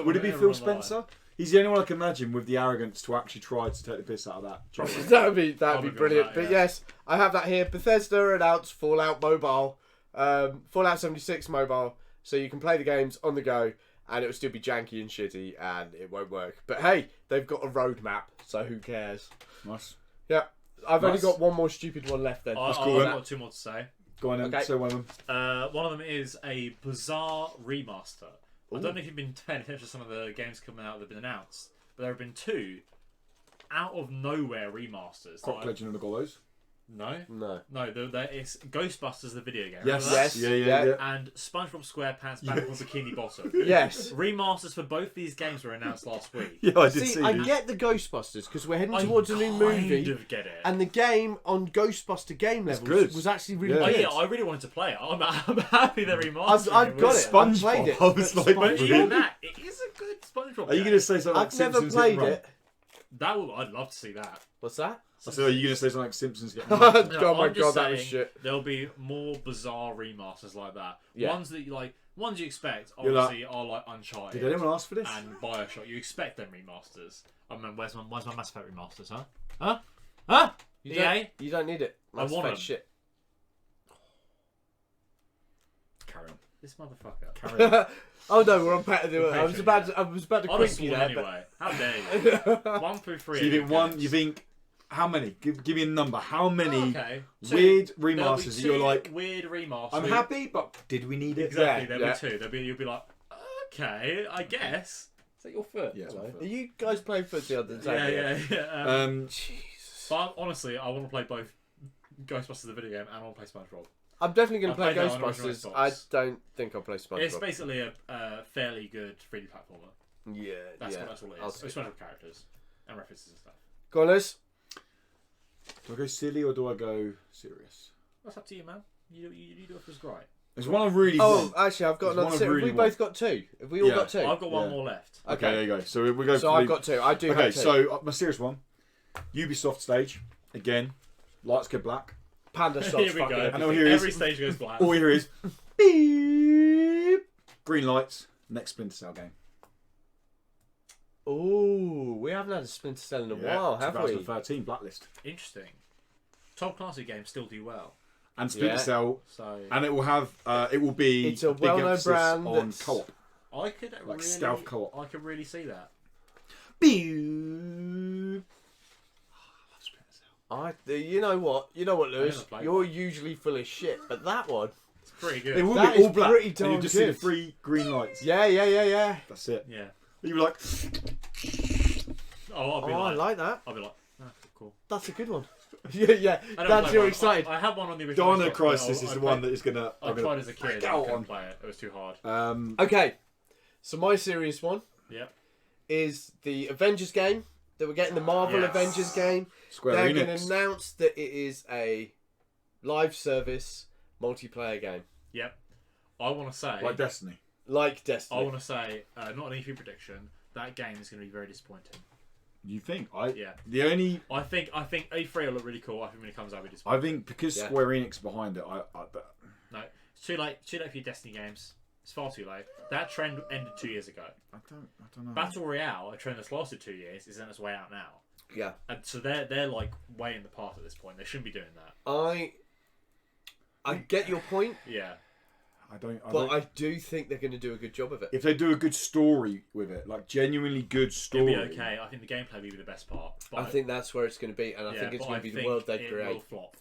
Would it be Phil Spencer? He's the only one I can imagine with the arrogance to actually try to take the piss out of that joke. That'd be brilliant. But yes, I have that here. Bethesda announced Fallout Mobile, Fallout 76 Mobile, so you can play the games on the go, and it will still be janky and shitty, and it won't work. But hey, they've got a roadmap, so who cares? Nice. Yeah, I've only got one more stupid one left then. I've got 2 more to say. Go on then, say one of them. One of them is a bizarre remaster. Ooh. I don't know if you've been paying attention to some of the games coming out that have been announced, but there have been 2 out of nowhere remasters. Croc Legend of the Gollos. No. It's Ghostbusters, the video game. Yes. Yeah. And SpongeBob SquarePants Bikini Bikini Bottom. Yes. Remasters for both these games were announced last week. Yeah, I did see. I get the Ghostbusters because we're heading towards a new movie. Get it. And the game on Ghostbuster game levels was actually really good. Oh yeah, I really wanted to play it. I'm happy they're remastered. I've got it. SpongeBob. I've played it. I was like, but even that, it is a good SpongeBob. Are you going to say something like Simpsons? I've never played it. I'd love to see that. What's that? I said, are you going to say something like Simpsons? Oh my god, that was shit. There'll be more bizarre remasters like that. Yeah. Ones that ones you expect, obviously, are like Uncharted. Did anyone ask for this? And Bioshock. You expect them remasters. I mean, where's my Mass Effect remasters, huh? EA? You don't need it. I want them. Shit. Carry on. This motherfucker. Carry on. Oh no, we're on Patreon. I was about to quick you there. Anyway. How dare you? 1 through 3. So you think one? You think how many? Give me a number. How many weird remasters that you're like? Weird remasters. I'm happy, but did we need it? Exactly. There'll be 2. You'll be like, okay, I guess. Is that your foot? Yeah. Are you guys playing foot the other day? Yeah. Jesus. But honestly, I want to play both Ghostbusters the video game and I want to play SpongeBob. I'm definitely going to play Ghostbusters. I don't think I'll play SpongeBob. It's basically a fairly good 3D platformer. Yeah, that's all it is. It's SpongeBob characters and references and stuff. Go on, Liz. Do I go silly or do I go serious? That's up to you, man. You do it for us great. There's one I really want. Oh, actually, I've got another. Have we both got 2? Have we all got 2? I've got one more left. Okay, there you go. So we go. So I've got 2. I do have 2. Okay, so my serious one. Ubisoft stage again. Lights go black. Panda stops. Here we go. And all here is every stage goes black. All here is beep. Green lights. Next Splinter Cell game. Oh, we haven't had a Splinter Cell in a while, have we? 2013 Blacklist. Interesting. Top classic games still do well. And Splinter Cell, and it will have, it will be. It's a well-known brand on co-op. I could stealth co-op. I could really see that. Beep. You know what, Lewis? You're usually full of shit, but that one, it's pretty good. It will be all black. Pretty darn and you just good. see the 3 green lights. Yeah. That's it. Yeah. You were like, I like that. I'll be like, cool. That's a good one. yeah. That's you're excited. I had one on the original. Dino Crisis is the one that is gonna. I tried as a kid. I couldn't play it. It was too hard. Okay, so my serious one. Yep. Is the Avengers game that we're getting the Marvel Yes. Avengers game. Square They're Enix. going to announce that it is a live service multiplayer game. Yep. I want to say, Like Destiny. Like Destiny. I want to say, not an E3 prediction. That game is going to be very disappointing. You think? Yeah. The only... I think E3 will look really cool. I think when it comes out, it'll be I disappointing. think because Yeah. Square Enix behind it, No, it's too late. Too late for your Destiny games. It's far too late. That trend ended 2 years ago. I don't know. Battle Royale, a trend that's lasted 2 years, is on its way out now. Yeah. And so they're like way in the path at this point. They shouldn't be doing that. I get your point, Yeah. but I do think they're going to do a good job of it. If they do a good story with it, like genuinely good story, It'll be okay. I think the gameplay will be the best part. But I think that's where it's going to be, and I think it's going to be the world they it create. will flop.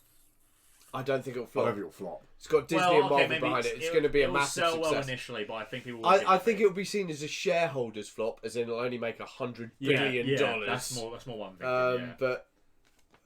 I don't think it'll I flop. hope it'll flop. It's got Disney and Marvel maybe behind it. It's going to be a massive it'll sell well success. initially, but I think people will I think it'll be seen as a shareholders flop, as in it'll only make $100 billion. That's more one thing. Yeah. But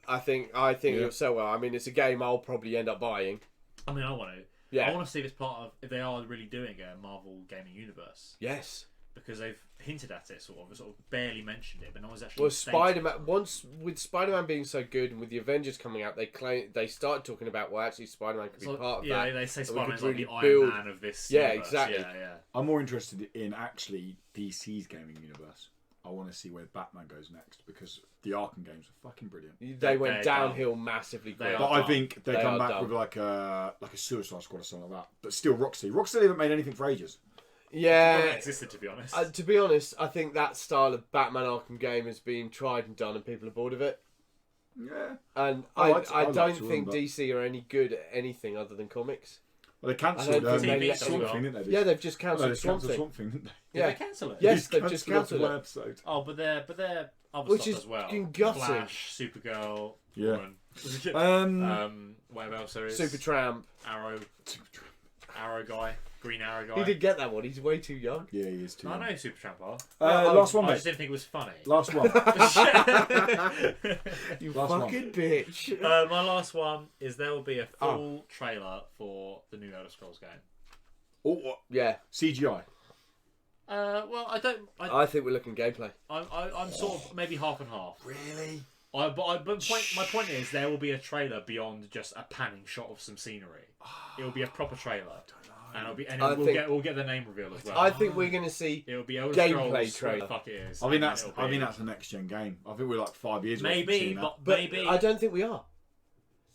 I think it'll sell well. I mean, it's a game I'll probably end up buying. I mean, I want to. Yeah. I want to see if it's part of if they are really doing a Marvel gaming universe, Yes. because they've hinted at it, sort of barely mentioned it, but no one's actually. Well, stated Spider-Man. it. Once with Spider-Man being so good, and with the Avengers coming out, they started talking about actually Spider-Man could be So, part of yeah, that. they say and we Spider-Man's could like the really Iron build- Man of this. Yeah, universe. exactly. Yeah. I'm more interested in actually DC's gaming universe. I want to see where Batman goes next because the Arkham games are fucking brilliant. They went They're downhill massively They quick. are. But I done. think they They come are back done. with like a Suicide Squad or something like that. But still, Rocksteady haven't made anything for ages. It Yeah. existed, to be honest. To be honest, I think that style of Batman Arkham game has been tried and done, and people are bored of it. Yeah. And I I like don't to think but- DC are any good at anything other than comics. Well, they I cancelled don't think they Swamp let Thing, them didn't they? Yeah, they've just Well, cancelled they Swamp cancelled Thing. Swamp Thing, didn't they? Did Yeah. they cancel it? Yes, They they've just cancelled cancelled one it. episode. Oh, but they're other Which stuff is as well. fucking gutting. Flash, Supergirl, Yeah. Woman. Whatever else there is. Super Tramp. Arrow guy, Green Arrow guy. He didn't get that one. He's way too young. Yeah, he is too. I young. know who Super Tramp are. Last one, I mate. just didn't think it was funny. Last one. You Last one. fucking bitch. My last one is there will be a full trailer for the new Elder Scrolls game. Oh, what? Yeah, CGI. Well, I don't. I think we're looking gameplay. I'm sort of maybe half and half. Really? My point is there will be a trailer beyond just a panning shot of some scenery. It will be a proper trailer, and we'll get the name reveal as well. I think we're going to see. It'll be Elder Gameplay Scrolls. trailer. What the fuck it is. I mean and that's it'll be- a next gen game. I think we're like 5 years away from maybe, seeing that. but But maybe I don't think we are.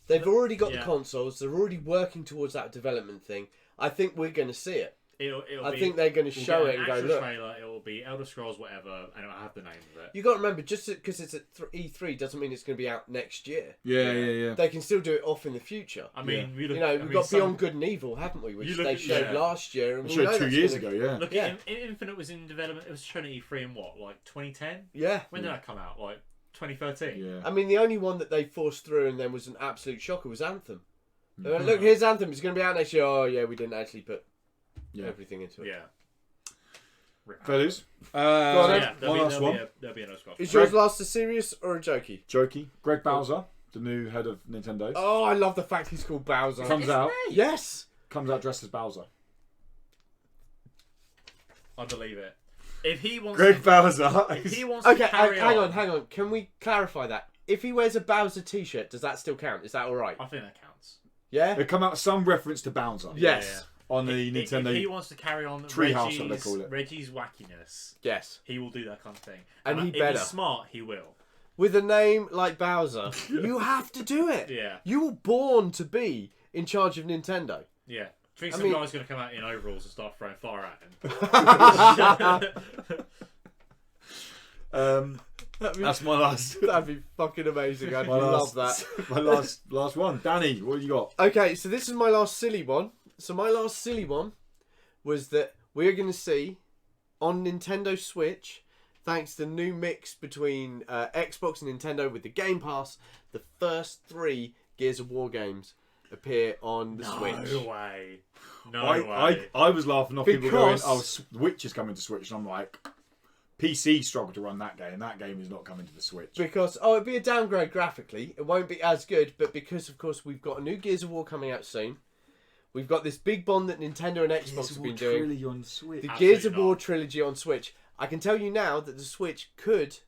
They've already got the Yeah. consoles. They're already working towards that development thing. I think we're going to see it. it'll I be, think they're going to we'll show get it an and go, actual look. trailer. It will be Elder Scrolls whatever, and it'll have the name of it. You got to remember, just because it's at E3 doesn't mean it's going to be out next year. Yeah. They can still do it off in the future. I mean, we look, You know, I we've mean, got some- Beyond Good and Evil, haven't we? Which You look they at- showed yeah. last year. And I we showed know 2 that's years gonna- ago. Yeah. Look, Yeah. Infinite was in development. It was shown at E3 in what, like 2010? Yeah. When did that come out? Like 2013. Yeah. I mean, the only one that they forced through and then was an absolute shocker was Anthem. They went, look, here's Anthem. It's going to be out next year. Oh, yeah, we didn't actually put everything into it. Yeah. Fellas, on then. Yeah, one last one. There'll be an Elder Scrolls. Is yours last a serious or a jokey? Jokey. Greg Bowser, the new head of Nintendo, Oh, I love the fact he's called Bowser. comes out Yes. dressed as Bowser. I believe it. If he wants, Greg Bowser. if he wants Okay, to carry hang on. Can we clarify that? If he wears a Bowser t-shirt, does that still count? Is that all right? I think that counts. Yeah? They come out with some reference to Bowser. Yes. On the Nintendo. If he wants to carry on Treehouse, what they call it. Reggie's wackiness, Yes. he will do that kind of thing. And he if better. he's smart, he will. With a name like Bowser, you have to do it. Yeah. You were born to be in charge of Nintendo. Yeah. Think I some mean- guy's going to come out in overalls and start throwing fire at him. That's my last. That'd be fucking amazing. I'd My love last, that. My last one. Danny, what have you got? Okay, so this is my last silly one. So my last silly one was that we're going to see on Nintendo Switch, thanks to the new mix between Xbox and Nintendo with the Game Pass, the first 3 Gears of War games appear on the Switch. No way. No way. I was laughing off people going, Because- "Oh, Switch is coming to Switch," and I'm like, PC struggled to run that game. That game is not coming to the Switch. Because, it'd be a downgrade graphically. It won't be as good, but because, of course, we've got a new Gears of War coming out soon. We've got this big bond that Nintendo and Xbox have been doing. on Switch. The Absolutely Gears of not. War trilogy on Switch. I can tell you now that the Switch could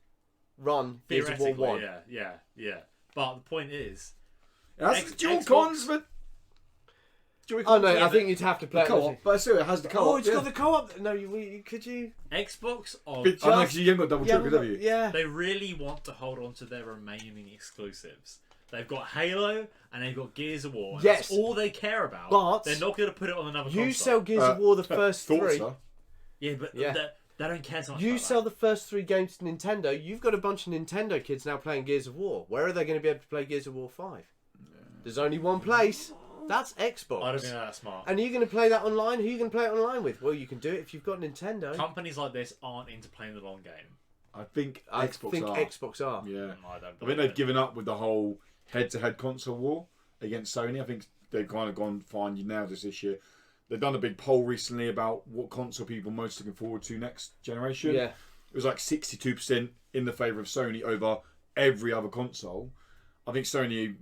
run Gears of War 1. Yeah. But the point is, that's dual cons, but. Oh no, I think you'd have to play the co-op, but still, it has the co-op. Oh, it's got the co-op. No, could you? Xbox are because you haven't got double trigger, have you? Yeah. They really want to hold on to their remaining exclusives. They've got Halo and they've got Gears of War. Yes, that's all they care about. But they're not going to put it on another console. You sell Gears of War the first 3. Yeah, but they don't care so much. You sell the first 3 games to Nintendo. You've got a bunch of Nintendo kids now playing Gears of War. Where are they going to be able to play Gears of War 5? Yeah. There's only one place. That's Xbox. I don't think that's smart. And are you going to play that online? Who are you going to play it online with? Well, you can do it if you've got Nintendo. Companies like this aren't into playing the long game. I think Xbox are. Yeah. I think they've given up with the whole head-to-head console war against Sony. I think they've kind of gone, fine, you nailed us this year. They've done a big poll recently about what console people are most looking forward to next generation. Yeah. It was like 62% in the favour of Sony over every other console. I think Sony,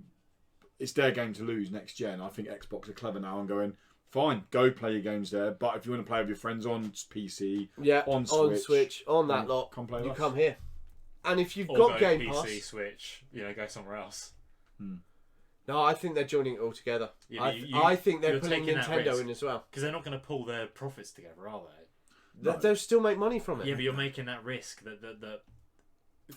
it's their game to lose next gen. I think Xbox are clever now and going, fine, go play your games there. But if you want to play with your friends on PC, on Switch, on that lot, you come here. And if you've got Game PC, Pass, Switch, go somewhere else. No, I think they're joining it all together. Yeah, I think they're pulling Nintendo in as well. Because they're not going to pull their profits together, are they? No. They'll still make money from it. Yeah, but you're making that risk that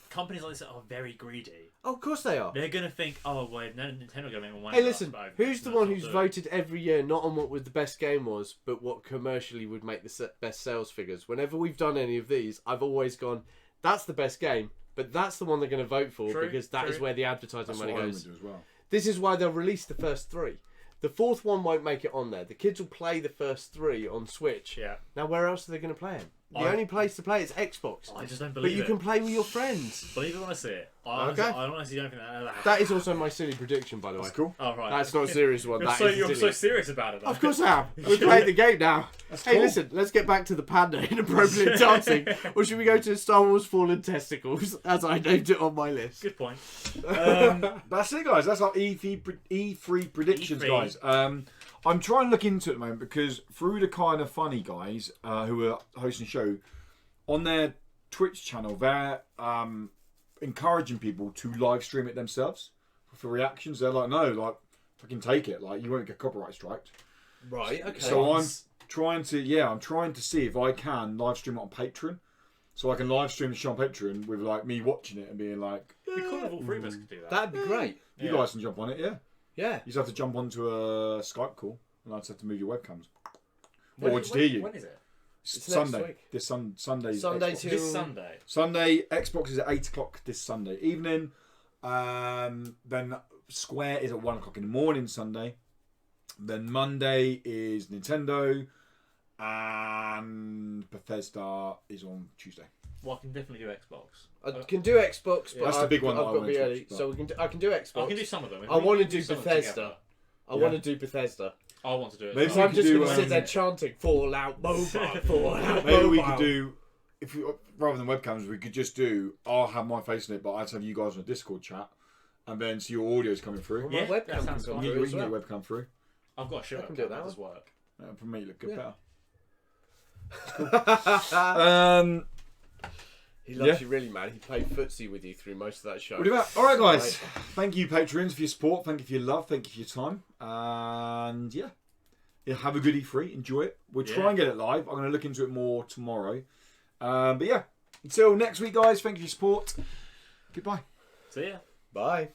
companies like this are very greedy. Oh, of course they are. They're going to think, oh, wait, Nintendo going to make more money. Hey, listen, who's the one who's voted every year not on what the best game was, but what commercially would make the best sales figures? Whenever we've done any of these, I've always gone, that's the best game, but that's the one they're going to vote for because that is where the advertising money goes. As well. This is why they'll release the first 3. The 4th one won't make it on there. The kids will play the first 3 on Switch. Yeah. Now, where else are they going to play them? The only place to play is Xbox. I just don't believe it. But you can play with your friends. Believe it when I see it. I honestly don't think that happens. That is also my silly prediction, by the way. That's cool. Oh, right. That's not a serious one. You're so serious about it, though. Of course I am. We're playing the game now. Hey, listen, let's get back to the panda inappropriate dancing. Or should we go to Star Wars Fallen Testicles, as I named it on my list? Good point. That's it, guys. That's our E3 predictions, guys. I'm trying to look into it at the moment because through the kind of funny guys who are hosting the show, on their Twitch channel, they're encouraging people to live stream it themselves for reactions. They're like, no, like, fucking take it. Like, you won't get copyright striked. Right, okay. So I'm trying to see if I can live stream it on Patreon. So I can live stream the show on Patreon with, like, me watching it and being like... It'd be cool if all 3 of us could do that. That'd be great. You guys can jump on it, yeah. Yeah. You just have to jump onto a Skype call and I just have to move your webcams. Or just hear you. When is it? It's Sunday. This Sunday. This Sunday. Sunday. Xbox is at 8 o'clock this Sunday evening. Then Square is at 1 o'clock in the morning Sunday. Then Monday is Nintendo. And Bethesda is on Tuesday. Well, I can definitely do Xbox. I can do Xbox, but that's the big one. I've got to be early, so I can do Xbox. I can do some of them. I want to do Bethesda. I want to do Bethesda. I want to do it. Maybe so I'm just going to sit there chanting Fallout Mobile, Fallout Maybe Mobile. we could do, rather than webcams, we could just do, I'll have my face in it, but I'd have you guys on a Discord chat, and then so your audio's coming through. Well, my webcam can come through You can get webcam through. I've got a show. I can do that. Does work. For me, look good better. He loves you really, man. He played footsie with you through most of that show. Alright, guys. Thank you, patrons, for your support. Thank you for your love. Thank you for your time. And yeah, have a good E3. Enjoy it. We'll try and get it live. I'm going to look into it more tomorrow. But yeah, until next week, guys. Thank you for your support. Goodbye. See ya. Bye.